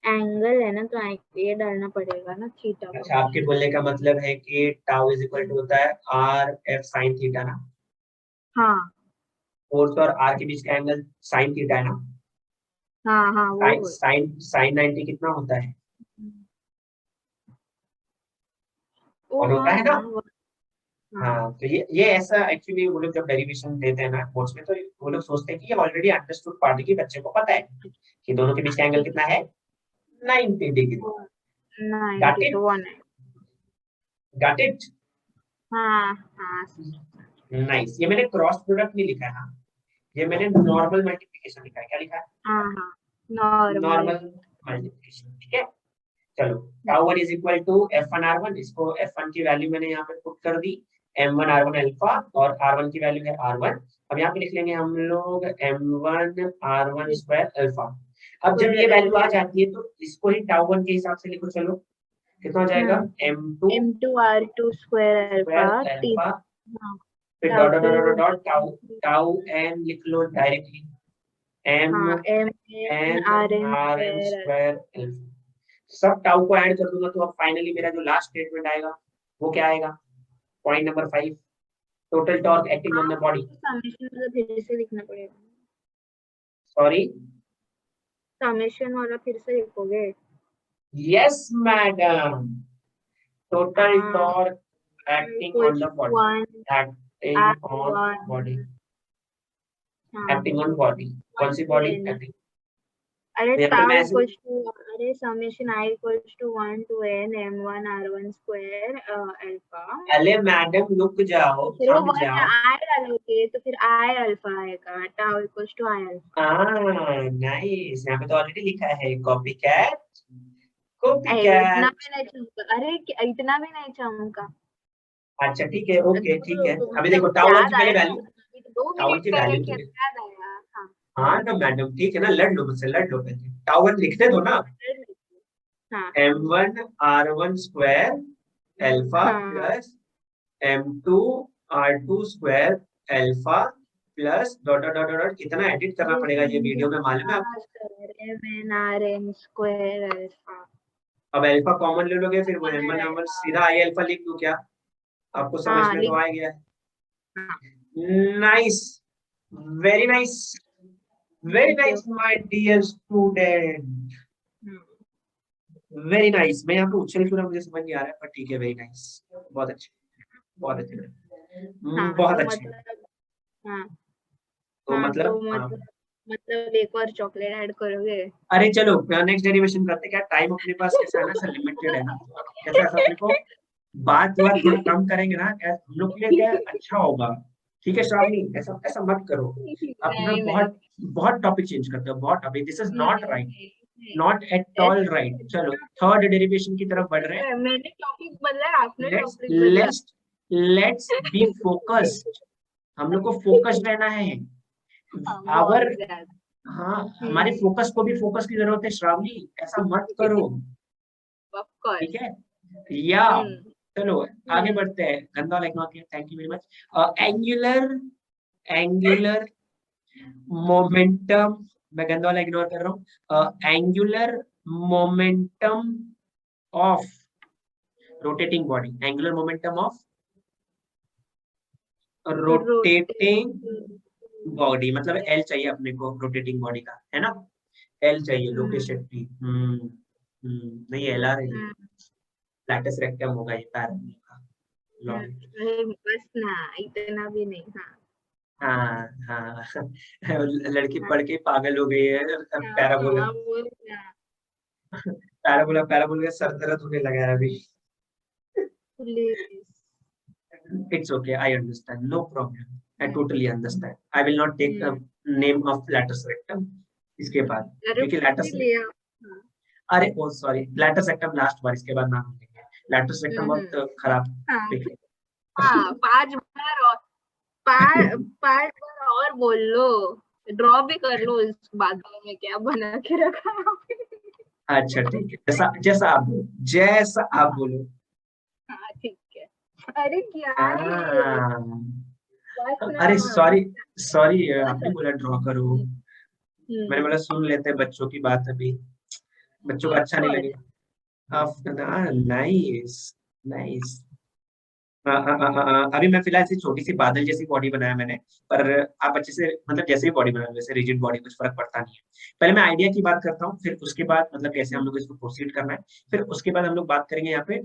एंगल है ना, तो ये डालना पड़ेगा ना थीटा। अच्छा आपके बोलने का मतलब है कि टाउ इज इक्वल टू होता है आर एफ साइन थीटा ना। हाँ फोर्स और आर के बीच का एंगल साइन थीटा है ना। हाँ वो साइन 90 कितना होता है, ओ और होता है ना। हाँ हाँ हाँ, तो ये ऐसा एक्चुअली वो लोग जब डेरिवेशन देते हैं ना बोर्ड्स में, तो वो लोग सोचते हैं कि ये ऑलरेडी अंडरस्टूड पार्टी के बच्चे को पता है कि दोनों के बीच का एंगल कितना है, 90 डिग्री। 90 गॉट इट, तो 1 गॉट इट। हाँ हाँ नाइस। ये मैंने क्रॉस प्रोडक्ट नहीं लिखा है, हाँ, ये मैंने नॉर्मल मल्टीप्लिकेशन लिखा है। क्या लिखा है? हाँ हाँ नॉर्मल। नॉर्मल मल्टीप्लिकेशन, ठीक है। चलो, tau one is equal to F1 R1, इसको F1 की वैल्यू मैंने यहाँ पे पुट कर दी, M1 R1 अल्फा, और R1 की वैल्यू है R1। अब यहाँ पे लिख लेंगे हम लोग M1 R1 स्क्वायर अल्फा। अब जब ये वैल्यू आ जाती है तो इसको ही टाउ वन के हिसाब से लिखो। चलो, कितना हो जाएगा? M2 M2R2 square alpha square T. Alpha, हाँ फिर tau dot dot to. Dot dot tau, tau n लिख लो डायरेक्टली, हाँ M1 MN RN square square alpha. सब टाउ को ऐड कर दूंगा तो अब फाइनली मेरा जो लास्ट स्टेटमेंट आएगा वो क्या आएगा? Point number 5, total torque acting on the body. Summation वाला फिर से लिखना पड़ेगा। सॉरी, समेशन वाला फिर से लिखोगे? यस मैडम, टोटल हाँ torque acting on equals the to body, 1 acting on R1। Body, हाँ एक्टिंग ऑन बॉडी। कौन सी 1 बॉडी to N। एक्टिंग? अरे तो यहाँ पे टाउ मैं ऐसे, इक्वल्स टू, अरे summation I equals to 1 to N M1 R1 square alpha. अरे मैडम रुक जाओ, फिर वो थम 1 जाओ। I डालोगे तो फिर I अल्फा आएगा, tau equals to I alpha. Nice, यहाँ पे तो ऑलरेडी लिखा है कॉपी कैट, कॉपी इतना कैट। भी नहीं चमका, अरे इतना भी नहीं चमका। अच्छा ठीक है, ओके ठीक है। तुमको अभी देखो टाउ वन की याद पहले आया, वैल्यू, 2 मिनट टाउ की पहले वैल्यू तो, क्या याद आया? हाँ हाँ ना मैडम, ठीक है ना, लड़ लो मुझसे, लड़ लो पहले। टाउ वन लिखने दो ना, हाँ M1 R1 स्क्वायर अल्फा हाँ plus M2 R2 square alpha plus dot dot dot dot, कितना एडिट करना पड़ेगा ये वीडियो में मालूम है आपको? MN square alpha. अब अल्फा कॉमन ले लोगे, फिर वो M1 सीधा I अल्फा लिख दूं क्या? आपको समझ हाँ में तो लिख। आ गया? हाँ nice, very nice, very thank you. Nice my dear student, very nice. मैं यहाँ पे उछल क्यों रहा मुझे समझ नहीं आ रहा है, पर ठीक है, वेरी नाइस, बहुत अच्छे, बहुत अच्छे, हाँ बहुत तो अच्छे। मतलब, हाँ तो हाँ तो मतलब हाँ, मतलब एक और चॉकलेट ऐड करोगे? अरे चलो नेक्स्ट डेरिवेशन करते हैं। क्या टाइम अपने पास कैसा है ना, ऐसा लिमिटेड है ना, तो कैसा ऐसा अपने को बात बात थोड़ा कम करेंगे ना, हम लोग के लिए क्या अच्छा होगा। ठीक है श्रावणी, ऐसा ऐसा मत करो। अब ना नहीं नहीं बहुत बहुत टॉपिक चेंज करते हो, बहुत टॉपिक, दिस इज नॉट नहीं राइट, नहीं नॉट एट ऑल राइट। चलो थर्ड डेरिवेशन की तरफ बढ़ रहे हैं। मैंने टॉपिक बदला, आपने लेट्स टॉपिक बदला। लेट्स लेट्स बी फोकस्ड, हम लोग को फोकस्ड रहना है। हाँ आवर, बहुत ज्यादा। हाँ, हमारे फोकस को भी फोकस की जरूरत है श्रावणी, ऐसा मत करो, ऑफ कोर्स। ठीक है? या हम्म चलो आगे बढ़ते हैं। गंदा लगना के, thank you very much. Angular, angular momentum, मैं गंदा वाला इग्नोर कर रहा हूँ। Angular momentum of rotating body, angular momentum of rotating body, मतलब एल चाहिए अपने को रोटेटिंग बॉडी का, है ना? एल चाहिए, लोकेश शेट्टी। नहीं एल आर है, लैटिस रेक्टम होगा ये पैराबोला का, लॉन्ग। अरे बस ना, इतना भी नहीं। हाँ हाँ हाँ लड़की हाँ पढ़ के पागल हो गई है। पैराबोला, हाँ बोल ना पैराबोला, पैराबोला का सर दर्द होने लगा है अभी। Please. It's okay, I understand, no problem, I totally understand. I will not take the name of latus rectum इसके बाद, अरे क्योंकि फिर भी latus, लिया। हाँ अरे ओ सॉरी, latus rectum लास्ट बार, इसके बाद नाम लेंगे। latus rectum बहुत खराब हाँ पिक है। हाँ 5 बार और 5 बार और बोल लो, ड्रॉ भी कर लो इस बादल में, क्या बना के रखा है आपने? अच्छा ठीक है, जैसा जैसा आप बोलो, जैसा आप बोलो। हाँ ठीक है। अरे क्या है ये? हाँ, बस ना। अरे सॉरी, सॉरी आपने बोला ड्रॉ करो, मैंने बोला सुन लेते हैं बच्चों की बात, अभी बच्चों को अच्छा नहीं लगेगा। Nice, nice. अभी मैं फिलहाल से छोटी सी बादल जैसी बॉडी बनाया मैंने, पर आप अच्छे से, मतलब जैसे ही बॉडी बनाए वैसे रिजिड बॉडी, कुछ फर्क पड़ता नहीं है। पहले मैं आइडिया की बात करता हूँ, फिर उसके बाद मतलब कैसे हम लोग इसको प्रोसीड करना है, फिर उसके बाद हम लोग बात करेंगे यहाँ पे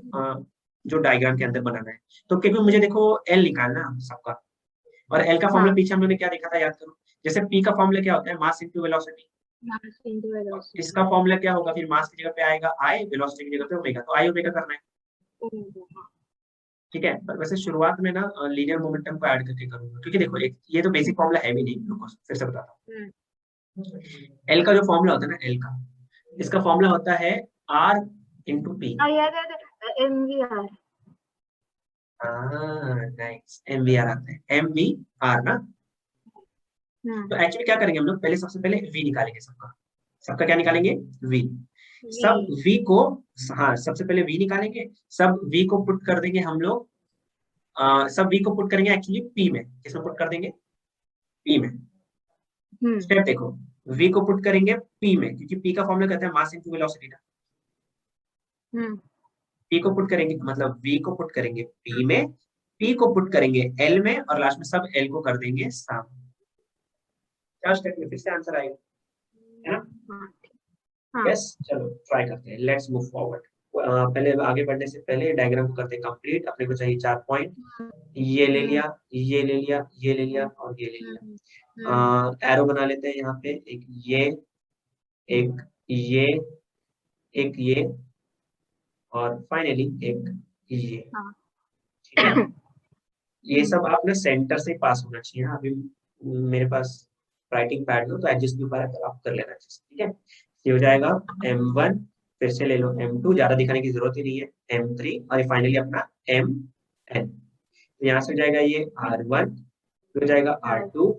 जो डायग्राम के अंदर बनाना है। तो क्योंकि मुझे देखो एल निकालना है सबका, और एल का फॉर्मूला हाँ। पीछे हम लोगों ने क्या देखा था याद करो। जैसे पी का फॉर्मूला क्या होता है, मास इनटू वेलोसिटी। मास इनटू वेलोसिटी। इसका फॉर्मूला क्या होगा फिर, मास की जगह पे आएगा आई, वेलोसिटी की जगह पे ओमेगा, तो आई ओमेगा करना है। ठीक है, पर वैसे शुरुआत में ना लीनियर मोमेंटम को ऐड करके करूंगा, क्योंकि देखो एक ये तो बेसिक फॉर्मूला है भी नहीं, रुको फिर से बताता हूँ। एल का जो फॉर्मूला होता है ना, एल का, इसका फॉर्मूला होता है आर इंटू पी। याद है MVR. Nice, M V R आता है, एम वी आर ना। तो एक्चुअली क्या करेंगे हम लोग, पहले सबसे पहले वी निकालेंगे सबका। सबका क्या निकालेंगे, वी। सब वी को, हाँ सबसे पहले वी निकालेंगे, सब वी को पुट कर देंगे हम लोग, सब वी को पुट करेंगे एक्चुअली पी में। किसमें पुट कर देंगे, पी में। स्टेप देखो, वी को पुट करेंगे पी में, क्योंकि पी का फॉर्मूला कहता है मास इनटू वेलोसिटी ना। पी को पुट करेंगे, मतलब वी को पुट करेंगे पी में, पी को पुट करेंगे एल में, और लास्ट में सब एल को कर देंगे सामने। क्या स्टेप में फिर से आंसर आएगा, है ना। यस, चलो ट्राई करते हैं, लेट्स मूव फॉरवर्ड। पहले आगे बढ़ने से पहले डायग्राम को करते हैं कंप्लीट। अपने को चाहिए 4 पॉइंट, ये ले लिया, ये ले लिया, ये ले लिया और ये ले लिया। एरो बना लेते हैं यहाँ पे, एक ये, एक ये, एक ये, और फाइनली एक ये। ठीक है, ये सब आप ना सेंटर से पास होना चाहिए। अभी मेरे पास राइटिंग पैड लो तो एडजस्ट भी ऊपर है, तो आप कर लेना चाहिए। ठीक है, ये हो जाएगा m1, फिर से ले लो m2, ज्यादा दिखाने की जरूरत ही नहीं है, m3, और फाइनली अपना mn। तो यहाँ से हो जाएगा ये r1, हो जाएगा r2,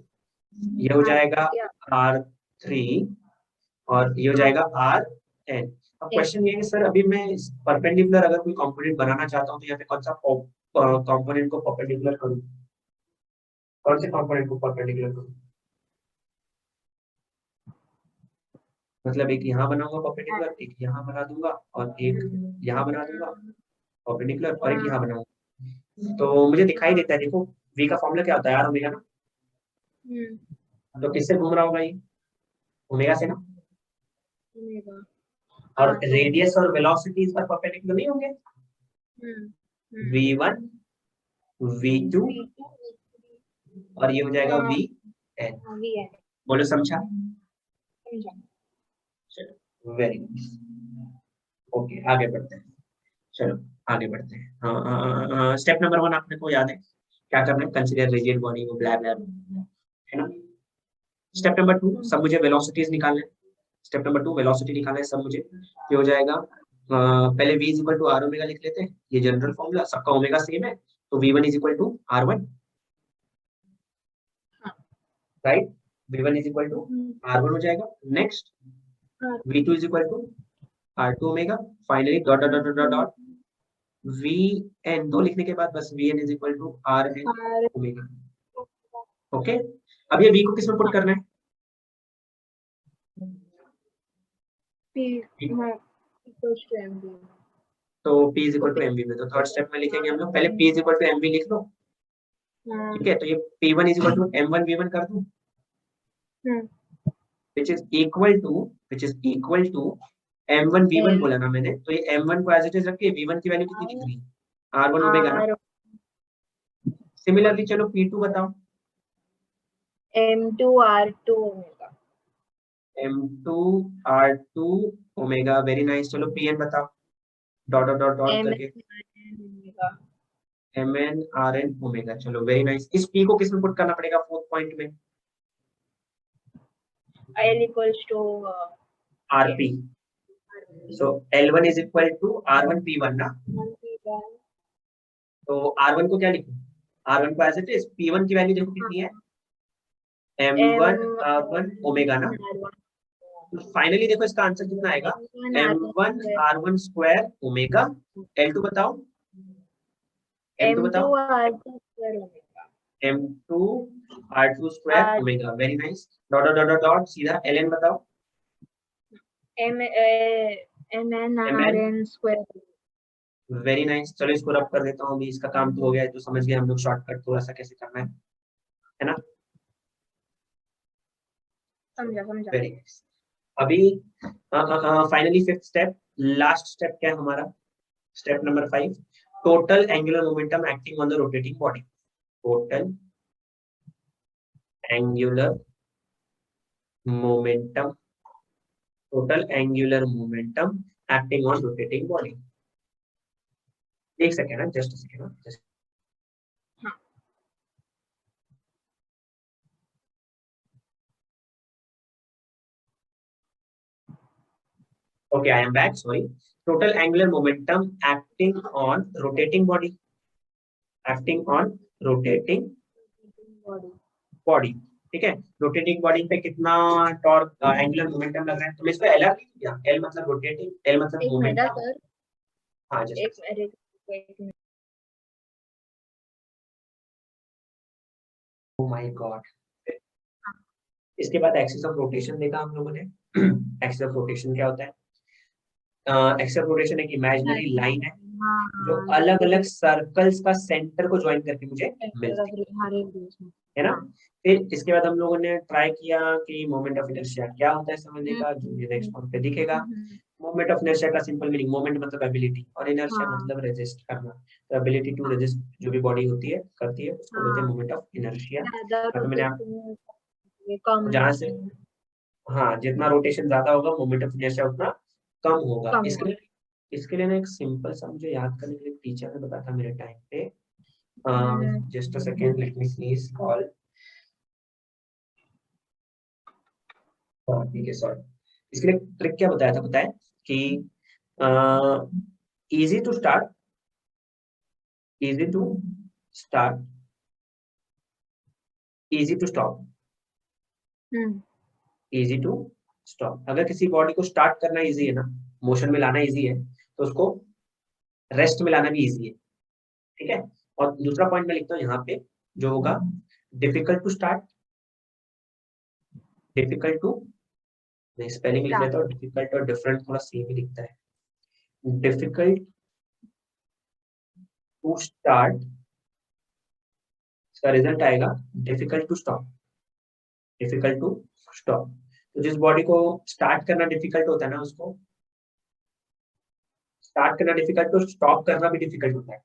ये हो जाएगा r3, और ये हो जाएगा rn। अब क्वेश्चन ये है कि सर अभी मैं परपेंडिकुलर अगर कोई कंपोनेंट बनाना चाहता हूँ तो यहाँ पे कौन सा कंपोनेंट को परपेंडिकुलर करूँ, कौन से कंपोनेंट को परपेंडिकुलर करूँ। मतलब एक यहाँ बनाऊंगा परपेंडिकुलर, एक यहाँ बना दूंगा, और एक यहाँ बना दूंगा परपेंडिकुलर, और एक यहाँ बनाऊंगा। तो मुझे दिखाई देता है, देखो v का फॉर्मूला क्या होता है, r ओमेगा ना। तो किससे घूम रहा होगा ये, ओमेगा से ना। और रेडियस और वेलोसिटी इस पर परपेंडिकुलर नहीं होंगे, v1 v2, और ये हो जाएगा vn। बोलो समझा, वेरी नाइस। ओके आगे बढ़ते हैं, चलो आगे बढ़ते हैं। हाँ, स्टेप नंबर 1 आपने को याद है क्या करना है, कंसीडर रिजिड बॉडी, वो ब्ला ब्ला, है ना। स्टेप नंबर 2, सब मुझे वेलोसिटीज निकालना है। स्टेप नंबर 2 वेलोसिटी निकालना है सब मुझे। ये हो जाएगा पहले v is equal to are omega लिख लेते हैं, ये जनरल फॉर्मूला, सबका ओमेगा सेम है, तो v1 is equal to r1, right. v1 is equal to r1 हो जाएगा। Next v2 is equal to r2 omega, finally dot dot dot dot dot vn, दो लिखने के बाद बस vn is equal to rn omega. Okay, अब ये v को किस में पुट करना है, तो p is equal to mv में। तो थर्ड स्टेप में लिखेंगे हम लोग, पहले p is equal to mv लिख लो। ठीक है, तो ये p1 is equal to m1 v1 कर दूं, which is equal to m1 v1 बोला ना मैंने, तो ये m1 को एज इट इज रख के v1 की वैल्यू कितनी दिख रही है, r1 ओमेगा ना। सिमिलरली चलो p2 बताओ, m2 r2 omega, m2 r2 omega, very nice. चलो pn बताओ, डॉट डॉट डॉट डॉट करके, mn rn ओमेगा, चलो वेरी नाइस। इस p को किस में पुट करना पड़ेगा, फोर्थ पॉइंट में, l equals to rp, so l1 is equal to r1 p1 ना। तो r1 को क्या लिखूं, r1 को एज इट इज, p1 की वैल्यू देखो कितनी है, m1 r1 ओमेगा ना। तो फाइनली देखो इसका आंसर कितना आएगा, m1 r1 square omega, l2 बताओ, m2 बताओ, m2 r2 square omega, very nice. Dot dot dot dot सीधा ln बताओ, mn rn square, very nice. चलो इसको रब कर देता हूँ, अभी इसका काम तो हो गया है, तो समझ गए हम लोग शॉर्टकट थोड़ा सा कैसे करना है ना। समझा। Very nice. अभी finally fifth step, last step क्या है हमारा, step number 5, total angular momentum acting on the rotating body. Total angular momentum. Total angular momentum acting on rotating body. एक सेकेंड है, just second. Okay, I am back. Sorry. Total angular momentum acting on rotating body. Acting on rotating body. ठीक है. रोटेटिंग बॉडी पे कितना टॉर्क एंगुलर मोमेंटम लग रहा है. तो मैं इसको एल लिख दिया. एल मतलब रोटेटिंग, एल मतलब मोमेंटम. हाँ जस्ट. Oh my God. इसके बाद एक्सिस ऑफ रोटेशन देखा हम लोगों ने. एक्सिस ऑफ रोटेशन क्या होता है? एक्सिस ऑफ रोटेशन एक इमेजिनरी लाइन है जो अलग अलग सर्कल्स का सेंटर को ज्वाइन करके मुझे मिलती है ना. फिर इसके बाद हम लोगों ने ट्राई किया कि मोमेंट ऑफ इनर्शिया क्या होता है समझने का, जो ये नेक्स्ट पॉइंट पे दिखेगा. मोमेंट ऑफ इनर्शिया का सिंपल मीनिंग, मोमेंट मतलब एबिलिटी और इनर्शिया मतलब रेजिस्ट करना. तो एबिलिटी टू रेजिस्ट जो भी बॉडी होती है करती है उसको बोलते हैं मोमेंट ऑफ इनर्शिया. तो मैंने आप जहाँ से, हाँ जितना रोटेशन ज्यादा होगा मोमेंट ऑफ इनर्शिया उतना कम होगा. इसके लिए ना एक सिंपल सा मुझे याद करने के लिए टीचर ने बताया था मेरे टाइम पे. Just a second, let me please call. ठीक है सॉरी. इसके लिए ट्रिक क्या बताया था, पता है कि easy to start, easy to start, easy to stop, easy to stop. अगर किसी बॉडी को स्टार्ट करना इजी है ना, मोशन में लाना इजी है, तो उसको रेस्ट में लाना भी इजी है. ठीक है. और दूसरा पॉइंट मैं लिखता हूँ यहाँ पे जो होगा, difficult to start, difficult to, मैं स्पेलिंग लिख लेता हूँ. डिफिकल्ट और डिफरेंट थोड़ा सेम ही दिखता है. डिफिकल्ट टू स्टार्ट, इसका रिजल्ट आएगा difficult to stop, difficult to stop. तो जिस बॉडी को स्टार्ट करना डिफिकल्ट होता है ना, उसको स्टार्ट करना डिफिकल्ट, तो स्टॉप करना भी डिफिकल्ट होता है.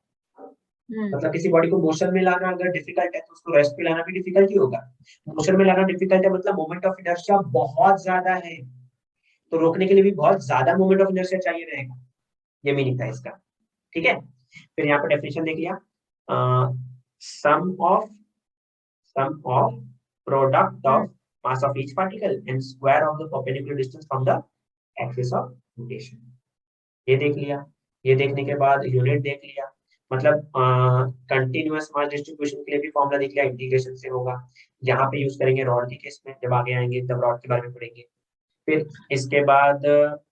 मतलब किसी बॉडी को मोशन में लाना अगर डिफिकल्ट है तो उसको रेस्ट में लाना भी डिफिकल्ट ही होगा. मोशन में लाना डिफिकल्ट है मतलब मोमेंट ऑफ इनर्शिया बहुत ज्यादा है, तो रोकने के लिए भी बहुत ज्यादा मोमेंट ऑफ इनर्शिया चाहिए रहेगा. ये मीनिंग था इसका. ठीक है. फिर यहाँ पर डेफिनेशन देख लिया. Sum of product of mass of each particle and square of the perpendicular distance from the axis of rotation. ये देख लिया. ये देखने के बाद यूनिट देख लिया. मतलब कंटिन्यूअस मास डिस्ट्रीब्यूशन के लिए भी फॉर्मूला देख लिया, इंटीग्रेशन से होगा. यहाँ पे यूज करेंगे रॉड के केस में, जब आगे आएंगे तब रॉड के बारे में पढ़ेंगे. फिर इसके बाद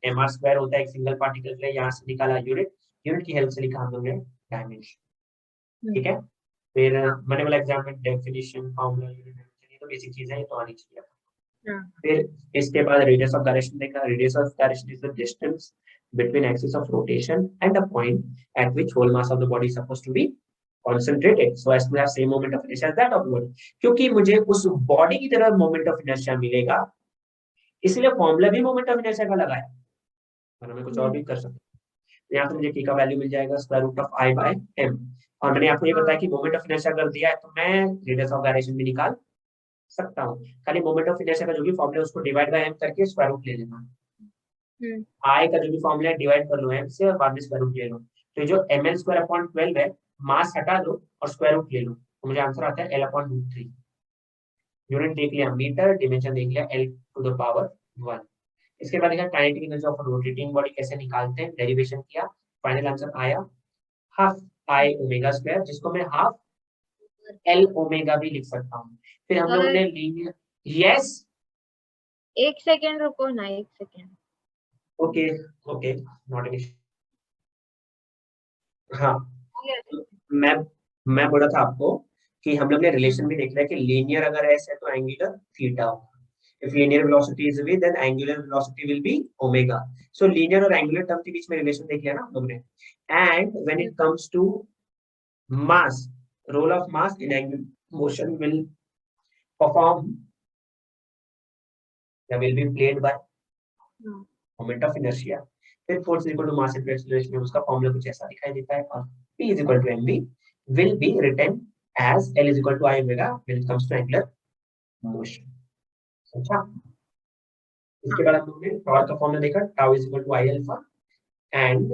mr स्क्वायर होता है एक सिंगल पार्टिकल के लिए, यहाँ से निकाला यूनिट, यूनिट की हेल्प से लिखा हम लोग ने डायमेंशन. ठीक है. फिर मैंने बोला एग्जाम में डेफिनेशन फॉर्मूला यूनिट, ये तो बेसिक चीज है, ये तो आनी चाहिए. फिर इसके बाद रेडियस ऑफ गायरेशन देखा. Radius of gyration is the distance between axis of rotation and the point at which whole mass of the body is supposed to be concentrated so as to have same moment of inertia as that of the body. क्योंकि मुझे उस बॉडी की तरह मोमेंट ऑफ इनर्शिया मिलेगा, इसलिए फॉर्मूला भी मोमेंट ऑफ इनर्शिया का लगाया, और मैं कुछ और भी कर सकता हूँ. यहाँ पे मुझे k का वैल्यू मिल जाएगा square root of I by m. और मैंने आपको ये बताया कि मोमेंट ऑफ इनर्शिया अगर दिया है तो मैं रेडियस ऑफ गायरेशन भी निकाल सकता हूँ. खाली मोमेंट ऑफ इनर्शिया का जो भी फॉर्मूला है उसको डिवाइड बाय m करके स्क्वायर रूट ले लेना. I का जो भी फॉर्मूला है डिवाइड कर लो m से और बाद में स्क्वायर रूट ले लो. तो जो ml स्क्वायर अपॉन 12 है, मास हटा दो और स्क्वायर रूट ले लो, तो मुझे आंसर आता है l अपॉन रूट 3. यूनिट देख लिया मीटर, डिमेंशन देख लिया l टू द पावर 1. इसके बाद देखा kinetic energy of rotating body कैसे निकालते हैं, डेरिवेशन किया, फाइनल आंसर आया हाफ I ओमेगा स्क्वायर, जिसको मैं हाफ l ओमेगा भी लिख सकता हूँ. फिर हम लोग ने लीनियर, यस एक सेकेंड रुको ना, एक second. Okay okay not an issue. हाँ मैं बोला था आपको कि हम लोग ने रिलेशन भी देख लिया कि लीनियर अगर ऐसे है तो एंगुलर थीटा होगा. If linear velocity is v, then angular velocity will be omega. So linear और angular term के बीच में रिलेशन देख लिया ना हम लोग ने. And when it comes to mass, role of mass in angular motion will perform, will be played by moment of inertia. फिर force equal to mass into acceleration में उसका फॉर्मूला कुछ ऐसा दिखाई देता है. और P is equal to mv will be written as L is equal to I omega when it comes to angular motion. अच्छा, इसके बाद हम लोग ने टॉर्क का फॉर्मूला देखा, tau is equal to I alpha and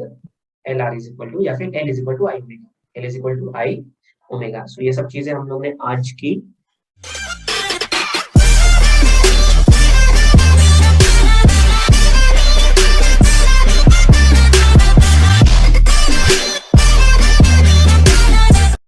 L R is equal to, या फिर L is equal to I omega, L is equal to I omega. So ये सब चीजें हम लोग ने आज की